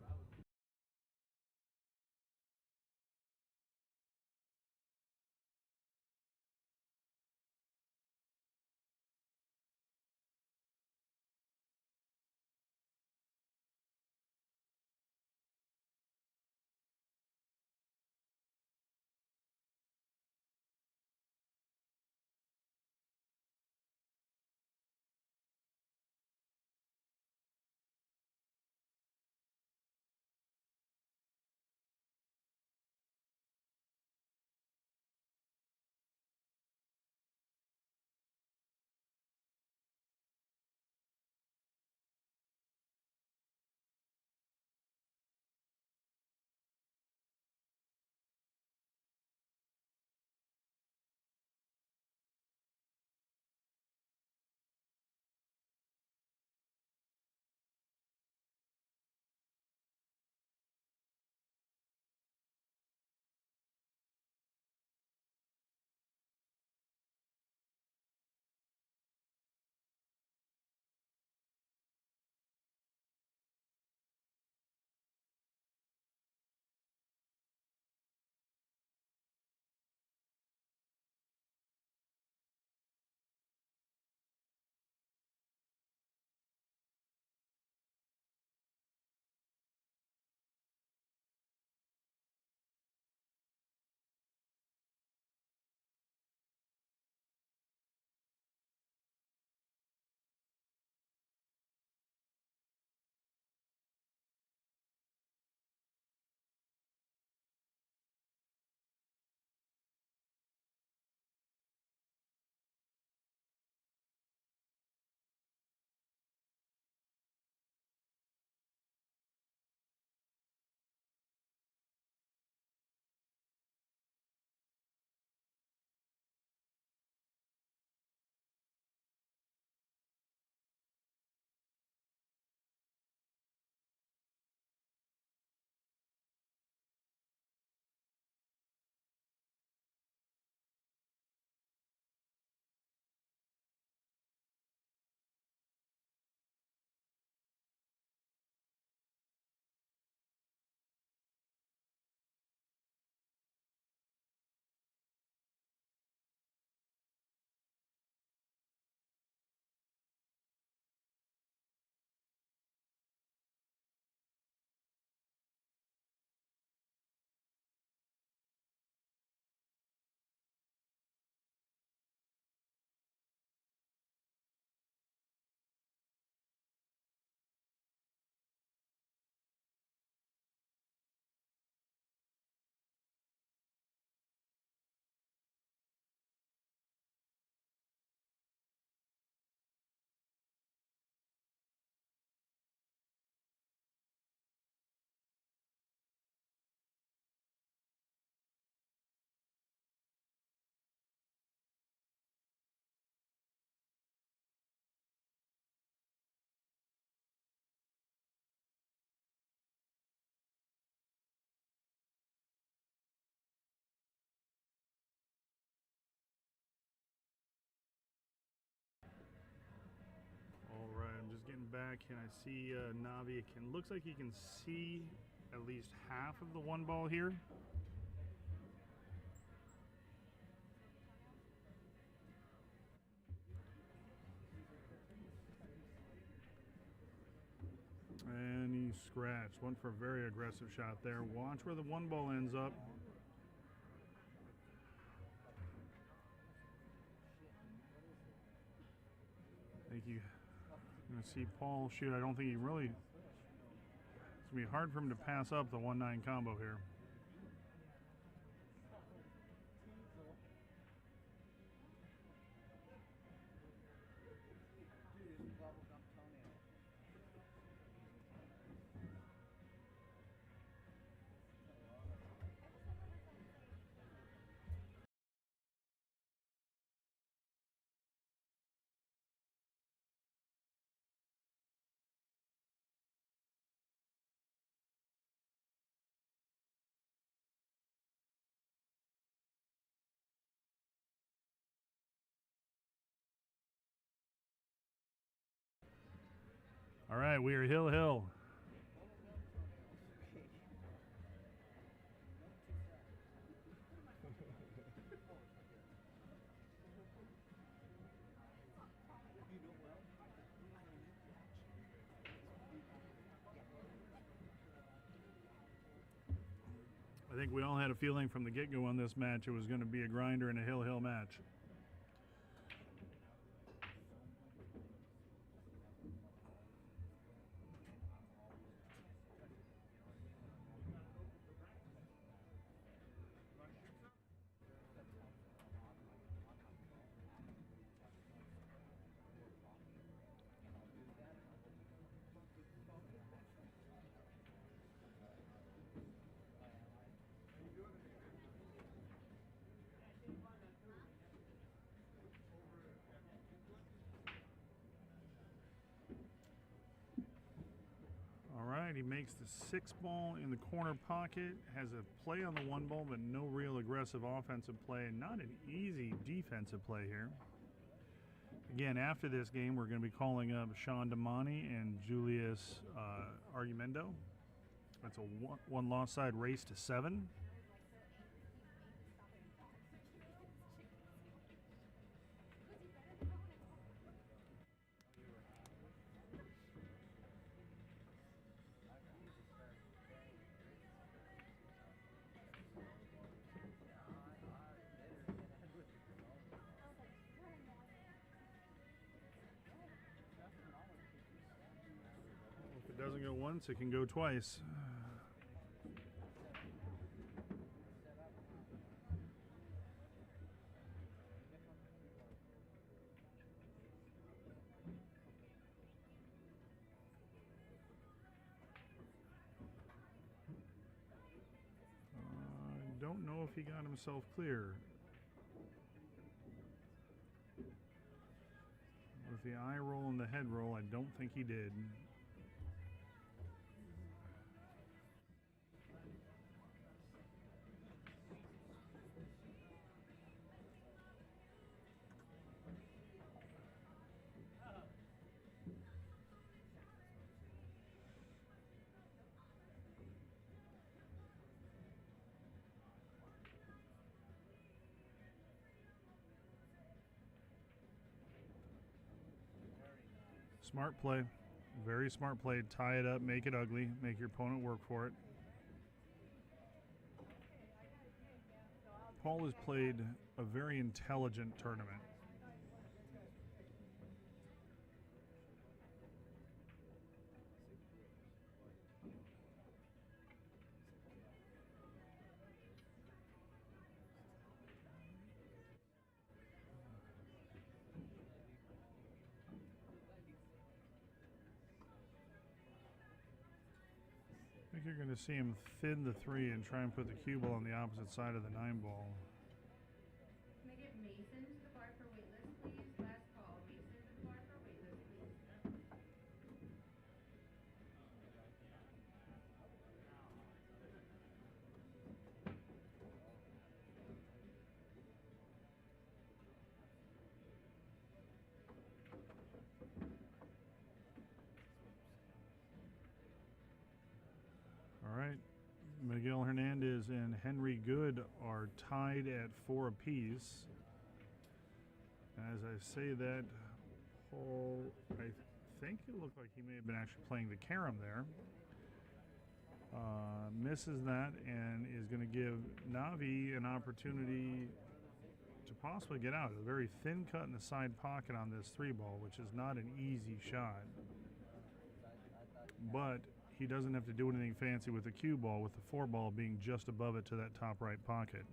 back. Can I see Navi? It looks like he can see at least half of the one ball here. And he scratched. Went for a very aggressive shot there. Watch where the one ball ends up. I think you're going to see Paul shoot. I don't think he really... It's going to be hard for him to pass up the 1-9 combo here. All right, we are hill. I think we all had a feeling from the get-go on this match it was going to be a grinder and a hill match. He makes the 6 ball in the corner pocket, has a play on the 1 ball, but no real aggressive offensive play, and not an easy defensive play here. Again, after this game, we're going to be calling up Sean Damani and Julius Argumendo. That's a one loss side race to 7. Doesn't go once, it can go twice. I don't know if he got himself clear. With the eye roll and the head roll, I don't think he did. Smart play. Very smart play. Tie it up, make it ugly, make your opponent work for it. Paul has played a very intelligent tournament. I think you're going to see him thin the 3 and try and put the cue ball on the opposite side of the 9 ball. Can I get Mason to the bar for waitlist, please? Last call. Mason to the bar for waitlist, please. Hernandez and Henry Good are tied at 4 apiece. As I say that, Paul, I think it looked like he may have been actually playing the carom there. Misses that and is going to give Navi an opportunity to possibly get out. A very thin cut in the side pocket on this 3-ball, which is not an easy shot. But he doesn't have to do anything fancy with the cue ball, with the 4-ball being just above it to that top right pocket.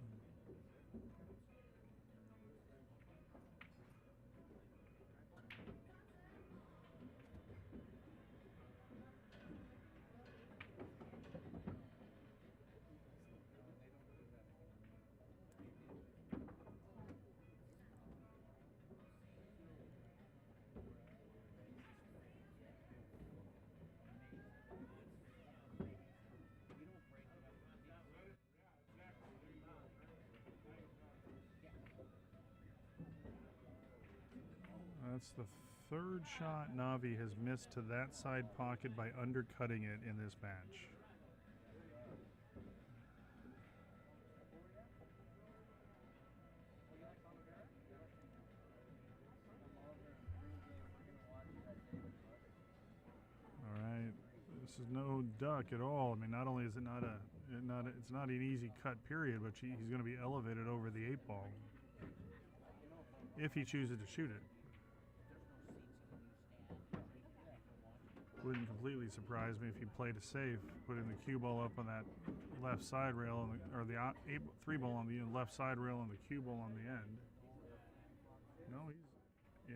That's the third shot Navi has missed to that side pocket by undercutting it in this match. All right, this is no duck at all. I mean, not only is it it's not an easy cut period, but he's going to be elevated over the 8-ball if he chooses to shoot it. Wouldn't completely surprise me if he played it safe, putting the cue ball up on that left side rail, or the 3-ball on the left side rail and the cue ball on the end. No, he's,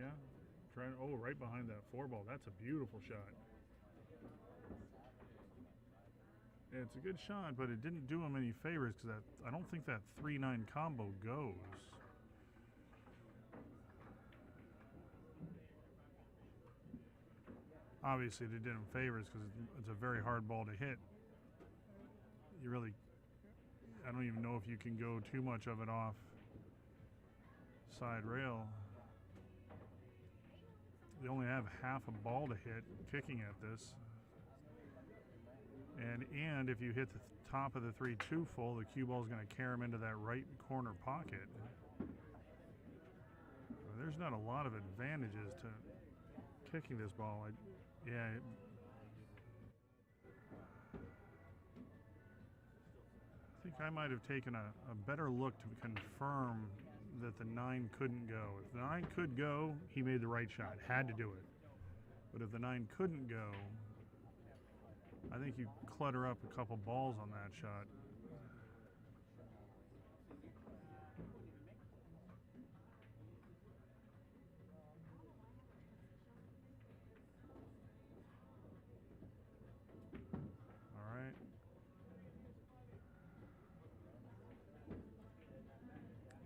trying. Oh, right behind that 4-ball. That's a beautiful shot. Yeah, it's a good shot, but it didn't do him any favors because I don't think that 3-9 combo goes. Obviously, it did him favors because it's a very hard ball to hit. I don't even know if you can go too much of it off side rail. You only have half a ball to hit kicking at this. And if you hit the top of the 3-2 full, the cue ball is going to carry him into that right corner pocket. There's not a lot of advantages to kicking this ball. I think I might have taken a better look to confirm that the 9 couldn't go. If the 9 could go, he made the right shot, had to do it. But if the 9 couldn't go, I think you clutter up a couple balls on that shot. All right.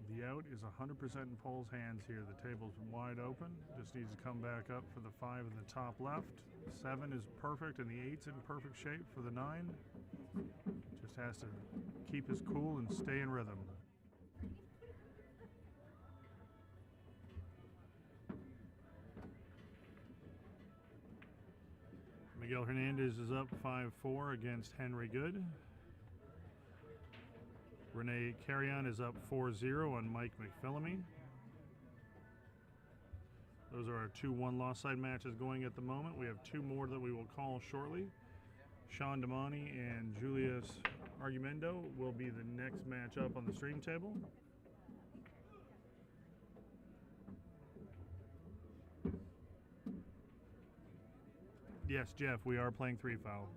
The out is 100% in Paul's hands here. The table's wide open. Just needs to come back up for the 5 in the top left. 7 is perfect, and the 8's in perfect shape for the 9. Just has to keep his cool and stay in rhythm. Miguel Hernandez is up 5-4 against Henry Good. Renee Carrion is up 4-0 on Mike McPhillamy. Those are our 2 one-loss side matches going at the moment. We have 2 more that we will call shortly. Sean Damani and Julius Argumendo will be the next match up on the stream table. Yes, Jeff, we are playing 3-foul.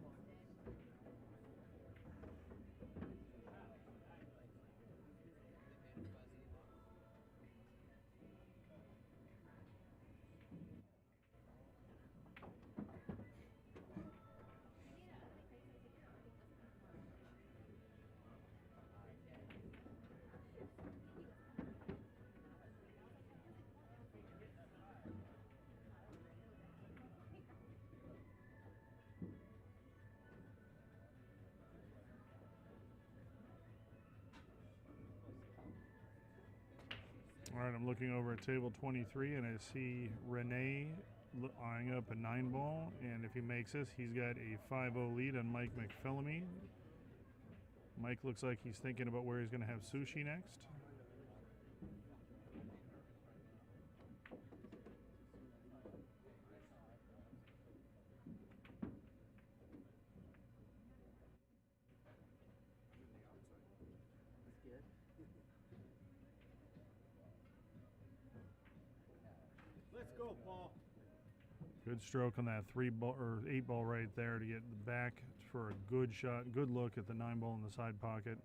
All right, I'm looking over at table 23, and I see Renee eyeing up a 9-ball, and if he makes this, he's got a 5-0 lead on Mike McPhillamy. Mike looks like he's thinking about where he's going to have sushi next. Let's go, Paul. Good stroke on that 3-ball or 8-ball right there to get the back for a good shot. Good look at the 9-ball in the side pocket.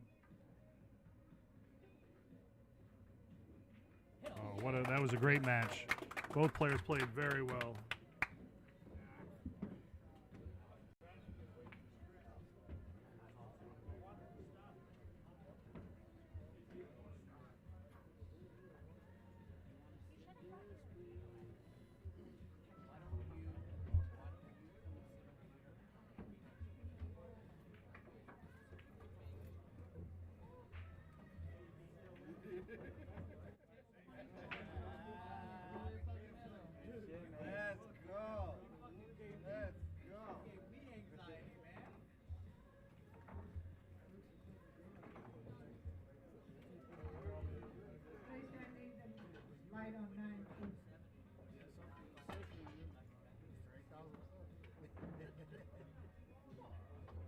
Oh, that was a great match. Both players played very well. Let's go. Let's go. Raise your hand and light on 9, please.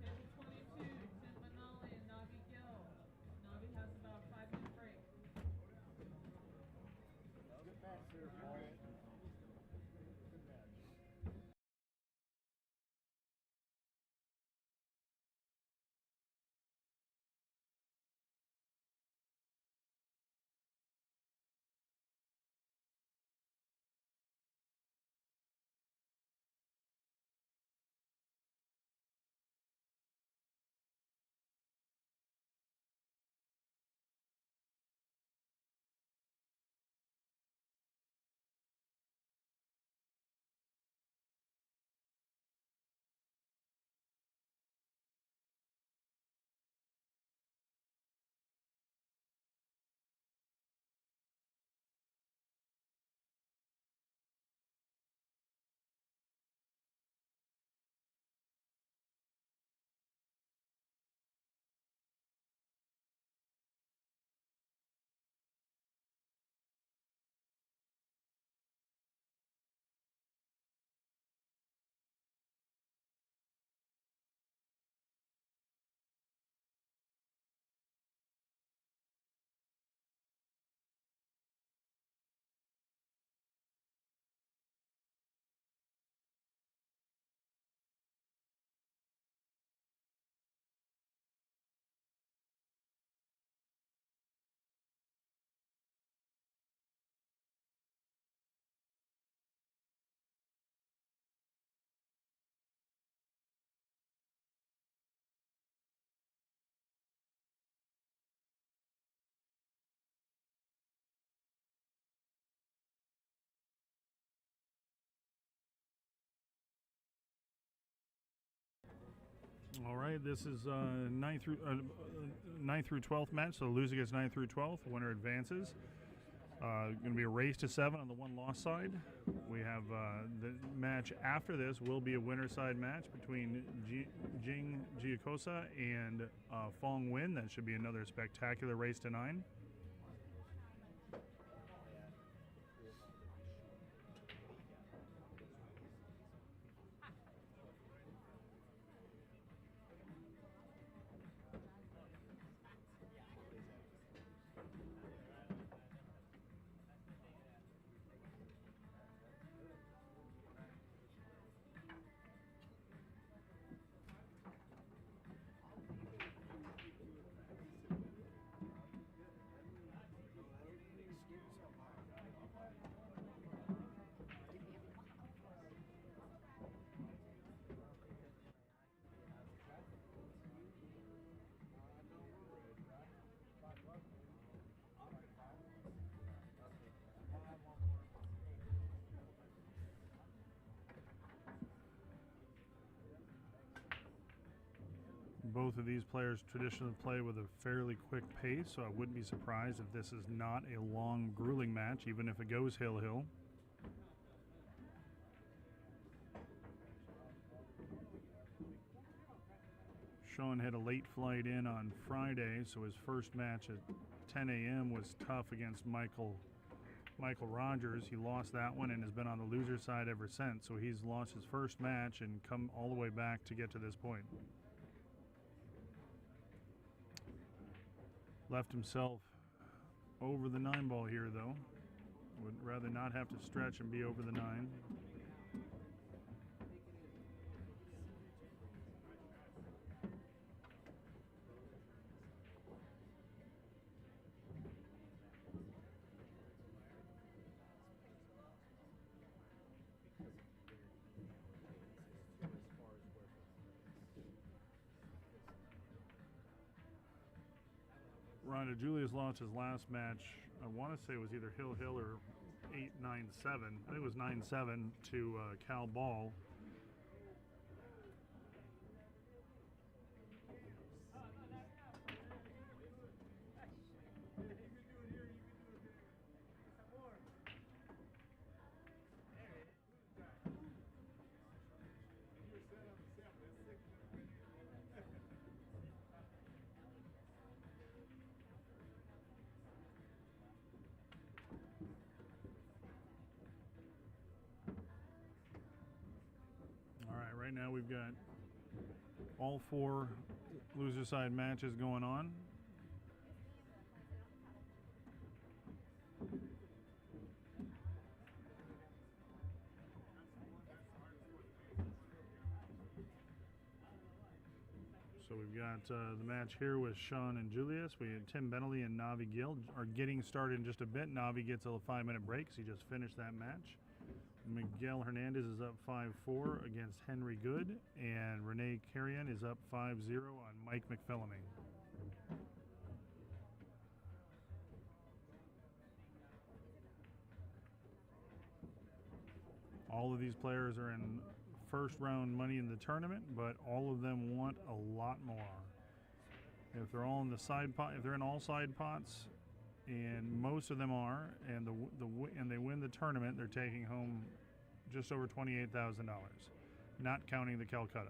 Table 22, Tim Manali and Navi Gill. Navi has about a 5-minute break. Good match, sir, Paul. All right, this is 9th through 12th match. So the loser gets 9th through 12th. The winner advances. Going to be a race to 7 on the one loss side. We have the match after this will be a winner side match between Jing Giacosa and Fong Win. That should be another spectacular race to 9. Both of these players traditionally play with a fairly quick pace, so I wouldn't be surprised if this is not a long, grueling match, even if it goes hill-hill. Sean had a late flight in on Friday, so his first match at 10 a.m. was tough against Michael Rogers. He lost that one and has been on the loser side ever since. So he's lost his first match and come all the way back to get to this point. Left himself over the 9-ball here, though. Would rather not have to stretch and be over the 9. Ronda Julius lost his last match. I want to say it was either Hill or 8-9-7. I think it was 9-7 to Cal Ball. Right now we've got all 4 loser side matches going on. So we've got the match here with Sean and Julius. We had Tim Bentley and Navi Gill are getting started in just a bit. Navi gets a 5-minute break, so he just finished that match. Miguel Hernandez is up 5-4 against Henry Good, and Renee Carrion is up 5-0 on Mike McPhillamy. All of these players are in first round money in the tournament, but all of them want a lot more. If they're all in the side pot, if they're in all side pots, and most of them are, and and they win the tournament, they're taking home just over $28,000, not counting the Calcutta.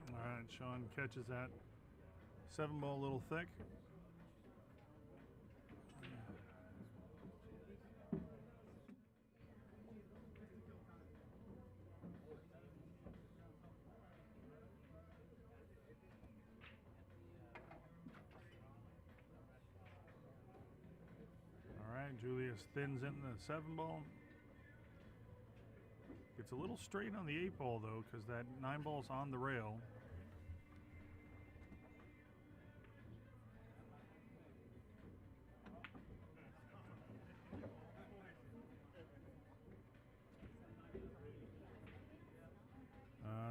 All right, Sean catches that 7-ball a little thick. Julius thins in the 7-ball. It's a little straight on the 8-ball though, because that 9-ball's on the rail.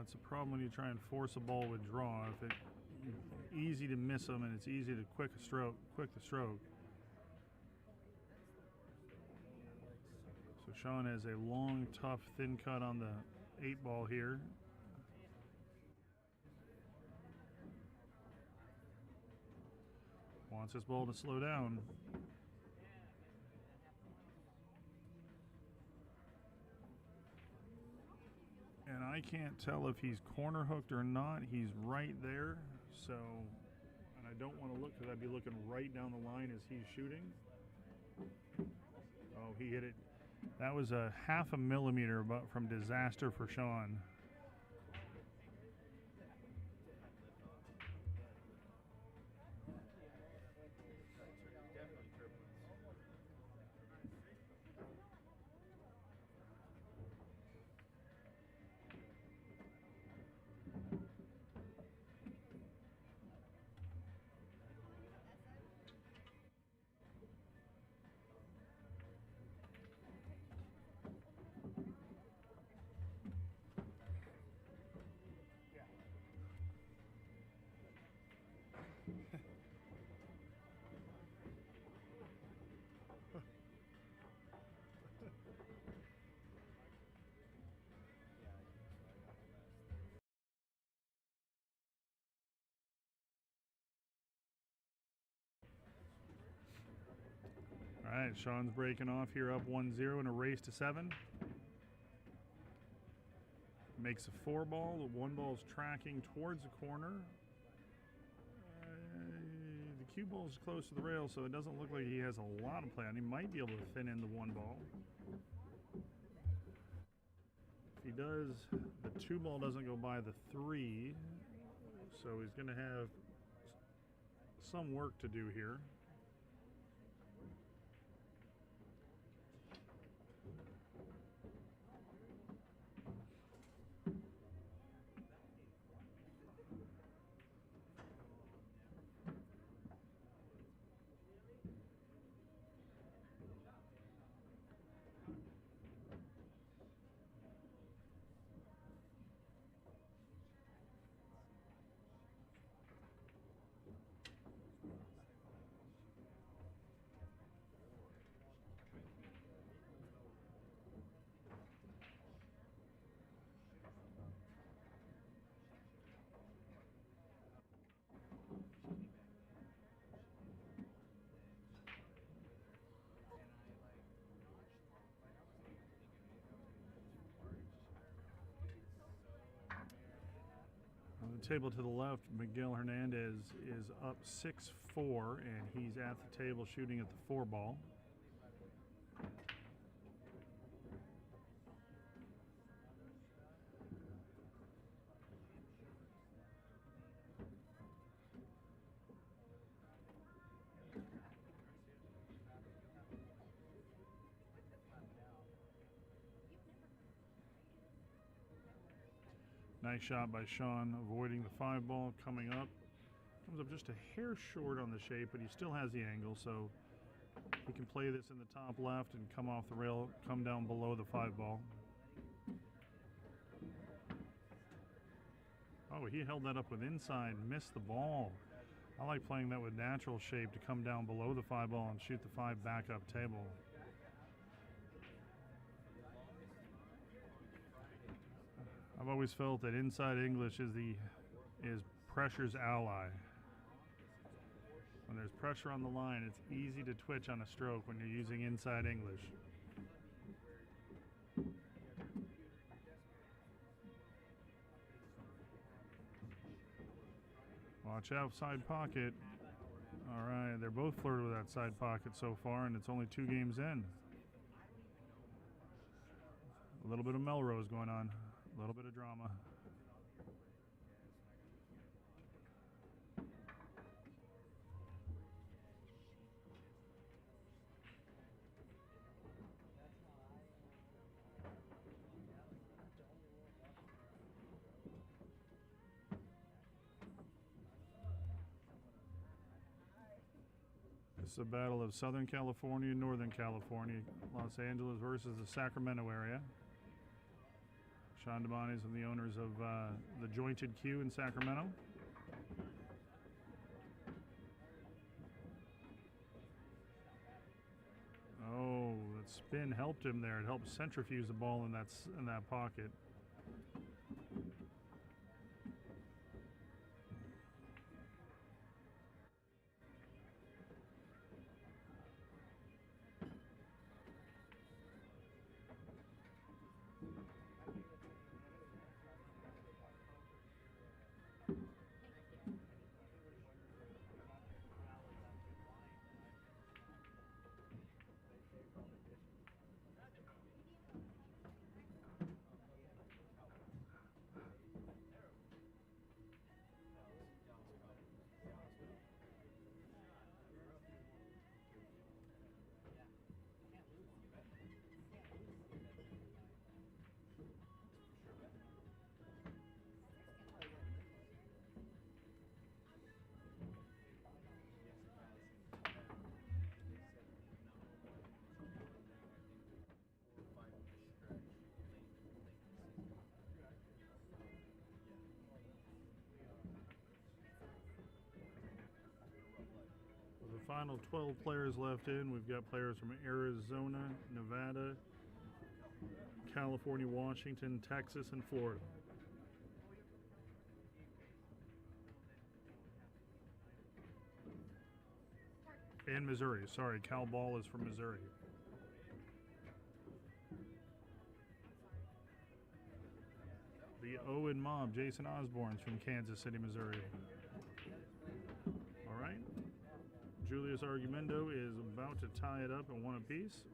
It's a problem when you try and force a ball with draw. If it's easy to miss them and it's easy to quick the stroke. So Sean has a long, tough, thin cut on the 8-ball here. Wants this ball to slow down. And I can't tell if he's corner hooked or not. He's right there. So, and I don't want to look because I'd be looking right down the line as he's shooting. Oh, he hit it. That was a 0.5 millimeter from disaster for Sean. right, Sean's breaking off here up 1-0 in a race to 7. Makes a 4 ball. The 1 ball's tracking towards the corner. The cue ball's close to the rail, so it doesn't look like he has a lot of play on. He might be able to thin in the 1 ball. If he does, the 2 ball doesn't go by the 3, so he's going to have some work to do here. On the table to the left, Miguel Hernandez is up 6-4, and he's at the table shooting at the 4 ball. Nice shot by Sean, avoiding the 5 ball coming up. Comes up just a hair short on the shape, but he still has the angle, so he can play this in the top left and come off the rail, come down below the 5 ball. Oh, he held that up with inside, missed the ball. I like playing that with natural shape to come down below the 5 ball and shoot the 5 back up table. I've always felt that inside English is pressure's ally. When there's pressure on the line, it's easy to twitch on a stroke when you're using inside English. Watch out, side pocket. All right, they're both flirting with that side pocket so far, and it's only 2 games in. A little bit of Melrose going on. A little bit of drama. This is a battle of Southern California and Northern California. Los Angeles versus the Sacramento area. Sean Dabani is one of the owners of the Jointed Q in Sacramento. Oh, that spin helped him there. It helped centrifuge the ball in that pocket. Final 12 players left in. We've got players from Arizona, Nevada, California, Washington, Texas, and Florida. And Missouri. Sorry, Cal Ball is from Missouri. The O and Mob, Jason Osborne's from Kansas City, Missouri. All right. Julius Argumendo is about to tie it up in one apiece.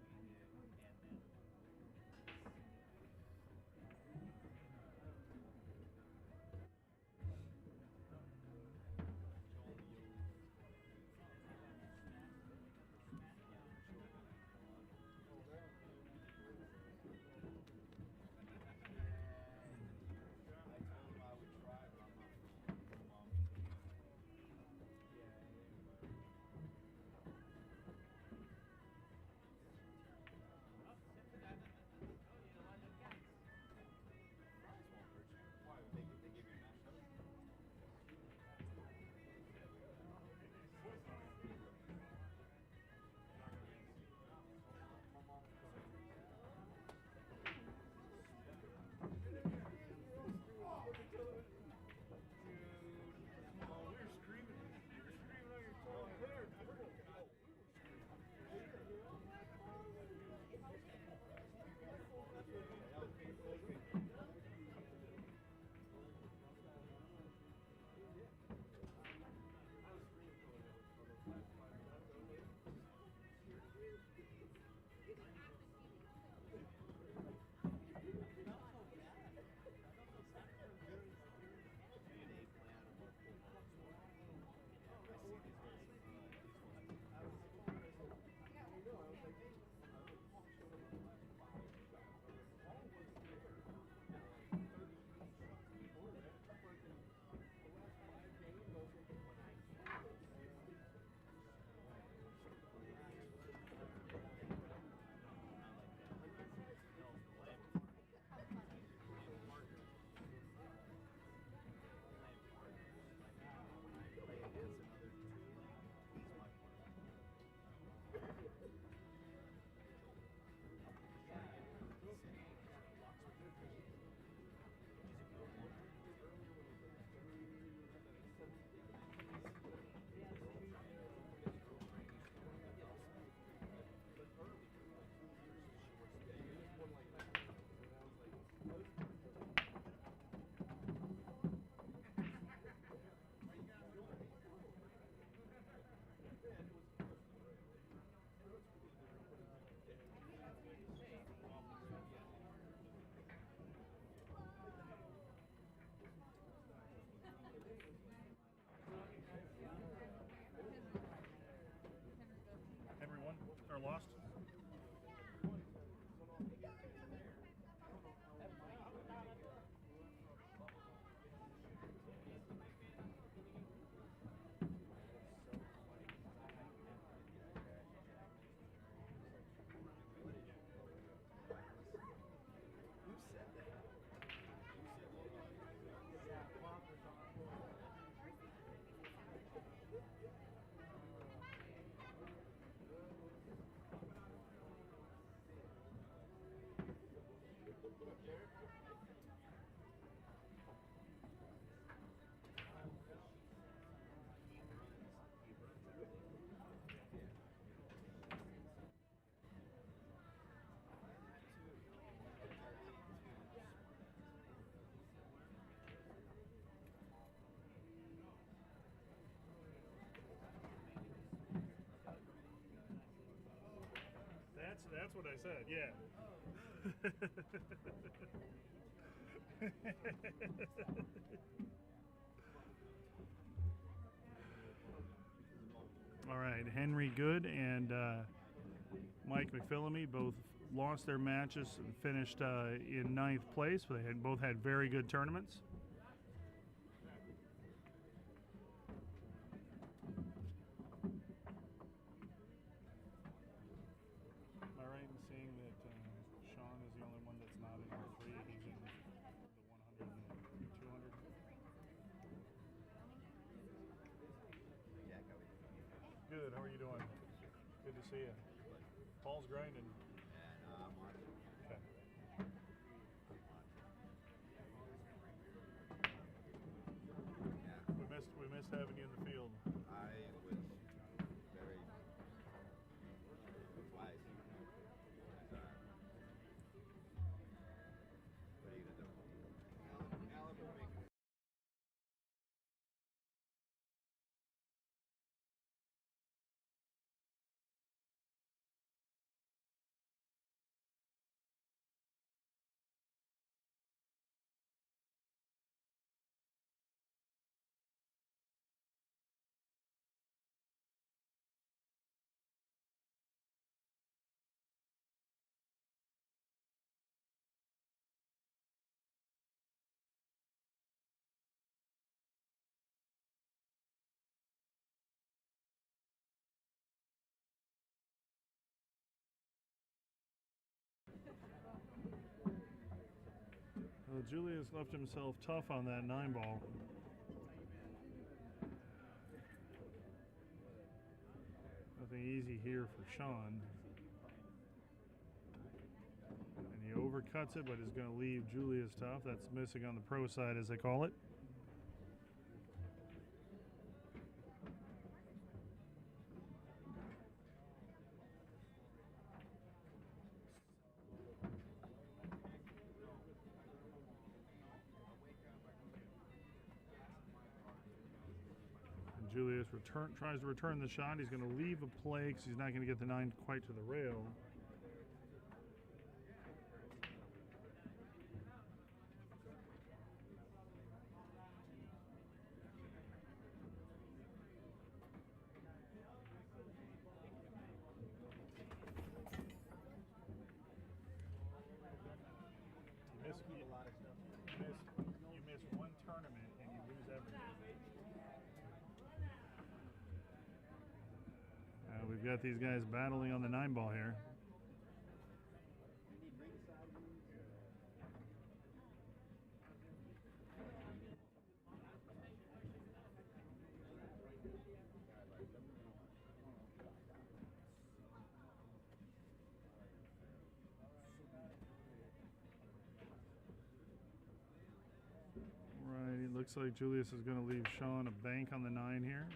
Henry won or lost? That's what I said, yeah. All right, Henry Good and Mike McPhillamy both lost their matches and finished in 9th place, but they both had very good tournaments. Am I right in seeing that Sean is the only one that's not in R3? He's in the 100 and 200. Good, how are you doing? Good to see you. Paul's grinding. Okay. We missed having you in the field. I was very Well, Julius left himself tough on that 9-ball. Nothing easy here for Sean. And he overcuts it, but is going to leave Julius tough. That's missing on the pro side, as they call it. Julius tries to return the shot. He's going to leave a play because he's not going to get the 9 quite to the rail. You miss one tournament and you lose everything. We've got these guys battling on the 9-ball here. Right, it looks like Julius is going to leave Sean a bank on the 9 here.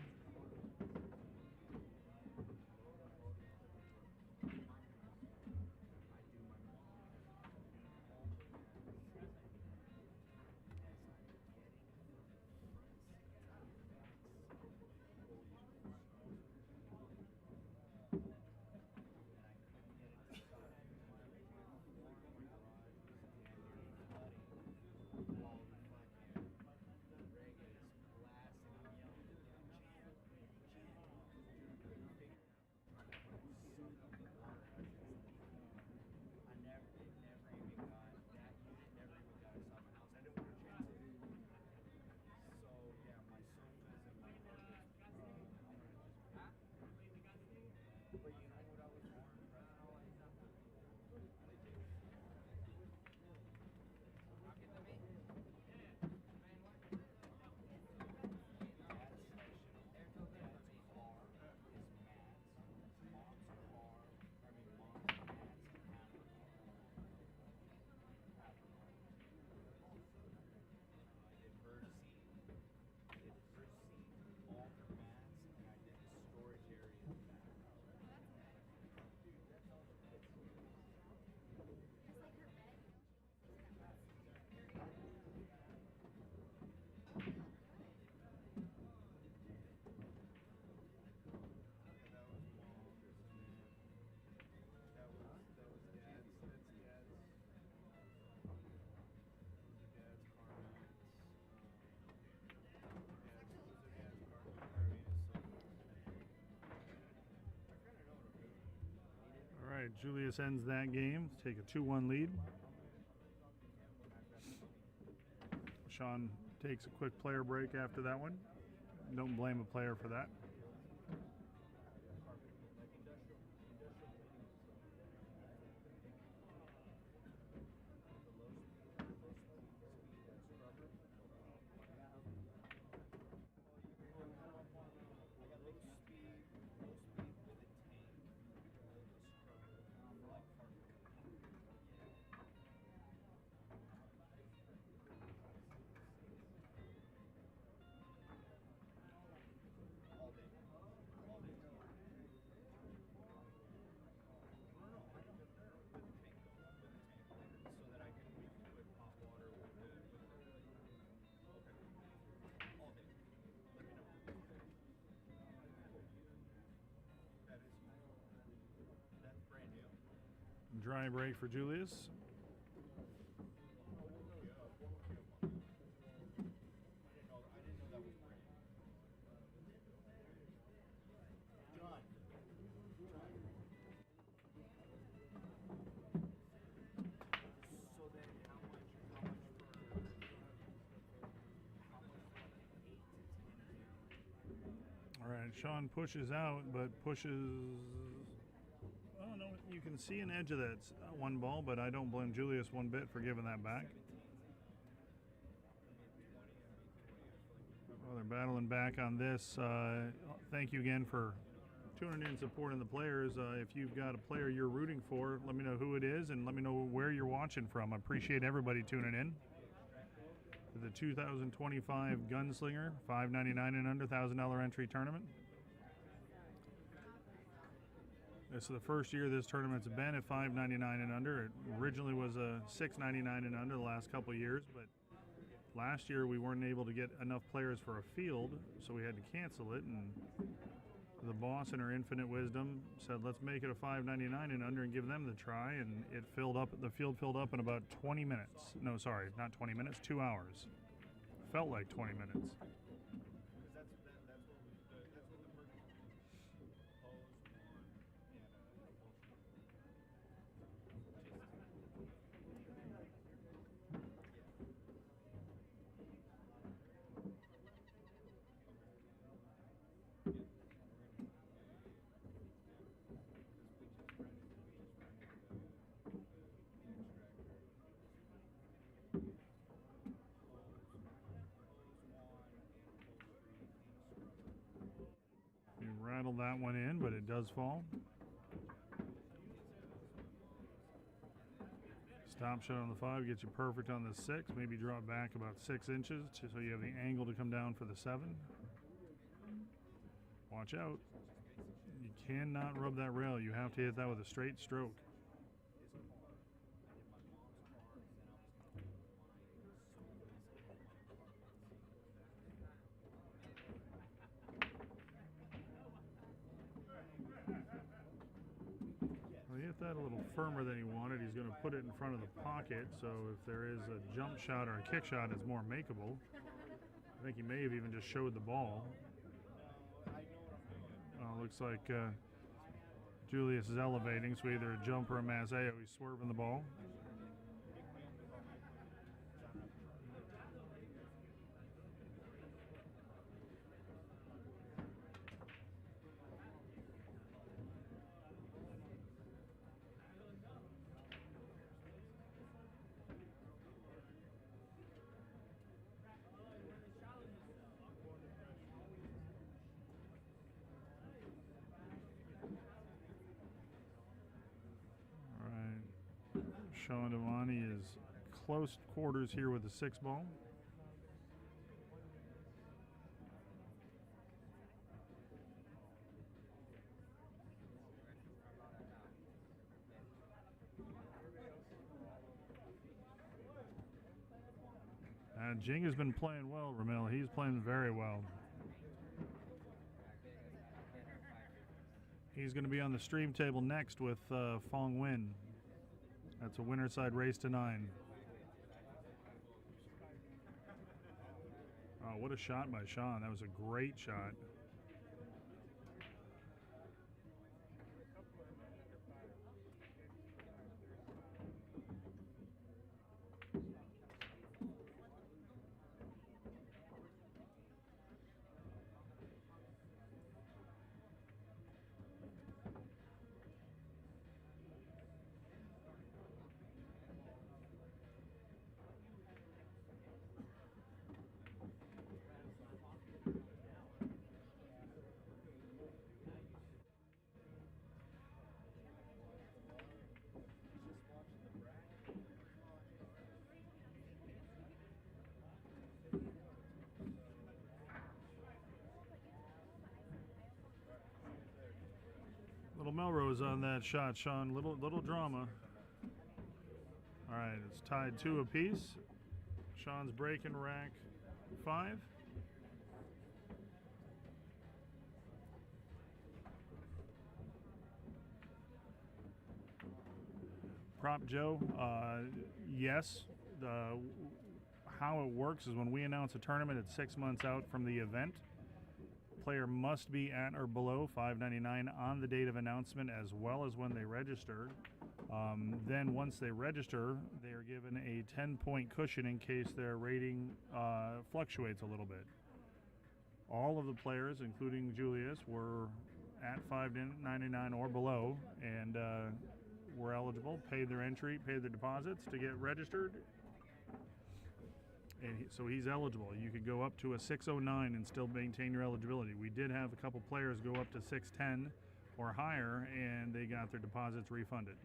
All right, Julius ends that game. Take a 2-1 lead. Sean takes a quick player break after that one. Don't blame a player for that. Dry break for Julius. All right, Sean pushes out, but pushes. Oh no, you can see an edge of that 1 ball, but I don't blame Julius one bit for giving that back. Well, they're battling back on this. Thank you again for tuning in and supporting the players. If you've got a player you're rooting for, let me know who it is and let me know where you're watching from. I appreciate everybody tuning in. The 2025 Gunslinger, $5.99 and under, $1,000 entry tournament. This is the first year this tournament's been at $5.99 and under. It originally was a $6.99 and under the last couple of years, but last year we weren't able to get enough players for a field, so we had to cancel it. And the boss, in her infinite wisdom, said, "Let's make it a $5.99 and under and give them the try." And it filled up. The field filled up in about 20 minutes. No, sorry, not 20 minutes. 2 hours. Felt like 20 minutes. Rattle that one in, but it does fall. Stop shot on the 5 gets you perfect on the 6. Maybe draw it back about 6 inches so you have the angle to come down for the 7. Watch out. You cannot rub that rail. You have to hit that with a straight stroke. That a little firmer than he wanted. He's going to put it in front of the pocket, so if there is a jump shot or a kick shot, it's more makeable. I think he may have even just showed the ball. Looks like Julius is elevating, so either a jump or a Mazeo. He's swerving the ball. Sean Devani is close quarters here with the 6 ball. Jing has been playing well, Ramil. He's playing very well. He's going to be on the stream table next with Fong Win. That's a winner side race to 9. Oh, what a shot by Sean. That was a great shot. Little Melrose on that shot, Sean. Little drama. All right, it's tied 2 apiece. Sean's breaking rack 5. Prop Joe, yes. How it works is when we announce a tournament, it's 6 months out from the event. Player must be at or below $5.99 on the date of announcement, as well as when they register. Then once they register, they are given a 10-point cushion in case their rating fluctuates a little bit. All of the players, including Julius, were at $5.99 or below, and were eligible, paid their entry, paid their deposits to get registered. And so he's eligible. You could go up to a 609 and still maintain your eligibility. We did have a couple players go up to 610 or higher, and they got their deposits refunded.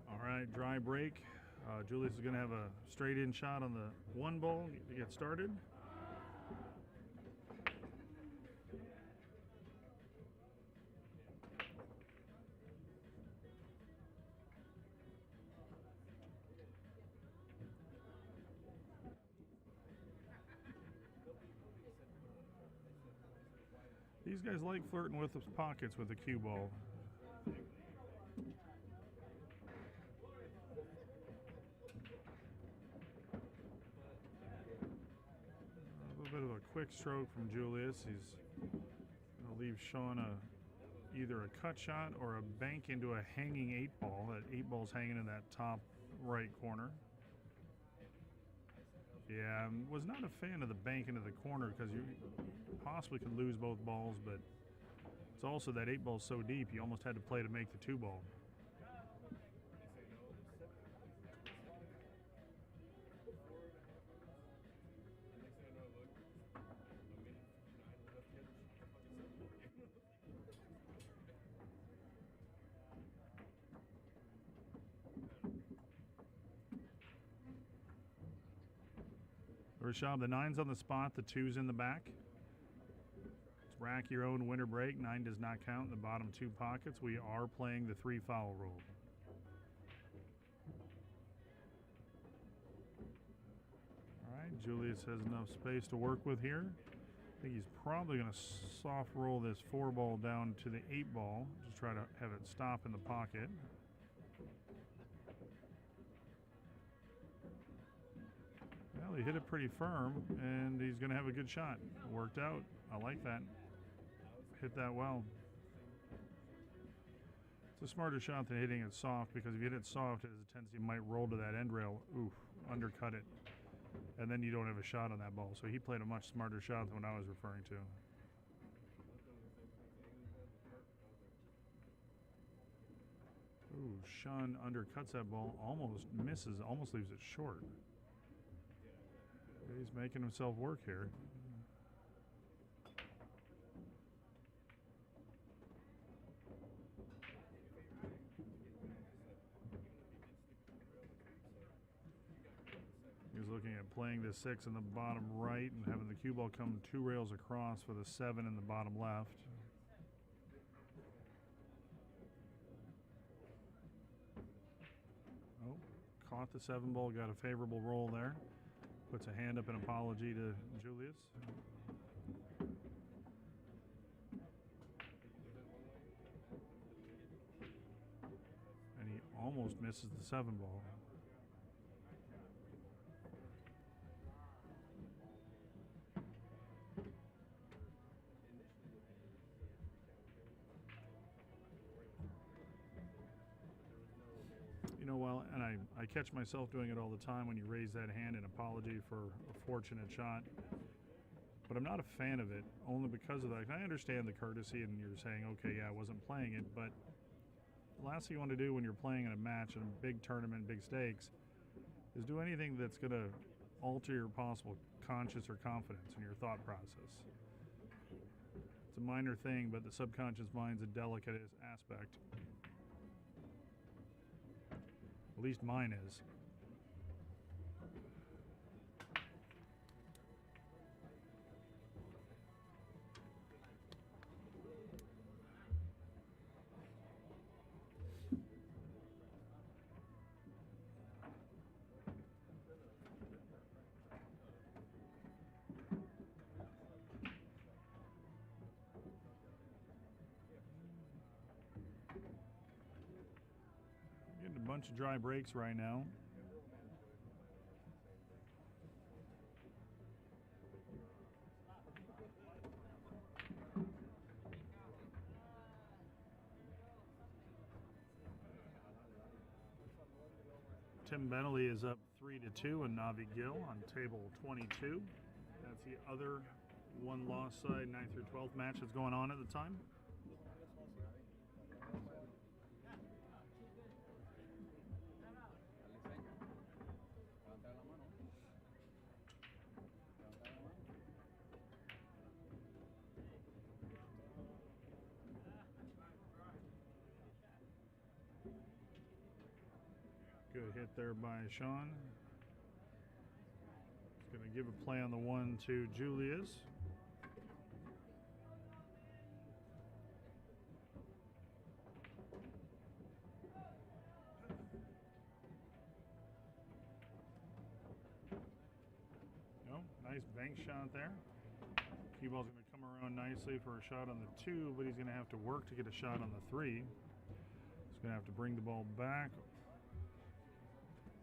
All right, dry break. Julius is going to have a straight in shot on the one ball to get started. These guys like flirting with the pockets with the cue ball. A little bit of a quick stroke from Julius. He's going to leave Sean either a cut shot or a bank into a hanging 8-ball. That 8-ball's hanging in that top right corner. Yeah, I was not a fan of the bank into the corner because you possibly could lose both balls, but it's also that 8-ball's so deep you almost had to play to make the 2-ball. Rashab, the 9's on the spot, the 2's in the back. It's rack your own winner break. 9 does not count in the bottom 2 pockets. We are playing the 3 foul rule. All right, Julius has enough space to work with here. I think he's probably going to soft roll this 4-ball down to the 8-ball. Just try to have it stop in the pocket. Well, he hit it pretty firm, and he's going to have a good shot. It worked out. I like that. Hit that well. It's a smarter shot than hitting it soft, because if you hit it soft, it has a tendency it might roll to that end rail. Oof, undercut it. And then you don't have a shot on that ball. So he played a much smarter shot than what I was referring to. Ooh, Sean undercuts that ball, almost misses, almost leaves it short. He's making himself work here. He's looking at playing the 6 in the bottom right and having the cue ball come 2 rails across for the 7 in the bottom left. Oh, caught the 7 ball, got a favorable roll there. Puts a hand up in apology to Julius. And he almost misses the 7 ball. You know, well, and I catch myself doing it all the time when you raise that hand in apology for a fortunate shot. But I'm not a fan of it, only because of that. I understand the courtesy, and you're saying, okay, yeah, I wasn't playing it, but the last thing you want to do when you're playing in a match in a big tournament, big stakes, is do anything that's going to alter your possible conscience or confidence in your thought process. It's a minor thing, but the subconscious mind's a delicate aspect. At least mine is. Getting a bunch of dry breaks right now. Tim Bentley is up 3-2 and Navi Gill on table 22. That's the other one-loss side 9th through 12th match that's going on at the time. Good hit there by Sean. He's going to give a play on the one to Julius. No, nice bank shot there. Cue ball's going to come around nicely for a shot on the 2, but he's going to have to work to get a shot on the 3. He's going to have to bring the ball back.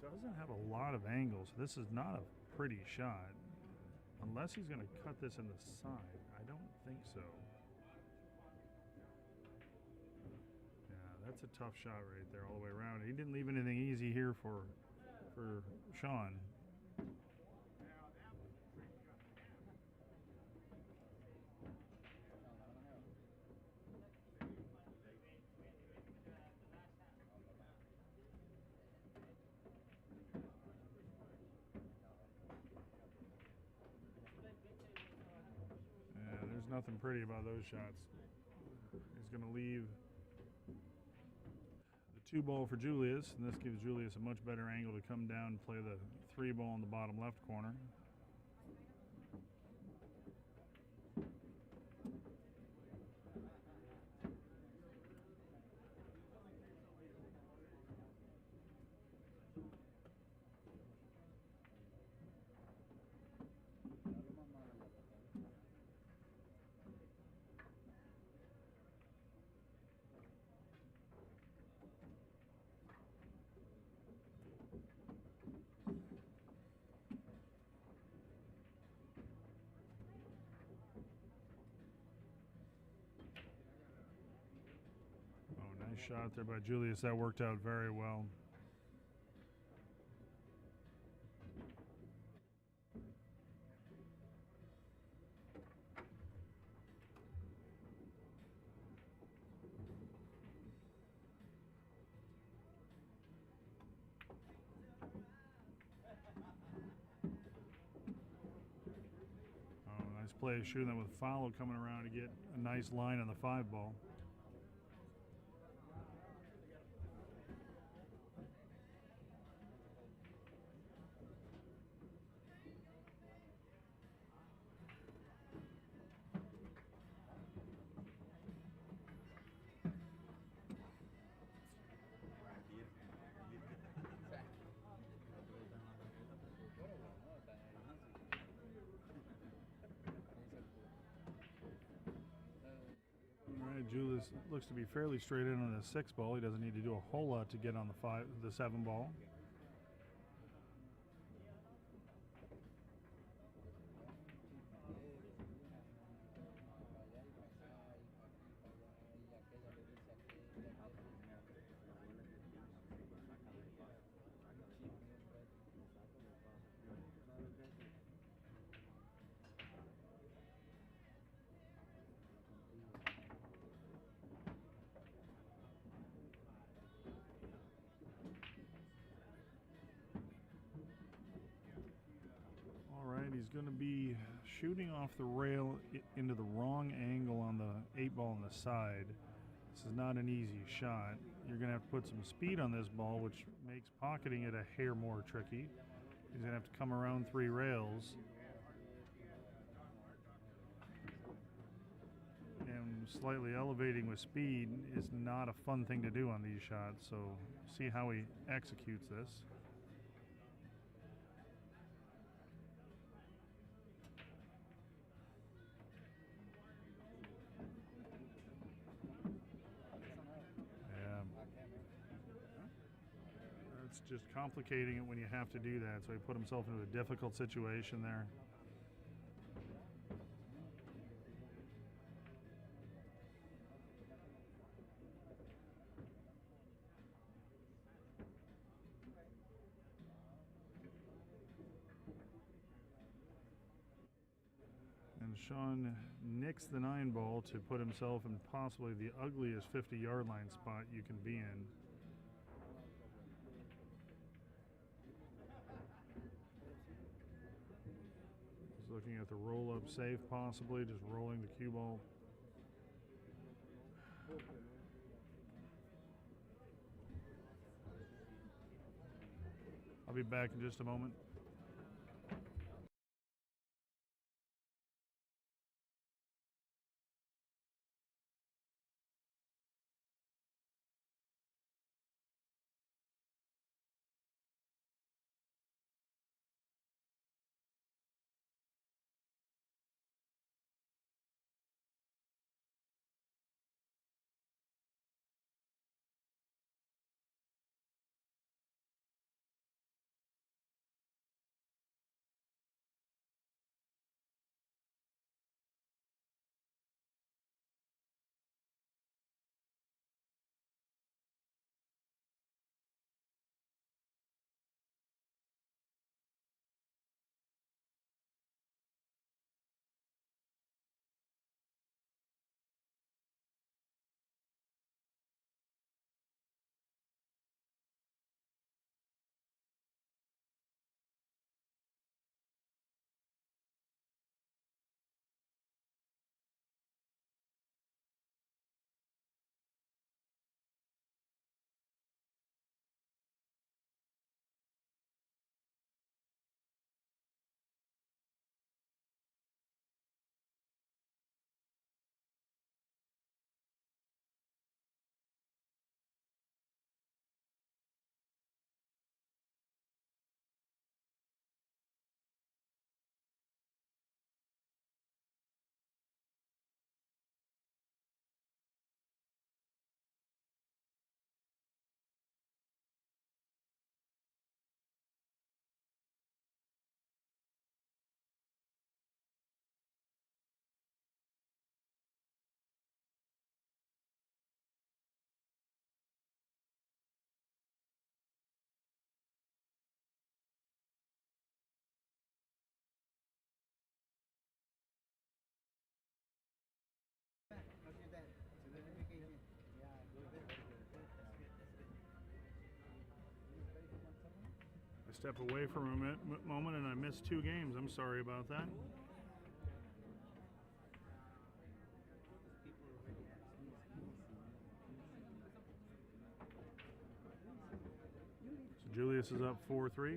Doesn't have a lot of angles. This is not a pretty shot. Unless he's going to cut this in the side. I don't think so. Yeah, that's a tough shot right there all the way around. He didn't leave anything easy here for Sean. Nothing pretty about those shots. He's going to leave the 2 ball for Julius, and this gives Julius a much better angle to come down and play the 3 ball in the bottom left corner. Nice shot there by Julius. That worked out very well. Nice play shooting that with follow coming around to get a nice line on the 5 ball. Julius looks to be fairly straight in on the 6 ball. He doesn't need to do a whole lot to get on the 7 ball. He's going to be shooting off the rail into the wrong angle on the 8 ball on the side. This is not an easy shot. You're going to have to put some speed on this ball, which makes pocketing it a hair more tricky. He's going to have to come around 3 rails. And slightly elevating with speed is not a fun thing to do on these shots, so see how he executes this. Just complicating it when you have to do that, so he put himself into a difficult situation there. And Sean nicks the 9 ball to put himself in possibly the ugliest 50-yard line spot you can be in. Looking at the roll-up save, possibly just rolling the cue ball. I'll be back in just a moment. I step away from a moment and I missed 2 games. I'm sorry about that. So Julius is up 4-3.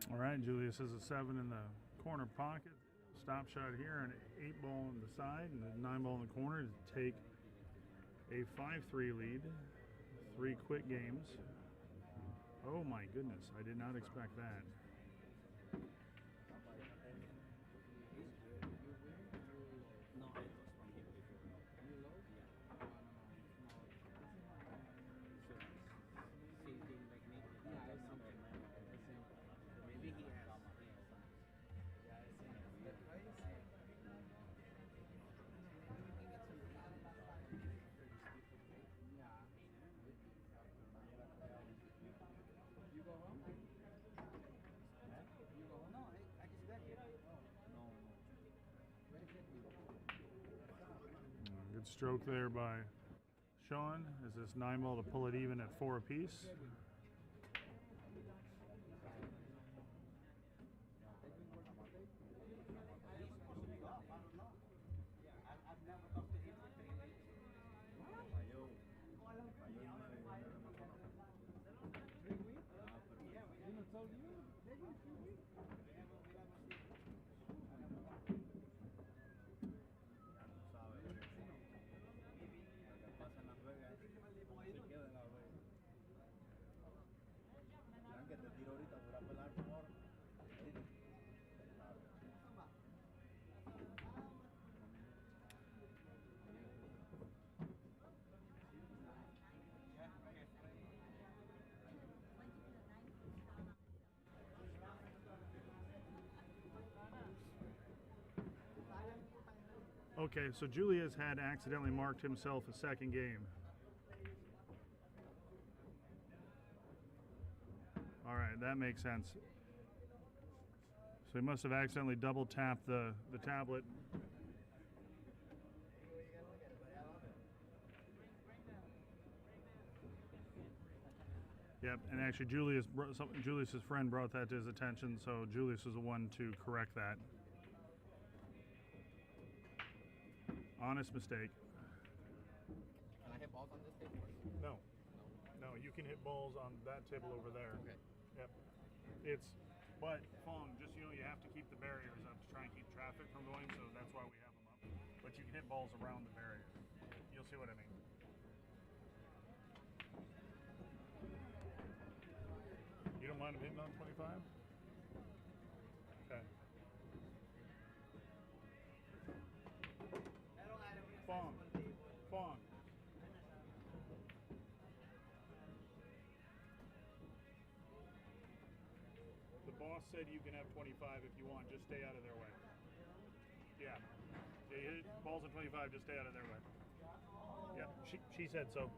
All right, Julius has a 7 in the corner pocket. Stop shot here, an 8 ball on the side, and a 9 ball in the corner to take a 5-3 lead. 3 quick games. Oh my goodness, I did not expect that. Good stroke there by Sean as this 9 ball to pull it even at 4 apiece. Okay, so Julius had accidentally marked himself a second game. All right, that makes sense. So he must have accidentally double tapped the tablet. Yep, and actually Julius's friend brought that to his attention, so Julius was the one to correct that. Honest mistake. Can I hit balls on this table? No. No, you can hit balls on that table over there. Okay. Yep. But Fong, just so you know, you have to keep the barriers up to try and keep traffic from going, so that's why we have them up. But you can hit balls around the barrier. You'll see what I mean. You don't mind him hitting on 25? Okay. Fong. Fong. The boss said you can have 25 if you want. Just stay out of their way. Yeah. Yeah, you hit balls at 25. Just stay out of their way. Yeah. She said so.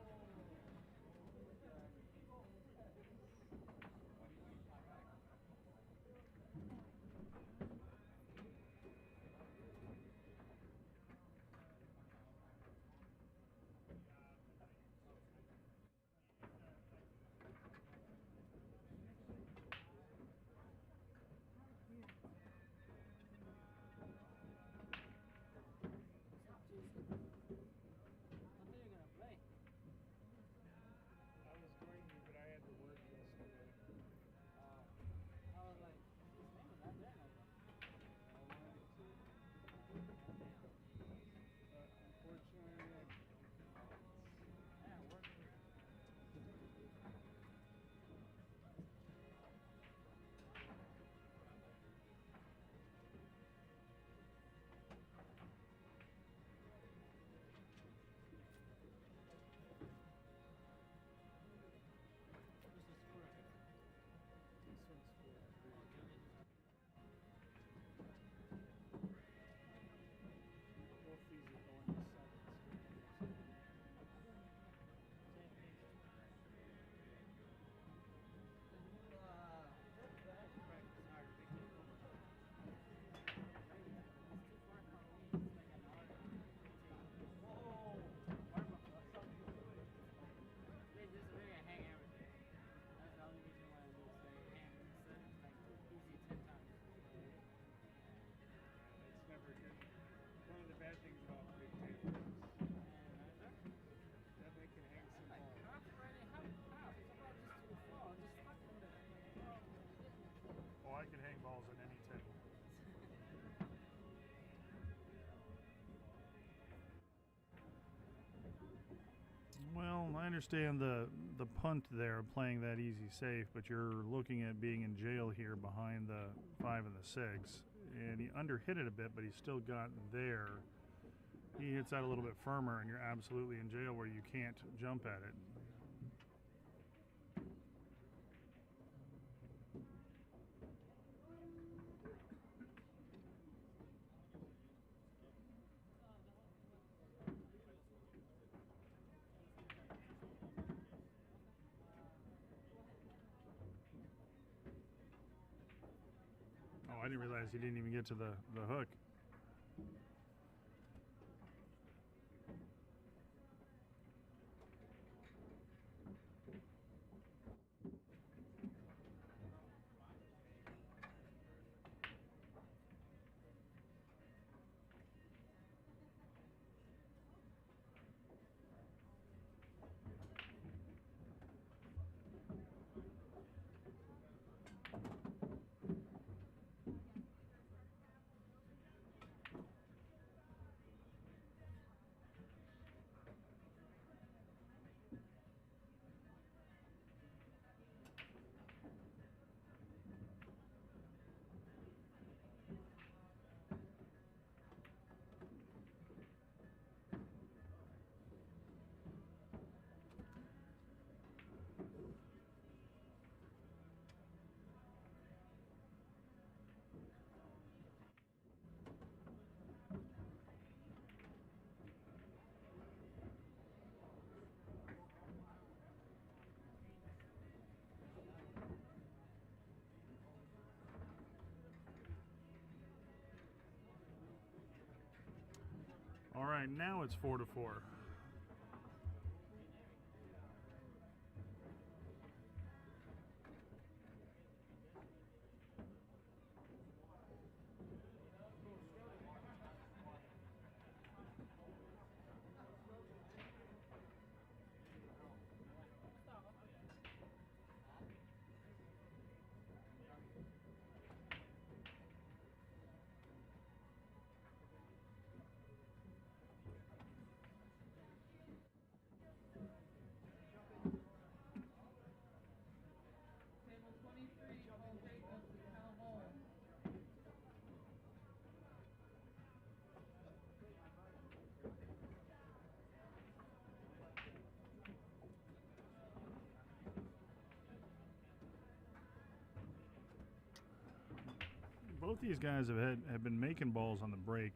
I can hang balls on any table. Well, I understand the punt there, playing that easy safe, but you're looking at being in jail here behind the 5 and the 6. And he underhit it a bit, but he still got there. He hits that a little bit firmer, and you're absolutely in jail where you can't jump at it. Oh, I didn't realize he didn't even get to the hook. All right, now it's 4-4. Table 23, Paul Jacobs and Cal Bowl. Both these guys have been making balls on the break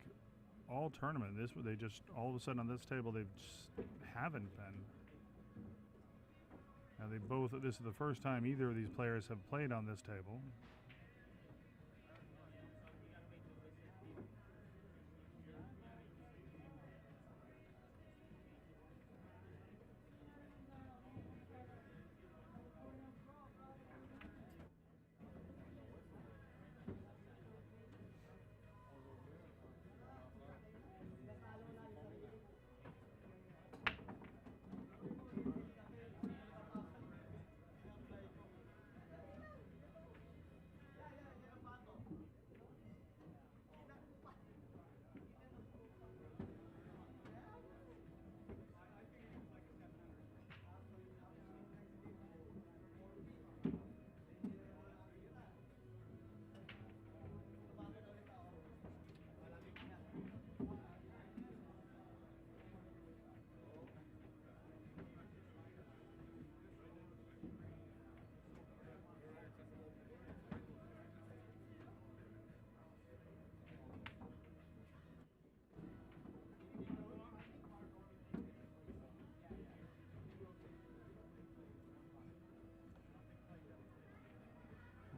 all tournament. They just all of a sudden on this table they just haven't been. Now this is the first time either of these players have played on this table.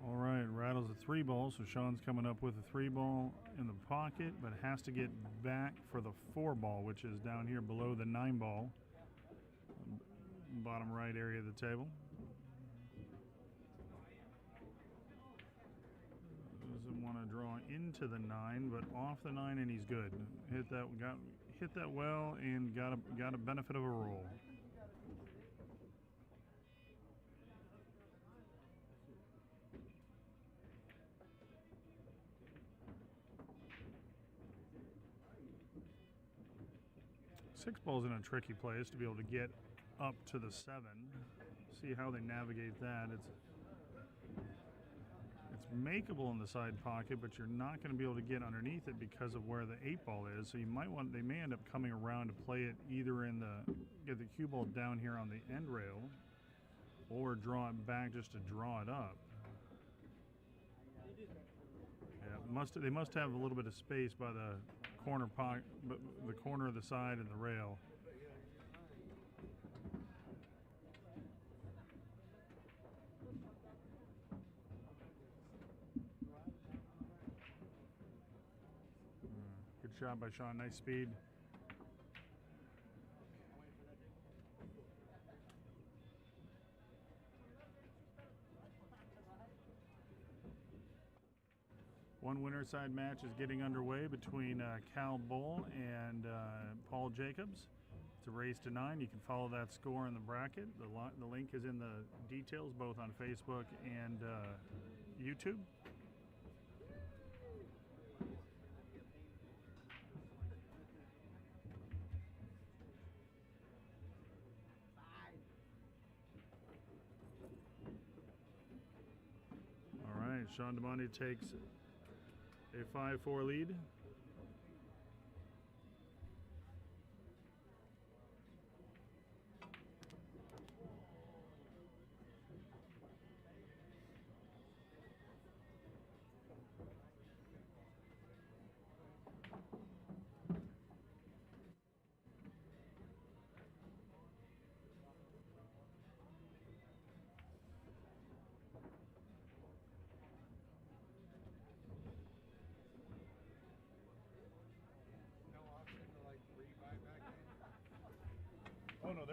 All right, rattles a 3-ball, so Sean's coming up with a 3-ball in the pocket, but has to get back for the 4-ball, which is down here below the 9-ball, bottom right area of the table. Doesn't want to draw into the 9, but off the 9, and he's good. Hit that well, and got a benefit of a roll. Six ball's in a tricky place to be able to get up to the 7. See how they navigate that. It's makeable in the side pocket, but you're not going to be able to get underneath it because of where the 8-ball is. So they may end up coming around to play it either get the cue ball down here on the end rail, or draw it back just to draw it up. Yeah, they must have a little bit of space by the corner pocket, the corner of the side and the rail. Good shot by Sean. Nice speed. One winner side match is getting underway between Cal Bull and Paul Jacobs. It's a race to 9. You can follow that score in the bracket. The link is in the details, both on Facebook and YouTube. All right, Sean DeMonte takes a 5-4 lead.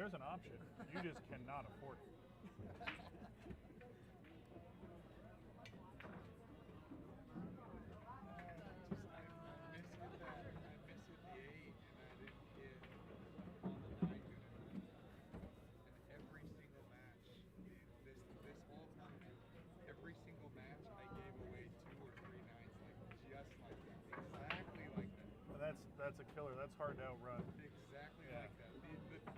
there's an option. You just cannot afford it. That's a killer. That's hard to outrun. Exactly like that.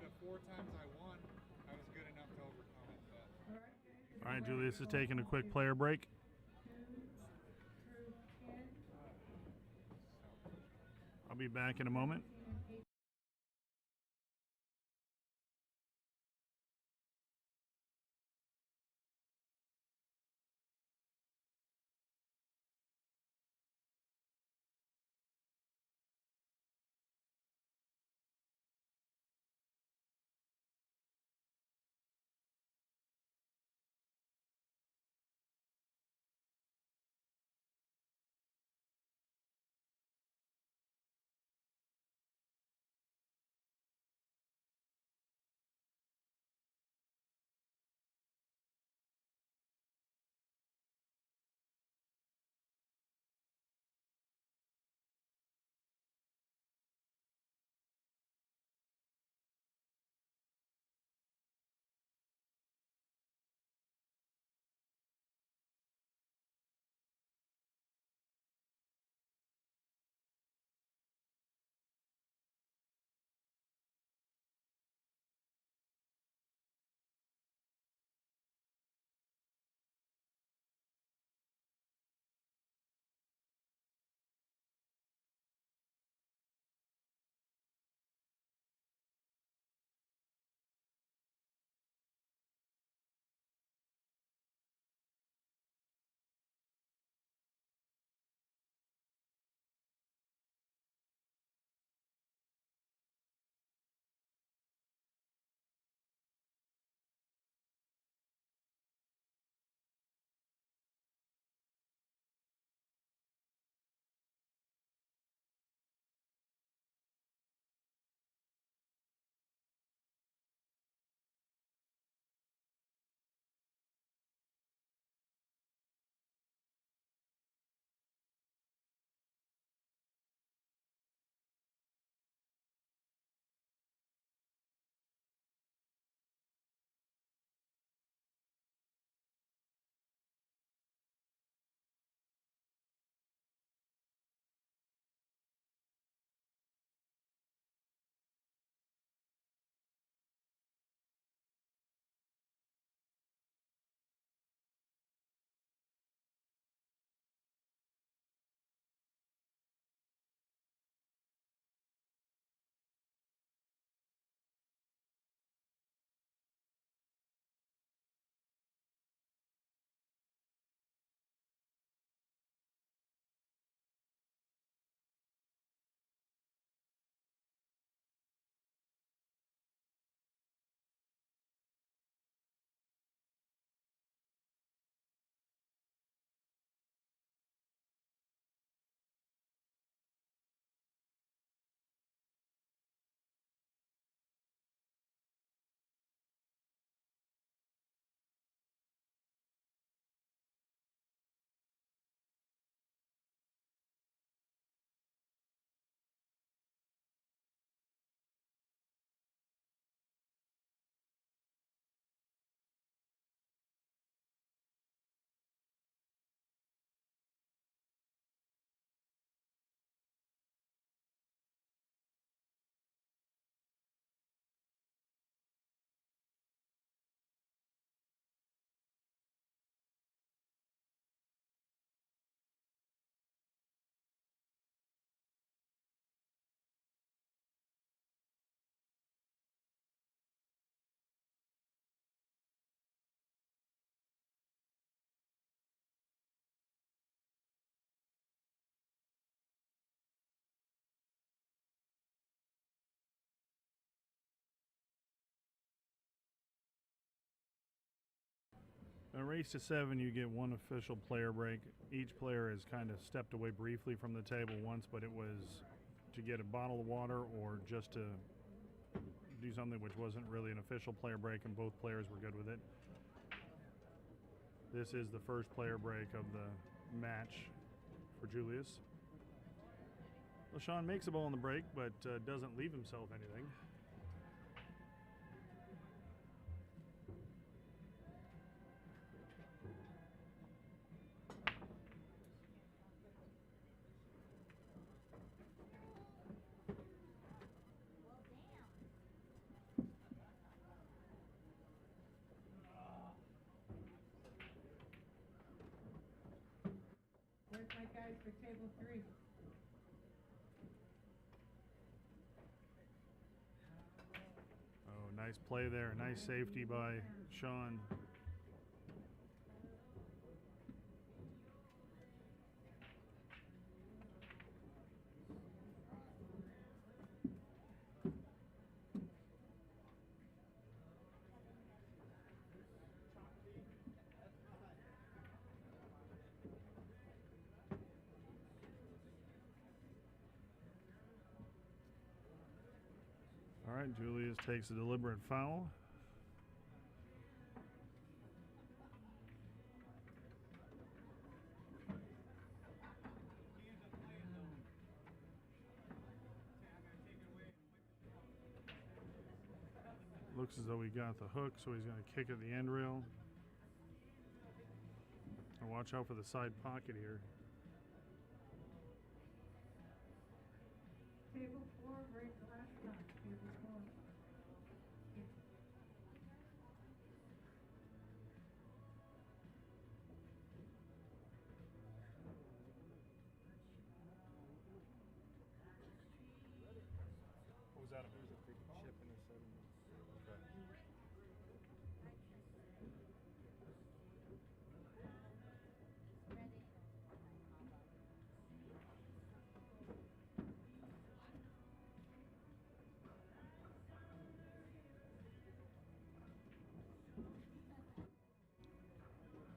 The 4 times I won, I was good enough to overcome it. But all right, Julius is taking a quick player break. I'll be back in a moment. In a race to 7, you get one official player break. Each player has kind of stepped away briefly from the table once, but it was to get a bottle of water or just to do something which wasn't really an official player break, and both players were good with it. This is the first player break of the match for Julius. Well, Sean makes a ball on the break, but doesn't leave himself anything. Where's my guys for table 3? Oh, nice play there. Nice safety by Sean. All right, Julius takes a deliberate foul. Looks as though he got the hook, so he's going to kick at the end rail. And watch out for the side pocket here. Table 4, break the last shot. Table 4. What was that? It was a big chip in the 7. Okay.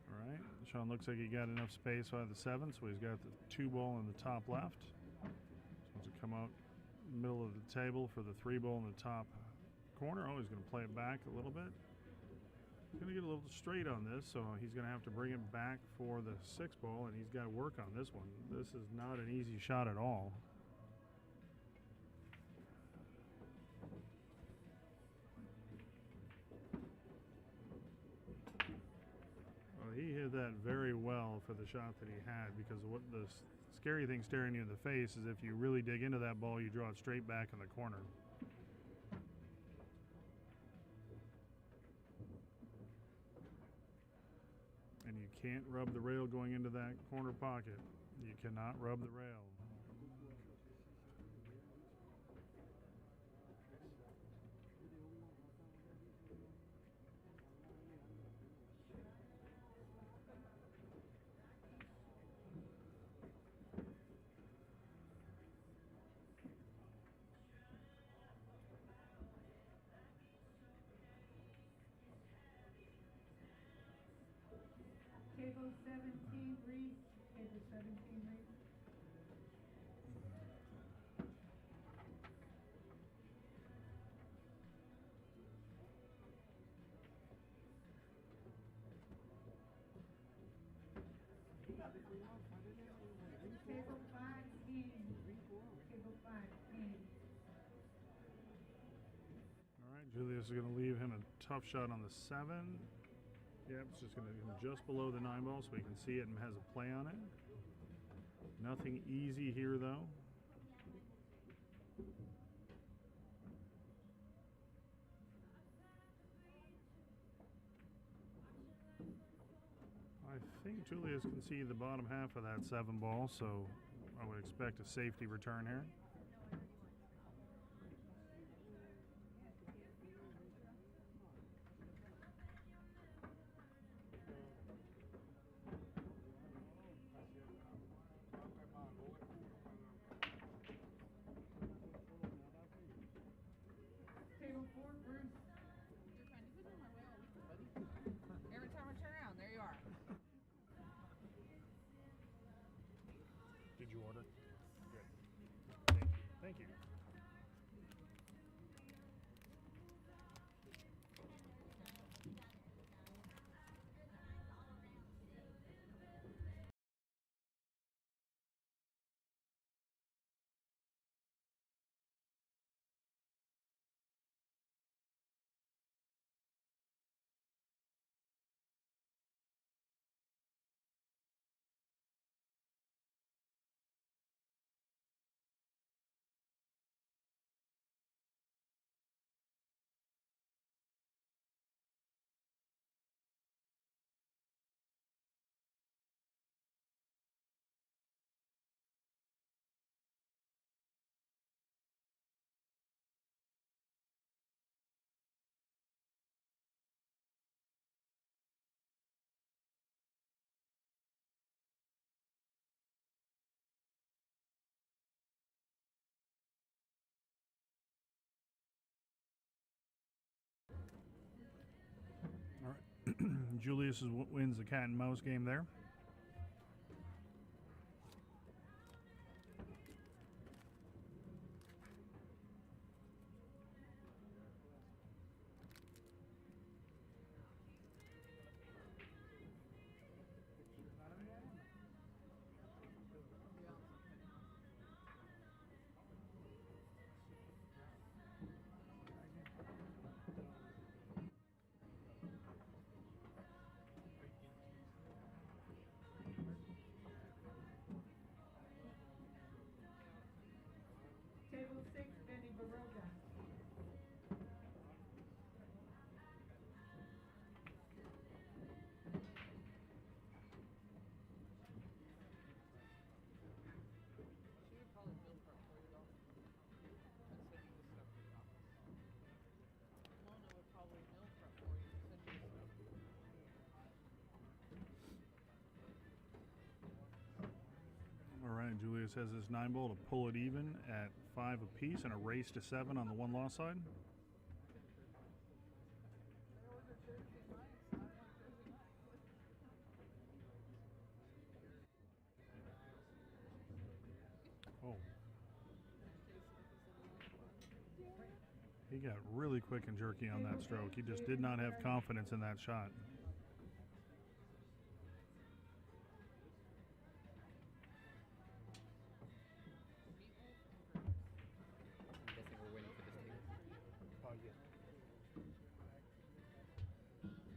All right, Sean looks like he got enough space by the 7, so he's got the 2 ball in the top left. So to come out middle of the table for the 3 ball in the top corner. Oh, he's going to play it back a little bit. He's going to get a little straight on this, so he's going to have to bring it back for the 6 ball, and he's got to work on this one. This is not an easy shot at all. Well, he hit that very well for the shot that he had, because what the scary thing staring you in the face is if you really dig into that ball, you draw it straight back in the corner. And you can't rub the rail going into that corner pocket. You cannot rub the rail. Table 17, Reese. Table 17, Reese. Table 5, King. Table 5, King. All right, Julius is going to leave him a tough shot on the 7. Yep, it's just going to come just below the 9 ball so we can see it and has a play on it. Nothing easy here, though. I think Julius can see the bottom half of that 7 ball, so I would expect a safety return here. Table 4, Bruce. You're fine. You've been on my way all week, buddy. Every time I turn around, there you are. Did you order? Good. Thank you. Thank you. Julius wins the cat and mouse game there. Table 6, Benny Baroga. She would probably meal prep for you though. And send you the stuff to the office. Mona would probably meal prep for you and send you the stuff. All right, Julius has this 9 ball to pull it even at 5 apiece and a race to 7 on the one loss side. I ordered Thursday nights. I don't like Thursday nights. Oh. He got really quick and jerky on that stroke. He just did not have confidence in that shot. I'm guessing we're waiting for this table. Oh, yeah.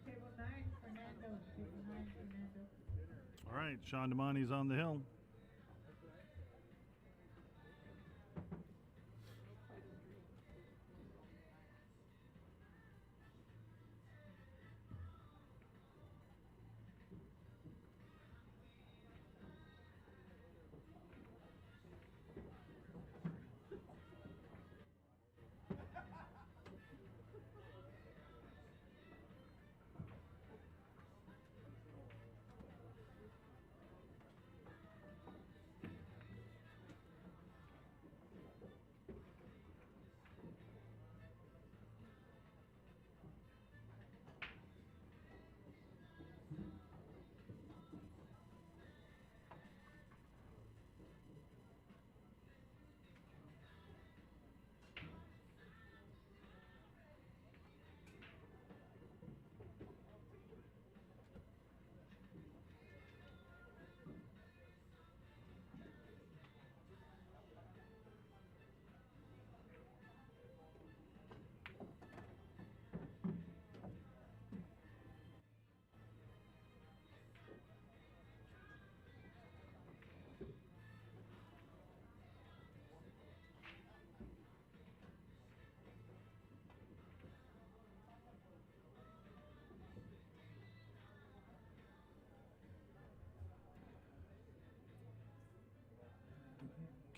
Table 9, Fernando. Table 9, Fernando. All right, Sean Damani's on the hill.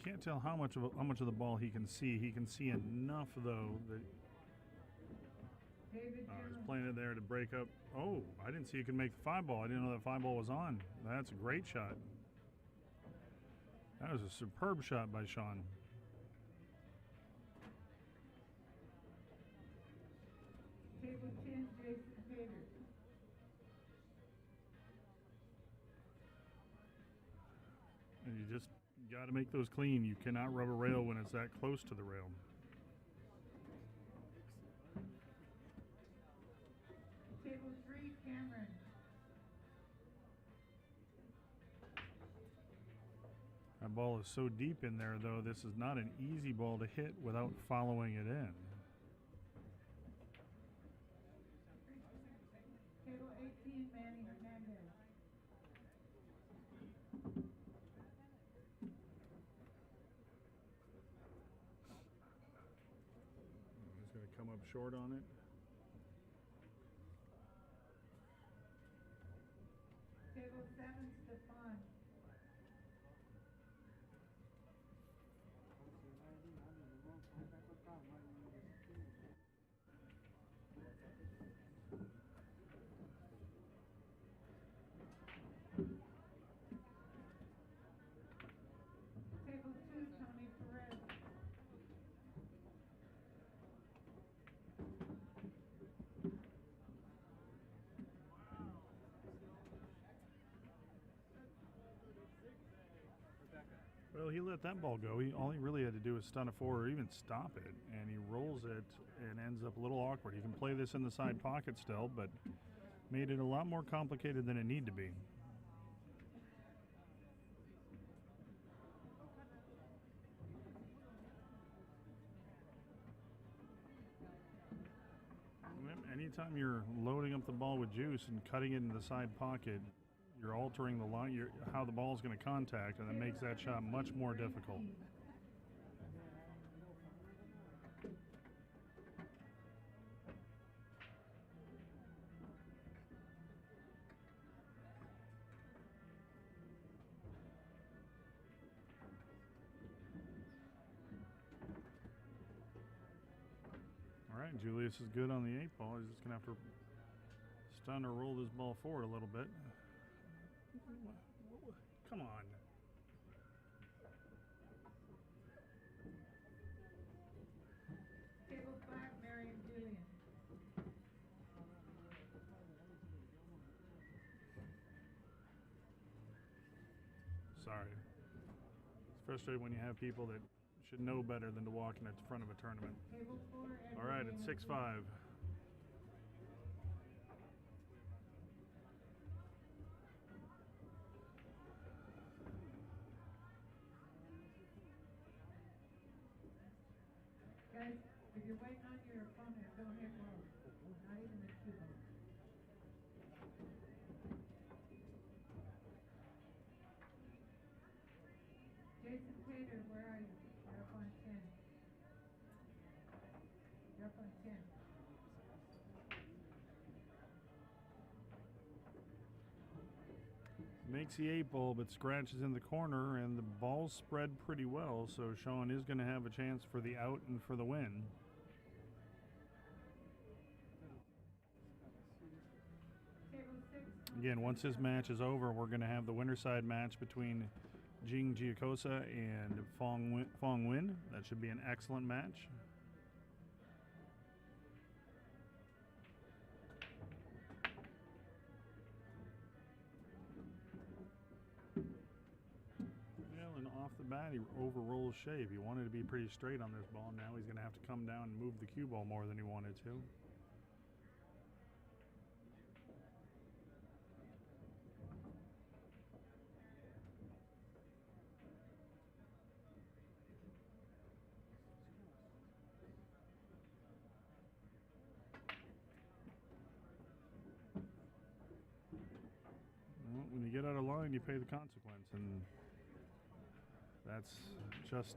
Can't tell how much of the ball he can see. He can see enough though that David he's Jones. playing it there to break up. Oh, I didn't see he could make the 5 ball. I didn't know that 5 ball was on. That's a great shot. That was a superb shot by Sean. Table 10, Jason Pater. And you just got to make those clean. You cannot rub a rail when it's that close to the rail. Table 3, Cameron. That ball is so deep in there, though, this is not an easy ball to hit without following it in. Table 18, Manny Hernandez. He's going to come up short on it. Table 7, Stefan. Table 2, Tony Perez. Well, he let that ball go. All he really had to do was stun a 4 or even stop it, and he rolls it and ends up a little awkward. He can play this in the side pocket still, but made it a lot more complicated than it needed to be. Anytime you're loading up the ball with juice and cutting it in the side pocket, you're altering the line, how the ball is going to contact, and it makes that shot much more difficult. All right, Julius is good on the 8 ball. He's just going to have to stun or roll this ball forward a little bit. Come on. Table 5, Mary and Julian. Sorry. It's frustrating when you have people that should know better than to walk in at the front of a tournament. Table 4, All right, it's 6-5. Guys, if you're waiting on your opponent, don't hit balls. Not even the cue ball. Jason Tater, where are you? You're up on 10. You're up on 10. Makes the 8 ball, but scratches in the corner, and the ball's spread pretty well, so Sean is going to have a chance for the out and for the win. Again, once this match is over, we're going to have the winner side match between Jing Giacosa and Fong Win. That should be an excellent match. Well, and off the bat, he overrolls shape. He wanted to be pretty straight on this ball. Now he's going to have to come down and move the cue ball more than he wanted to. When you get out of line, you pay the consequence, and that's just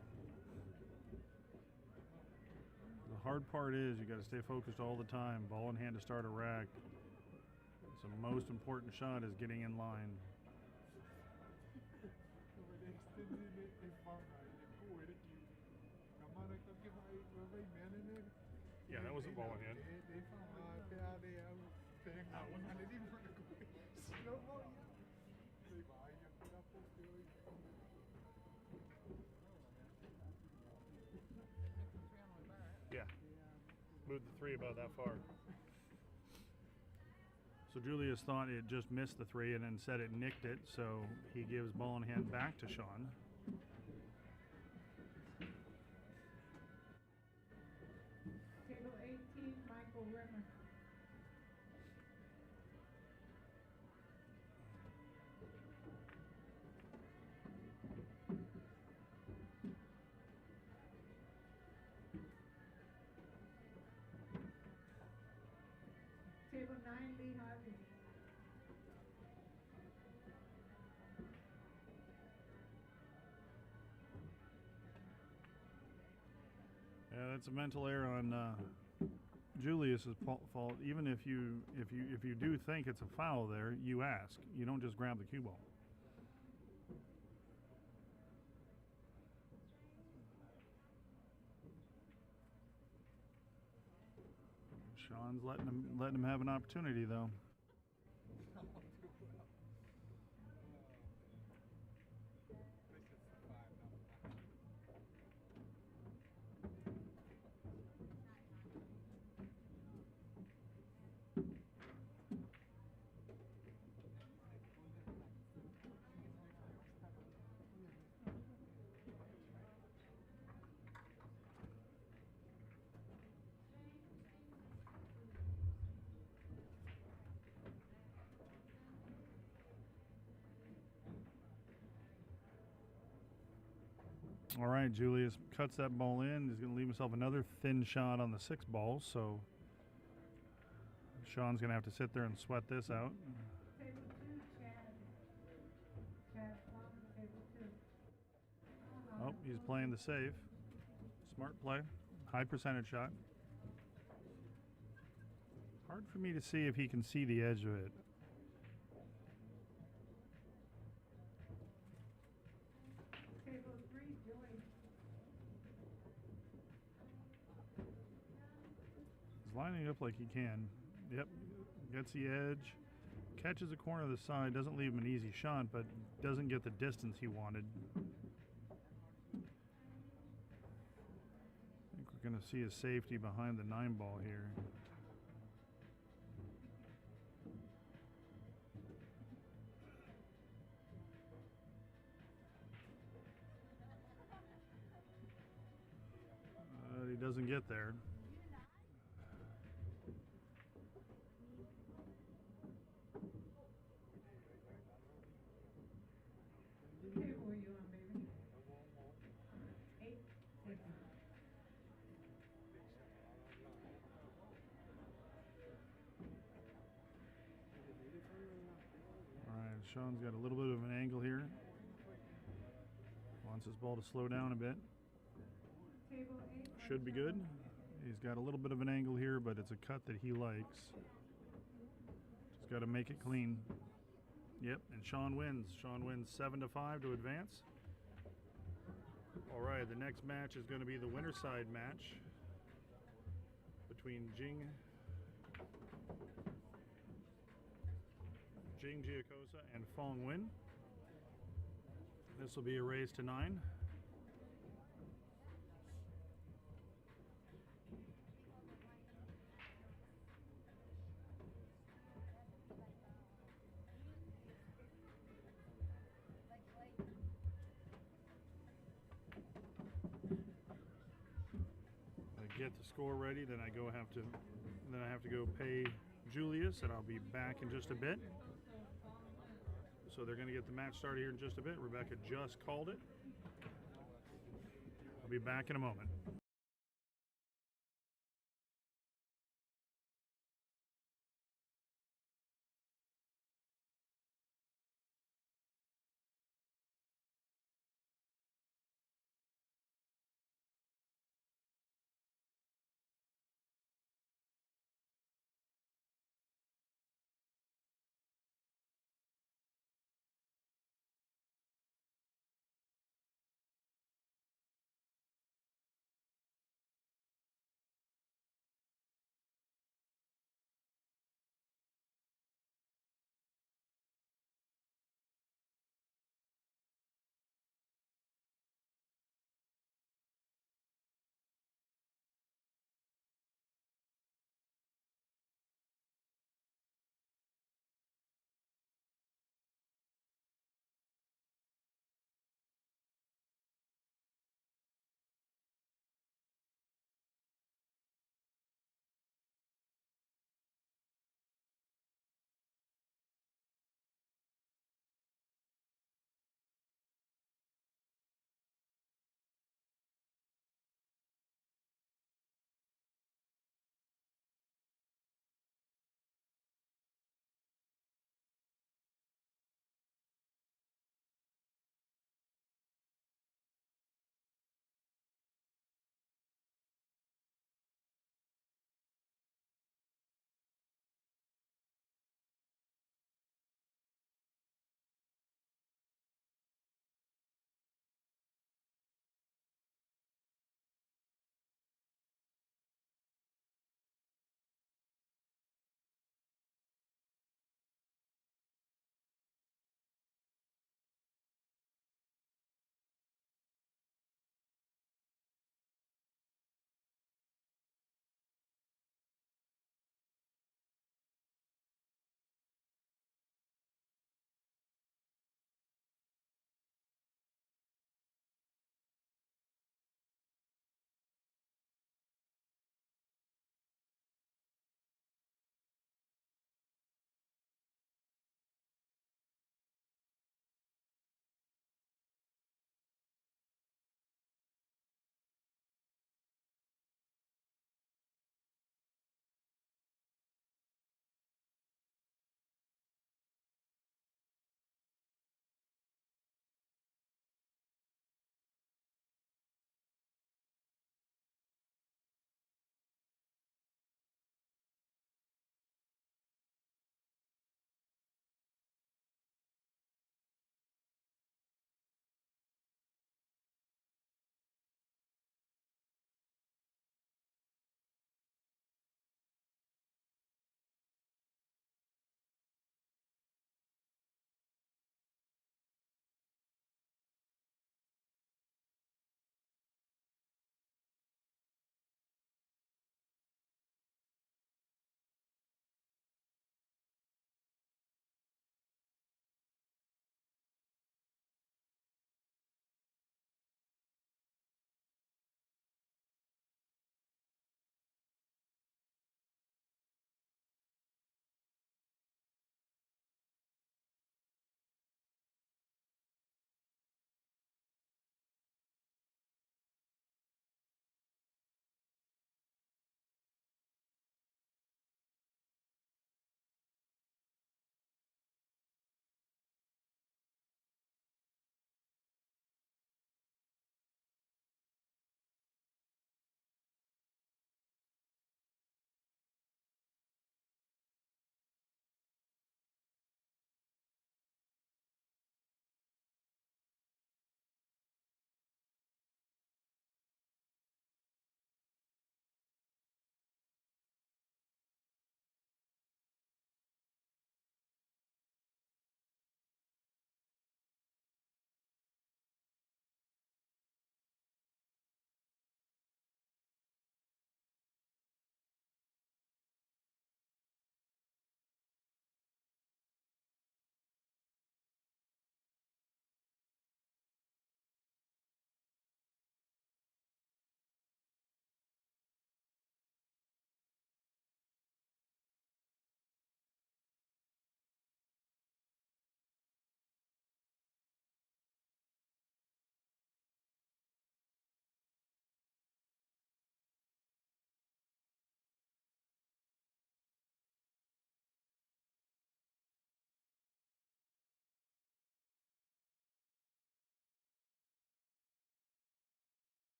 the hard part. Is you got to stay focused all the time, ball in hand to start a rack. So the most important shot is getting in line. Yeah, that was a ball in hand. Yeah, moved the 3 about that far. So Julius thought it just missed the 3 and then said it nicked it, so he gives ball in hand back to Sean. Table 18, Michael Rimmer. Table 9, Lee Harvey. Yeah, that's a mental error on Julius's fault. Even if you do think it's a foul there, you ask. You don't just grab the cue ball. Sean's letting him have an opportunity though. All right, Julius cuts that ball in. He's going to leave himself another thin shot on the 6 ball, so Sean's going to have to sit there and sweat this out. Table 2, Chad. Chad Plum, table 2. Oh, he's playing the save. Smart play. High percentage shot. Hard for me to see if he can see the edge of it. Table 3, Joy. He's lining up like he can. Yep, gets the edge. Catches a corner of the side. Doesn't leave him an easy shot, but doesn't get the distance he wanted. I think we're going to see a safety behind the 9 ball here. He doesn't get there. What table are you on, baby? 8. Thank you. All right, Sean's got a little bit of an angle here. Wants his ball to slow down a bit. Table 8. Should be good. He's got a little bit of an angle here, but it's a cut that he likes. Just got to make it clean. Yep, and Sean wins. Sean wins 7-5 to advance. All right, the next match is going to be the winner side match between Jing Giacosa and Fong Win. This will be a raise to 9. Get the score ready, then I have to go pay Julius, and I'll be back in just a bit. So they're going to get the match started here in just a bit. Rebecca just called it. I'll be back in a moment.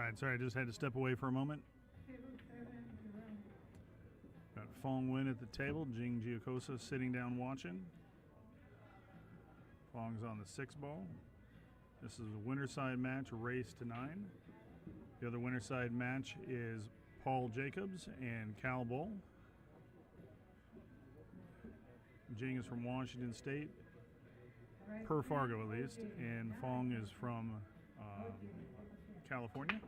right, sorry, I just had to step away for a moment. Table 7, you're on. Got Fong Win at the table. Jing Giacosa sitting down watching. Fong's on the 6 ball. This is a winner side match, race to 9. The other winner side match is Paul Jacobs and Cal Bull. Jing is from Washington State, per Fargo at least, and Fong is from California.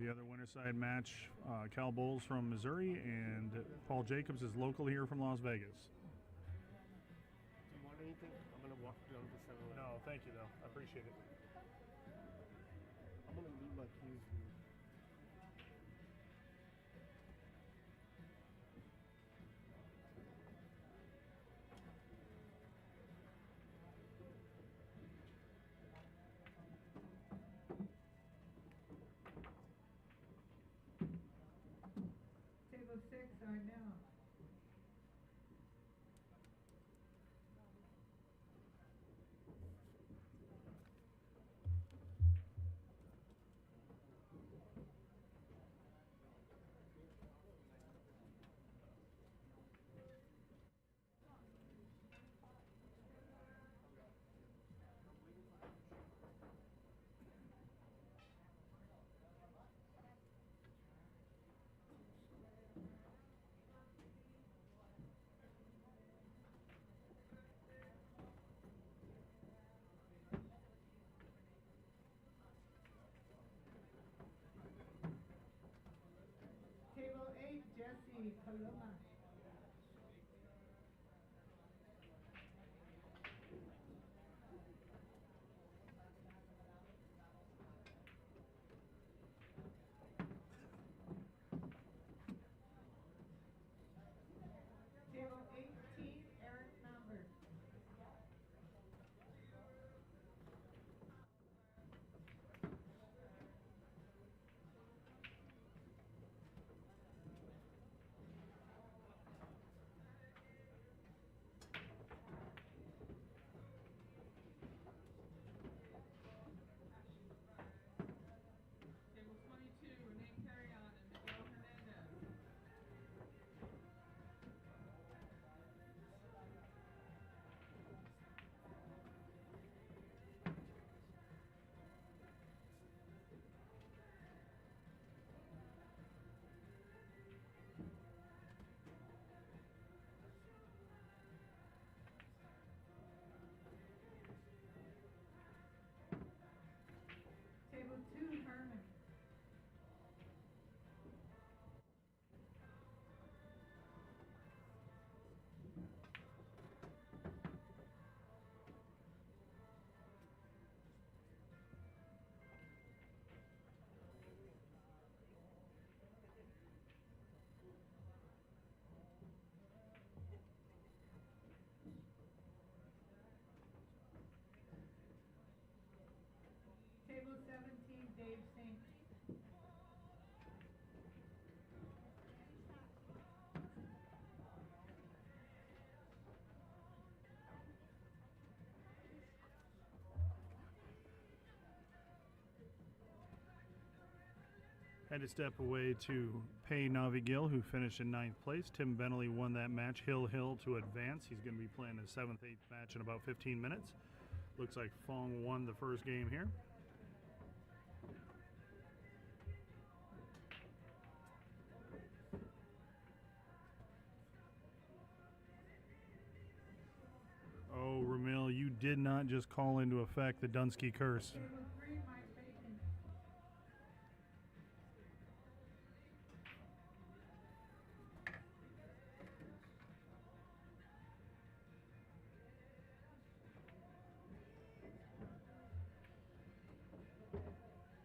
The other winner side match, Cal Bull's from Missouri, and Paul Jacobs is local here from Las Vegas. Do you want anything? I'm going to walk down to 7-Eleven. No, thank you though. I appreciate it. I'm going to leave my keys. Table 6 are now. Table 8, Jesse Paloma. Table 18, Eric Lambert. Table 22, Renee Carrion and Miguel Hernandez. Table 2, Herman. Table 17, Dave Sink. Had to step away to pay Navi Gill, who finished in 9th place. Tim Bentley won that match. Hill to advance. He's going to be playing his 7th, 8th match in about 15 minutes. Looks like Fong won the first game here. Oh, Ramil, you did not just call into effect the Dunsky curse. Table 3, Mike Bacon.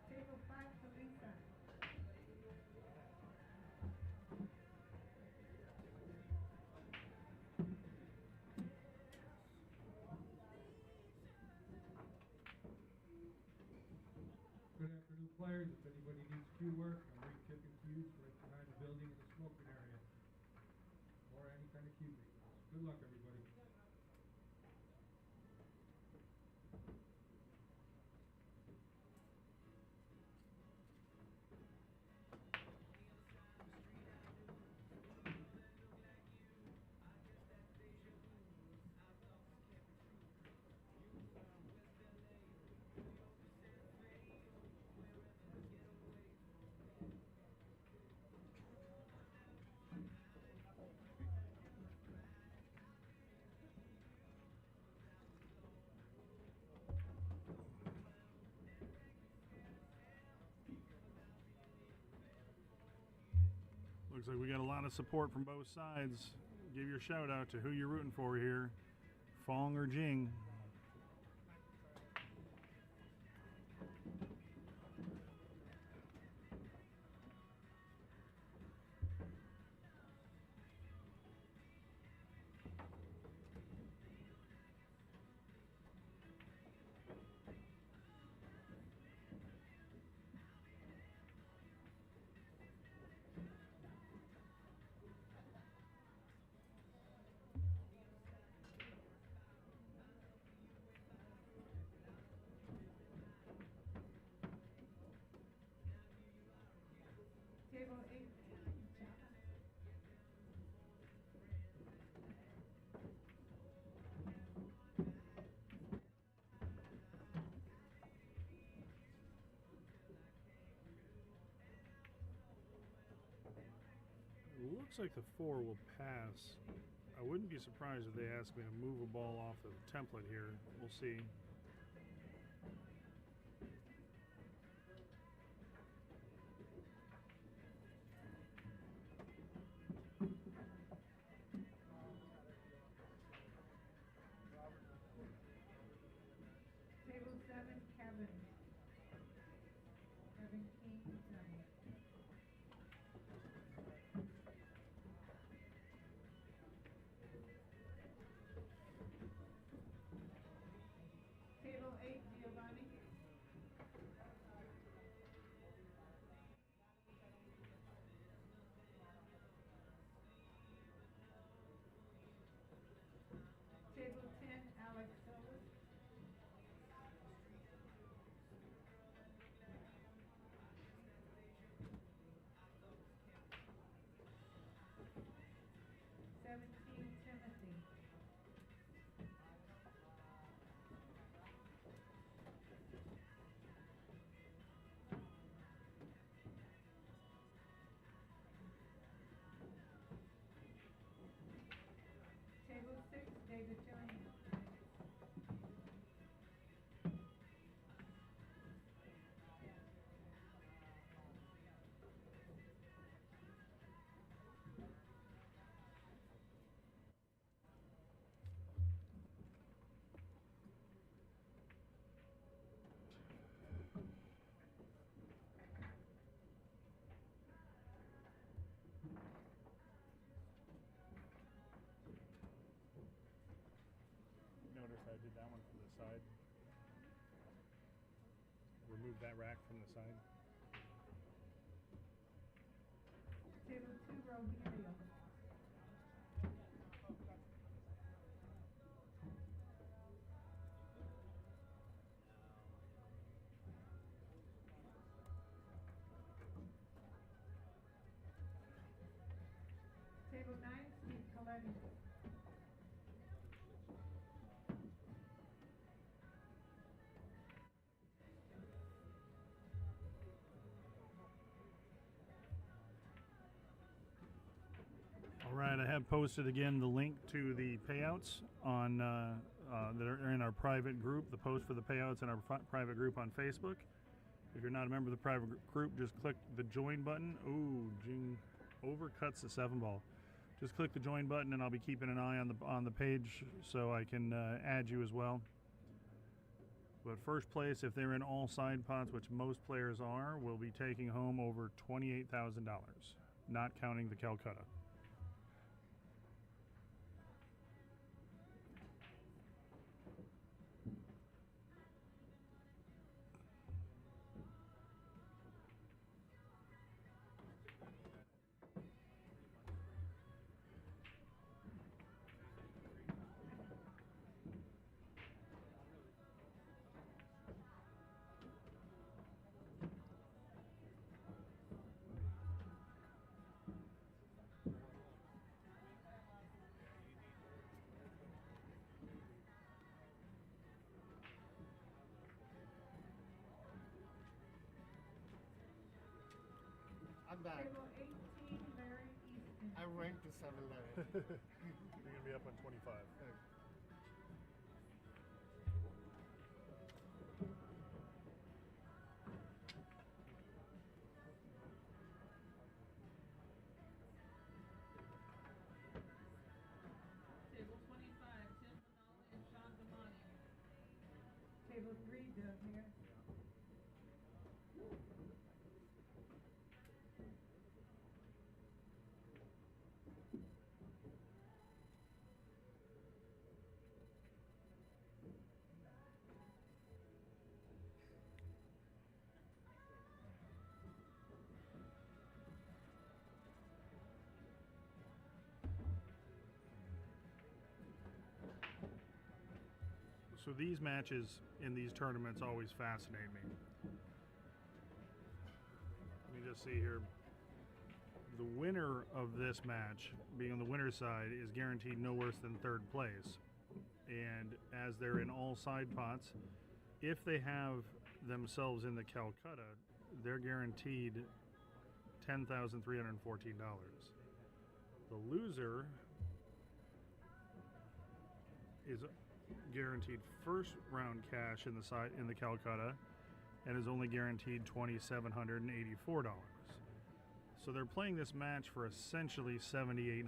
Table 5, Felisa. Good afternoon, players. If anybody needs cue work, I'm re-tipping cues right behind the building in the smoking area. Or any kind of cue maintenance. Good luck, everybody. Looks like we got a lot of support from both sides. Give your shout out to who you're rooting for here, Fong or Jing. Table 8. Looks like the 4 will pass. I wouldn't be surprised if they ask me to move a ball off the template here. We'll see. Table 7, Kevin. Kevin King, 7. Table 8, Giovanni. Table 10, Alex Solis. Timothy. Table 6, David Jones. Notice I did that one from the side. Remove that rack from the side. Table 2, Rogelio. Table 9, Steve Coletti. All right, I have posted again the link to the payouts on that are in our private group. The post for the payouts in our private group on Facebook. If you're not a member of the private group, just click the join button. Ooh, Jing overcuts the 7-ball. Just click the join button, and I'll be keeping an eye on the page so I can add you as well. But first place, if they're in all side pots, which most players are, will be taking home over $28,000, not counting the Calcutta. I'm back. Table 18, Larry Easton. I went to 7-Eleven. You're going to be up on 25. So these matches in these tournaments always fascinate me. Let me just see here. The winner of this match, being on the winner's side, is guaranteed no worse than third place. And as they're in all side pots, if they have themselves in the Calcutta, they're guaranteed $10,314. The loser is guaranteed first round cash in the Calcutta and is only guaranteed $2,784. So they're playing this match for essentially $7,800.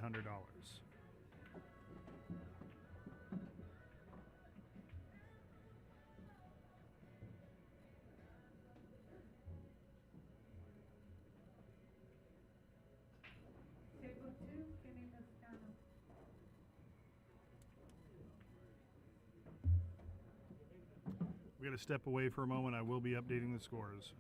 Table 2, Kenny Toscano. We're going to step away for a moment. I will be updating the scores.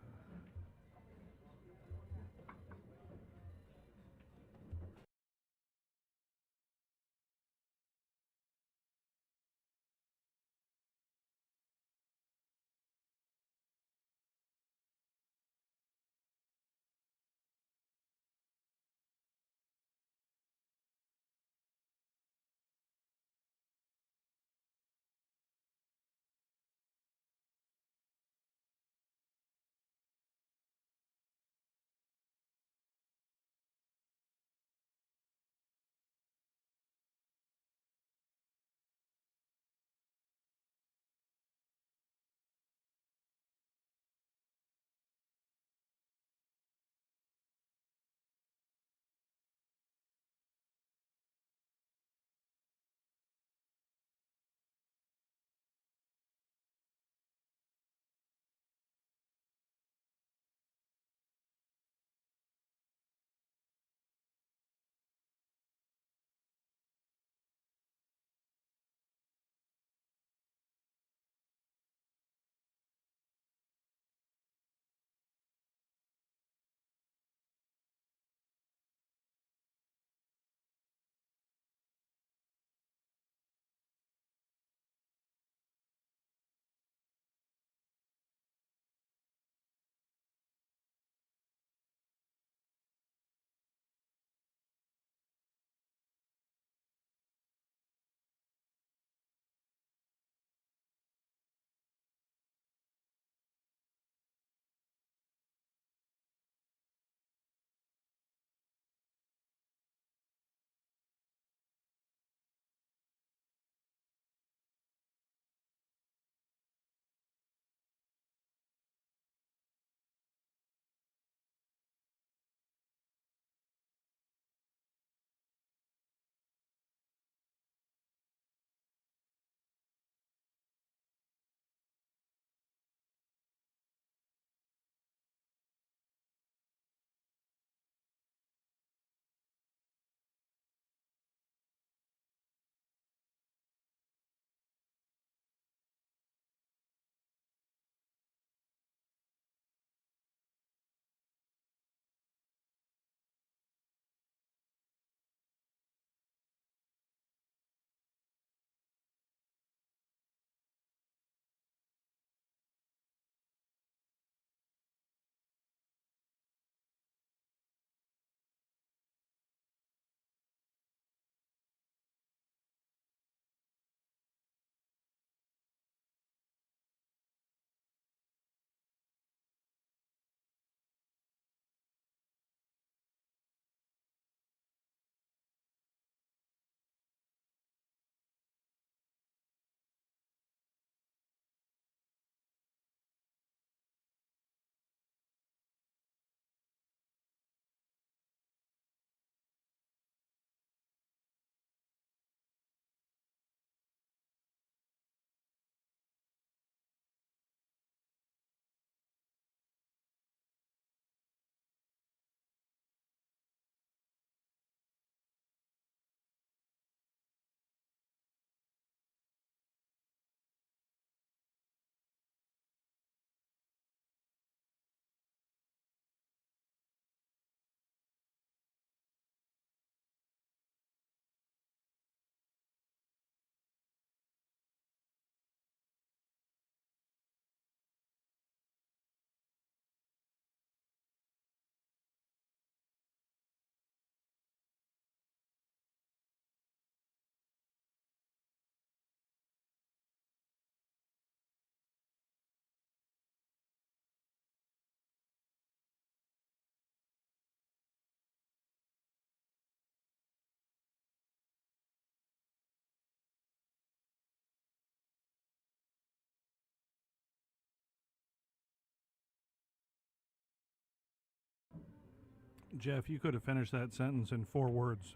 Jeff, you could have finished that sentence in 4 words.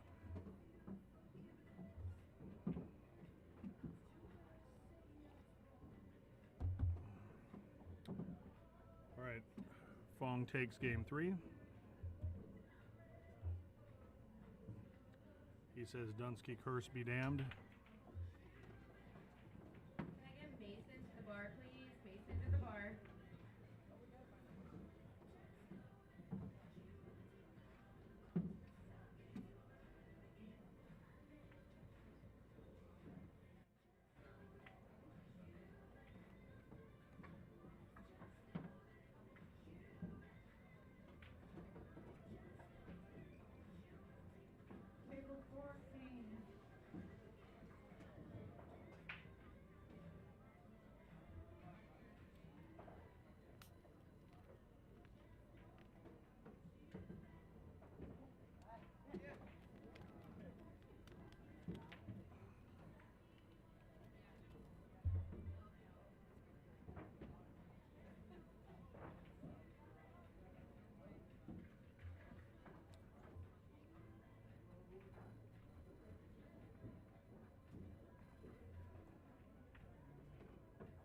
All right. Fong takes game 3. He says, Dunsky curse be damned. Can I get Mason to the bar, please? Mason to the bar. Table 14.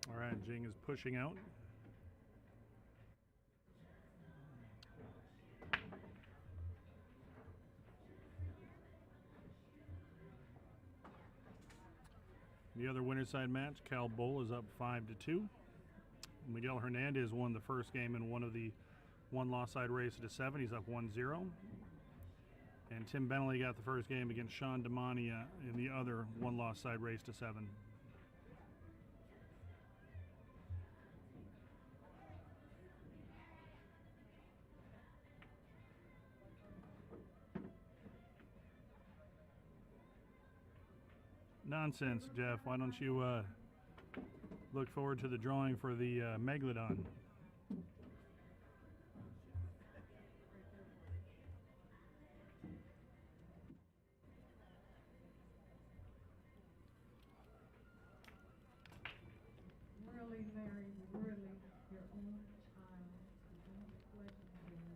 All right, Jing is pushing out. The other winner side match, Cal Bull is up 5-2. Miguel Hernandez won the first game in one of the one-loss side race to 7. He's up 1-0. And Tim Bentley got the first game against Sean Damania in the other one-loss side race to 7. Nonsense, Jeff. Why don't you look forward to the drawing for the Megalodon? Really, Larry, really, your own child. Don't question him.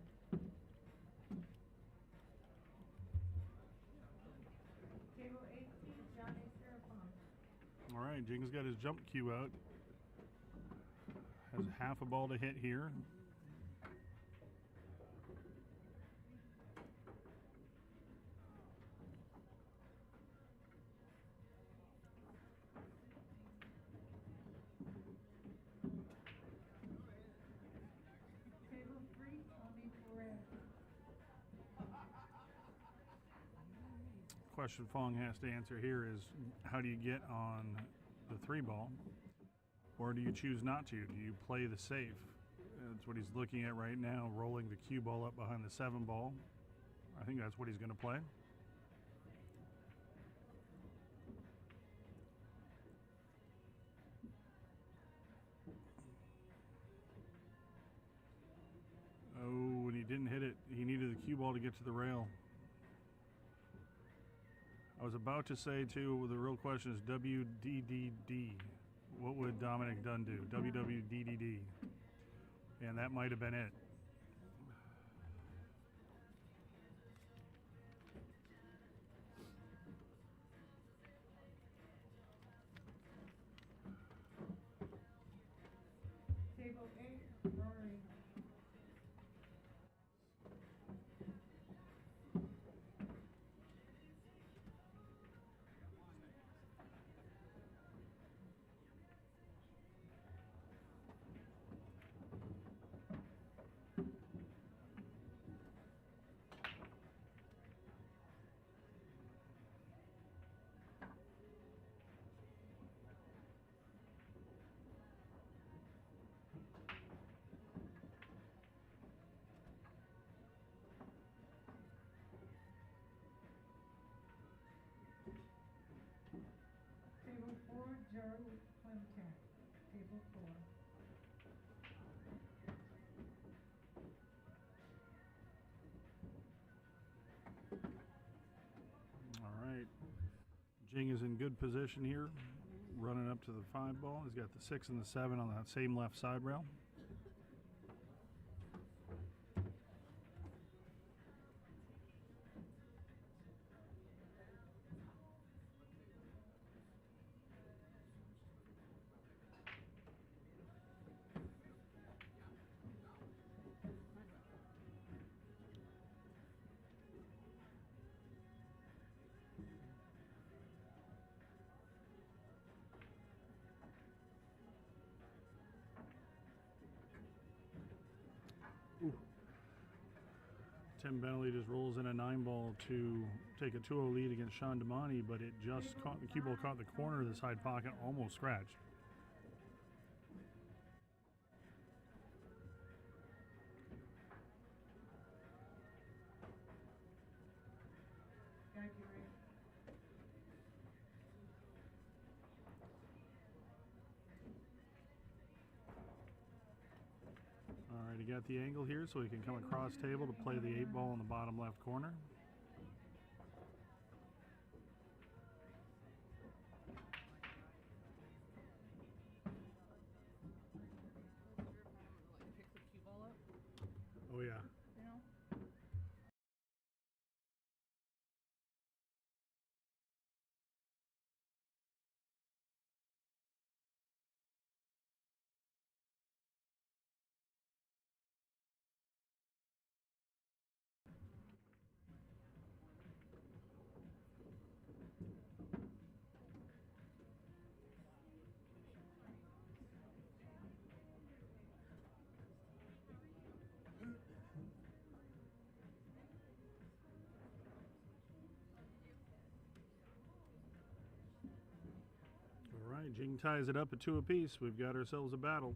Table 18, Johnny Serafon. All right, Jing's got his jump cue out. Has half a ball to hit here. Table 3, Tommy Perez. Question Fong has to answer here is, how do you get on the 3 ball? Or do you choose not to? Do you play the safe? That's what he's looking at right now, rolling the cue ball up behind the 7 ball. I think that's what he's going to play. Oh, and he didn't hit it. He needed the cue ball to get to the rail. I was about to say, too, the real question is WDDD. What would Dominic Dunn do? WWDDD. And that might have been it. Table 8, Rory. Table 4, Gerald Clemcat. Table 4. All right. Jing is in good position here, running up to the 5 ball. He's got the 6 and the 7 on that same left side rail. Tim Bentley just rolls in a 9-ball to take a 2-0 lead against Sean Damani, but it just caught the cue ball caught the corner of the side pocket, almost scratched. All right, he got the angle here so he can come across table to play the 8-ball in the bottom left corner. Oh yeah. You know? All right, Jing ties it up at 2 apiece. We've got ourselves a battle.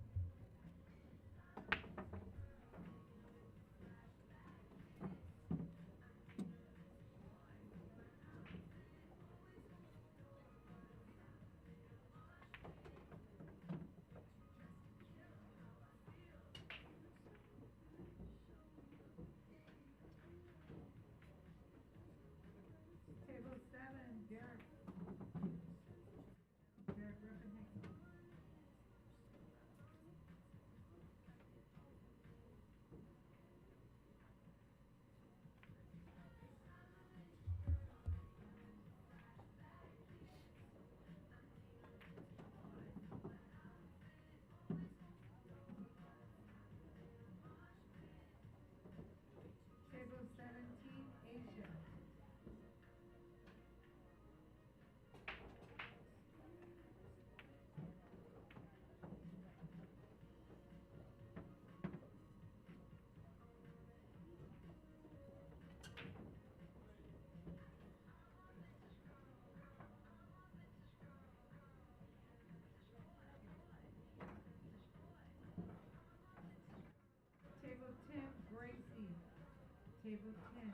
Table 7, Derek. Derek Griffin Hickman. Table 17, Asia. Table 10, Gracie. Table 10.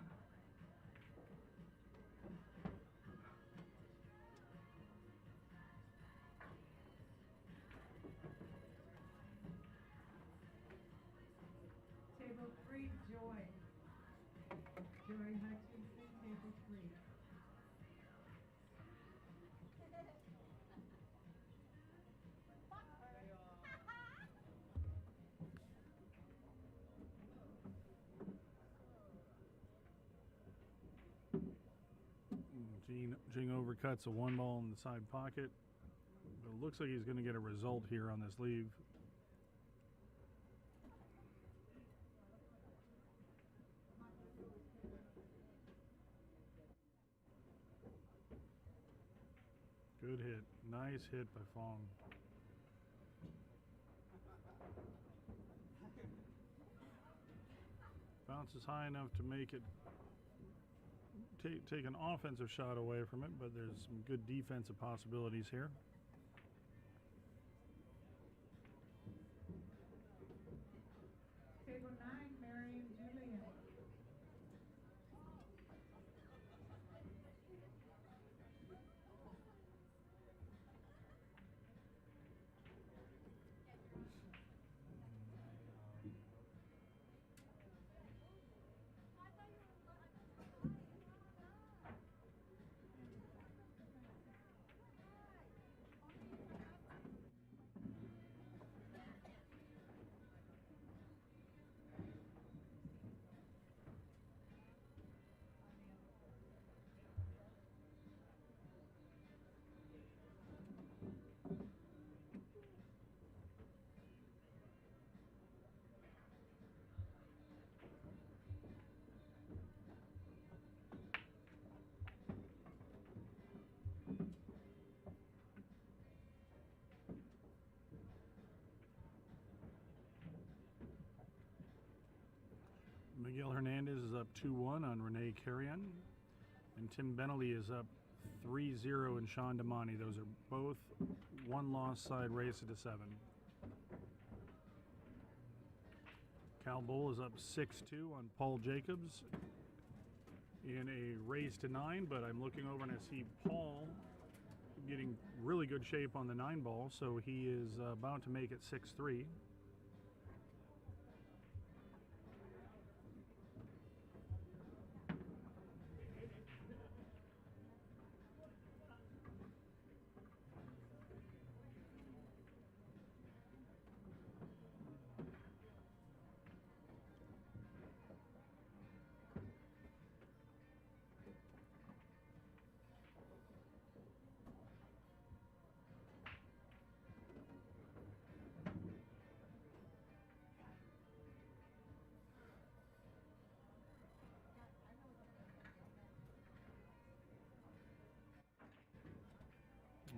Table 3, Joy. Joy Hutchinson, table 3. Jing overcuts a 1-ball in the side pocket. But it looks like he's going to get a result here on this leave. Good hit. Nice hit by Fong. Bounces high enough to make it take an offensive shot away from it, but there's some good defensive possibilities here. Table 9, Marion Julian. Miguel Hernandez is up 2-1 on Renee Carrion. And Tim Bentley is up 3-0 in Sean Damani. Those are both one-loss side race to 7. Cal Bull is up 6-2 on Paul Jacobs in a race to 9, but I'm looking over and I see Paul getting really good shape on the 9 ball, so he is about to make it 6-3.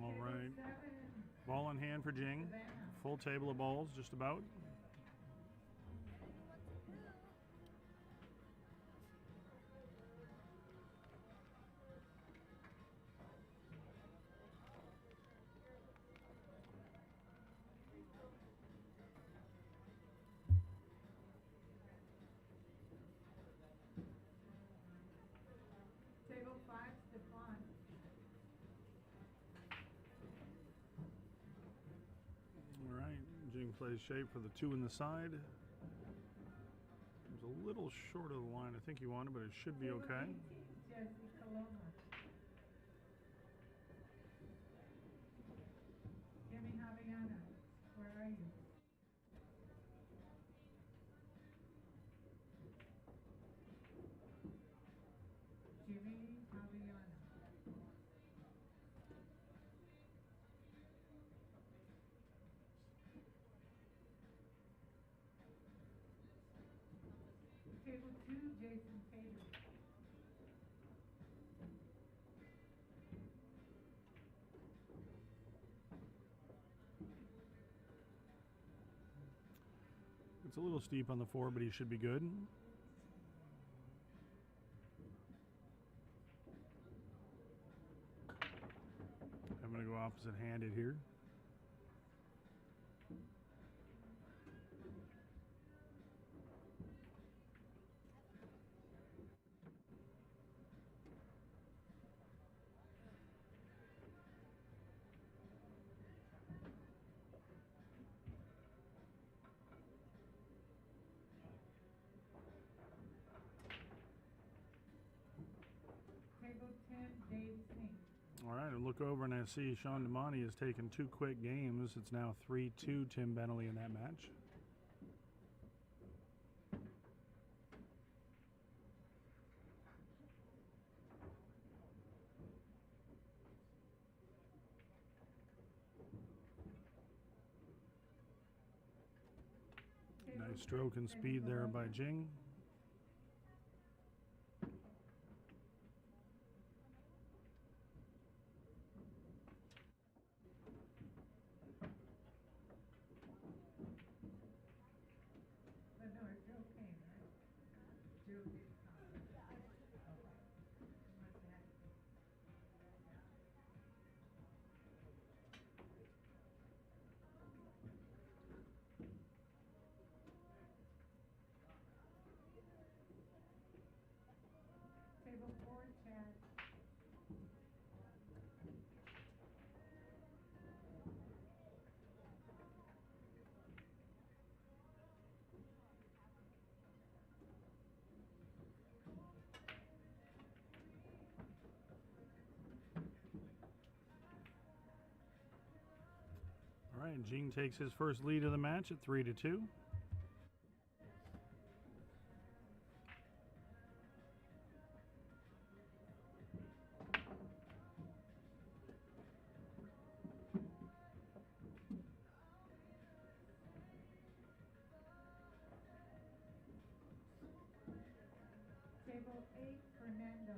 All right. Ball in hand for Jing. Full table of balls, just about. Table 5, Stefan. All right, Jing plays shape for the 2 in the side. It was a little short of the line I think he wanted, but it should be okay. Jesse Coloma. Jimmy Javiana, where are you? Jimmy Javiana. Table 2, Jason Taylor. It's a little steep on the 4, but he should be good. I'm going to go opposite-handed here. Table 10, Dave Sink. All right, I look over and I see Sean Damani has taken 2 quick games. It's now 3-2 Tim Bentley in that match. Nice stroke and speed there by Jing. But no, Joe came, right? Joe did come. Okay. Must have had to. Table 4, Chad. All right, Jing takes his first lead of the match at 3-2. Table 8, Fernando.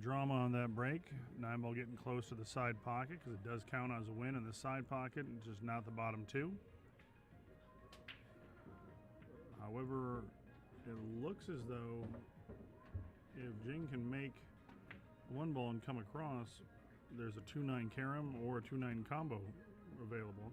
of drama on that break. 9-ball getting close to the side pocket because it does count as a win in the side pocket and just not the bottom two. However, it looks as though if Jing can make 1-ball and come across, there's a 2-9 carom or a 2-9 combo available.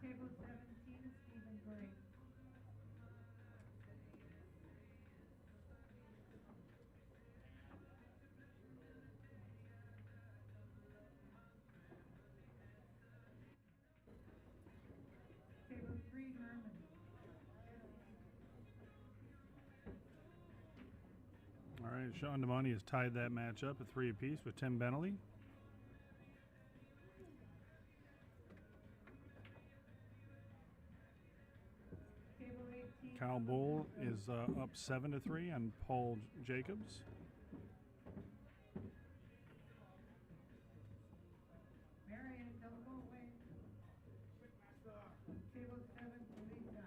Table 17, Stephen Gray. Table 3, Herman. All right, Sean Damani has tied that match up at 3 apiece with Tim Bentley. Table 18. Kyle Bull is up 7-3 on Paul Jacobs. Marion, don't go away. Table 7, Lisa.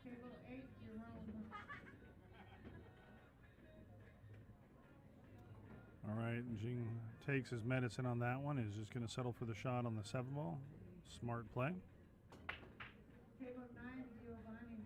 Table 8, Jerome. All right, Jing takes his medicine on that one. Is just going to settle for the shot on the 7-ball. Smart play. Table 9, Giovanni.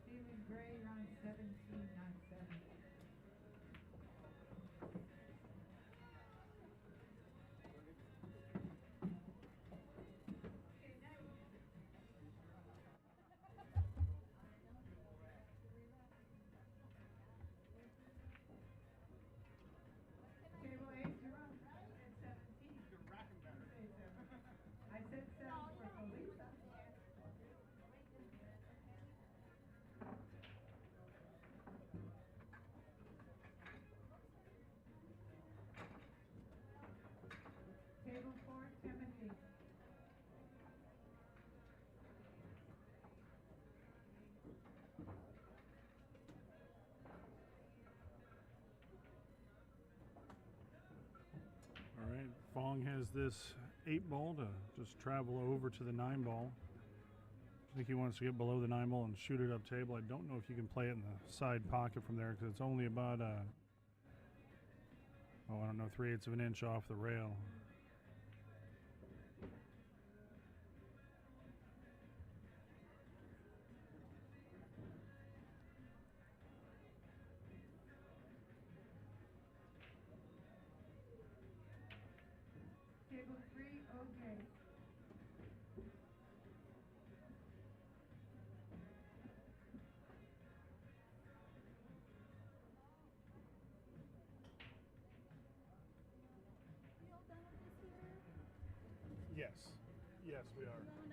Stephen Gray, round 17, not 7. Table 8, Jerome. I said 17. You can rack him better. I said 7 for Lisa. Table 4, Timothy. All right, Fong has this 8-ball to just travel over to the 9-ball. I think he wants to get below the 9-ball and shoot it up table. I don't know if you can play it in the side pocket from there because it's only about, I don't know, 3/8 of an inch off the rail. Table 3, OJ. Yes, we are.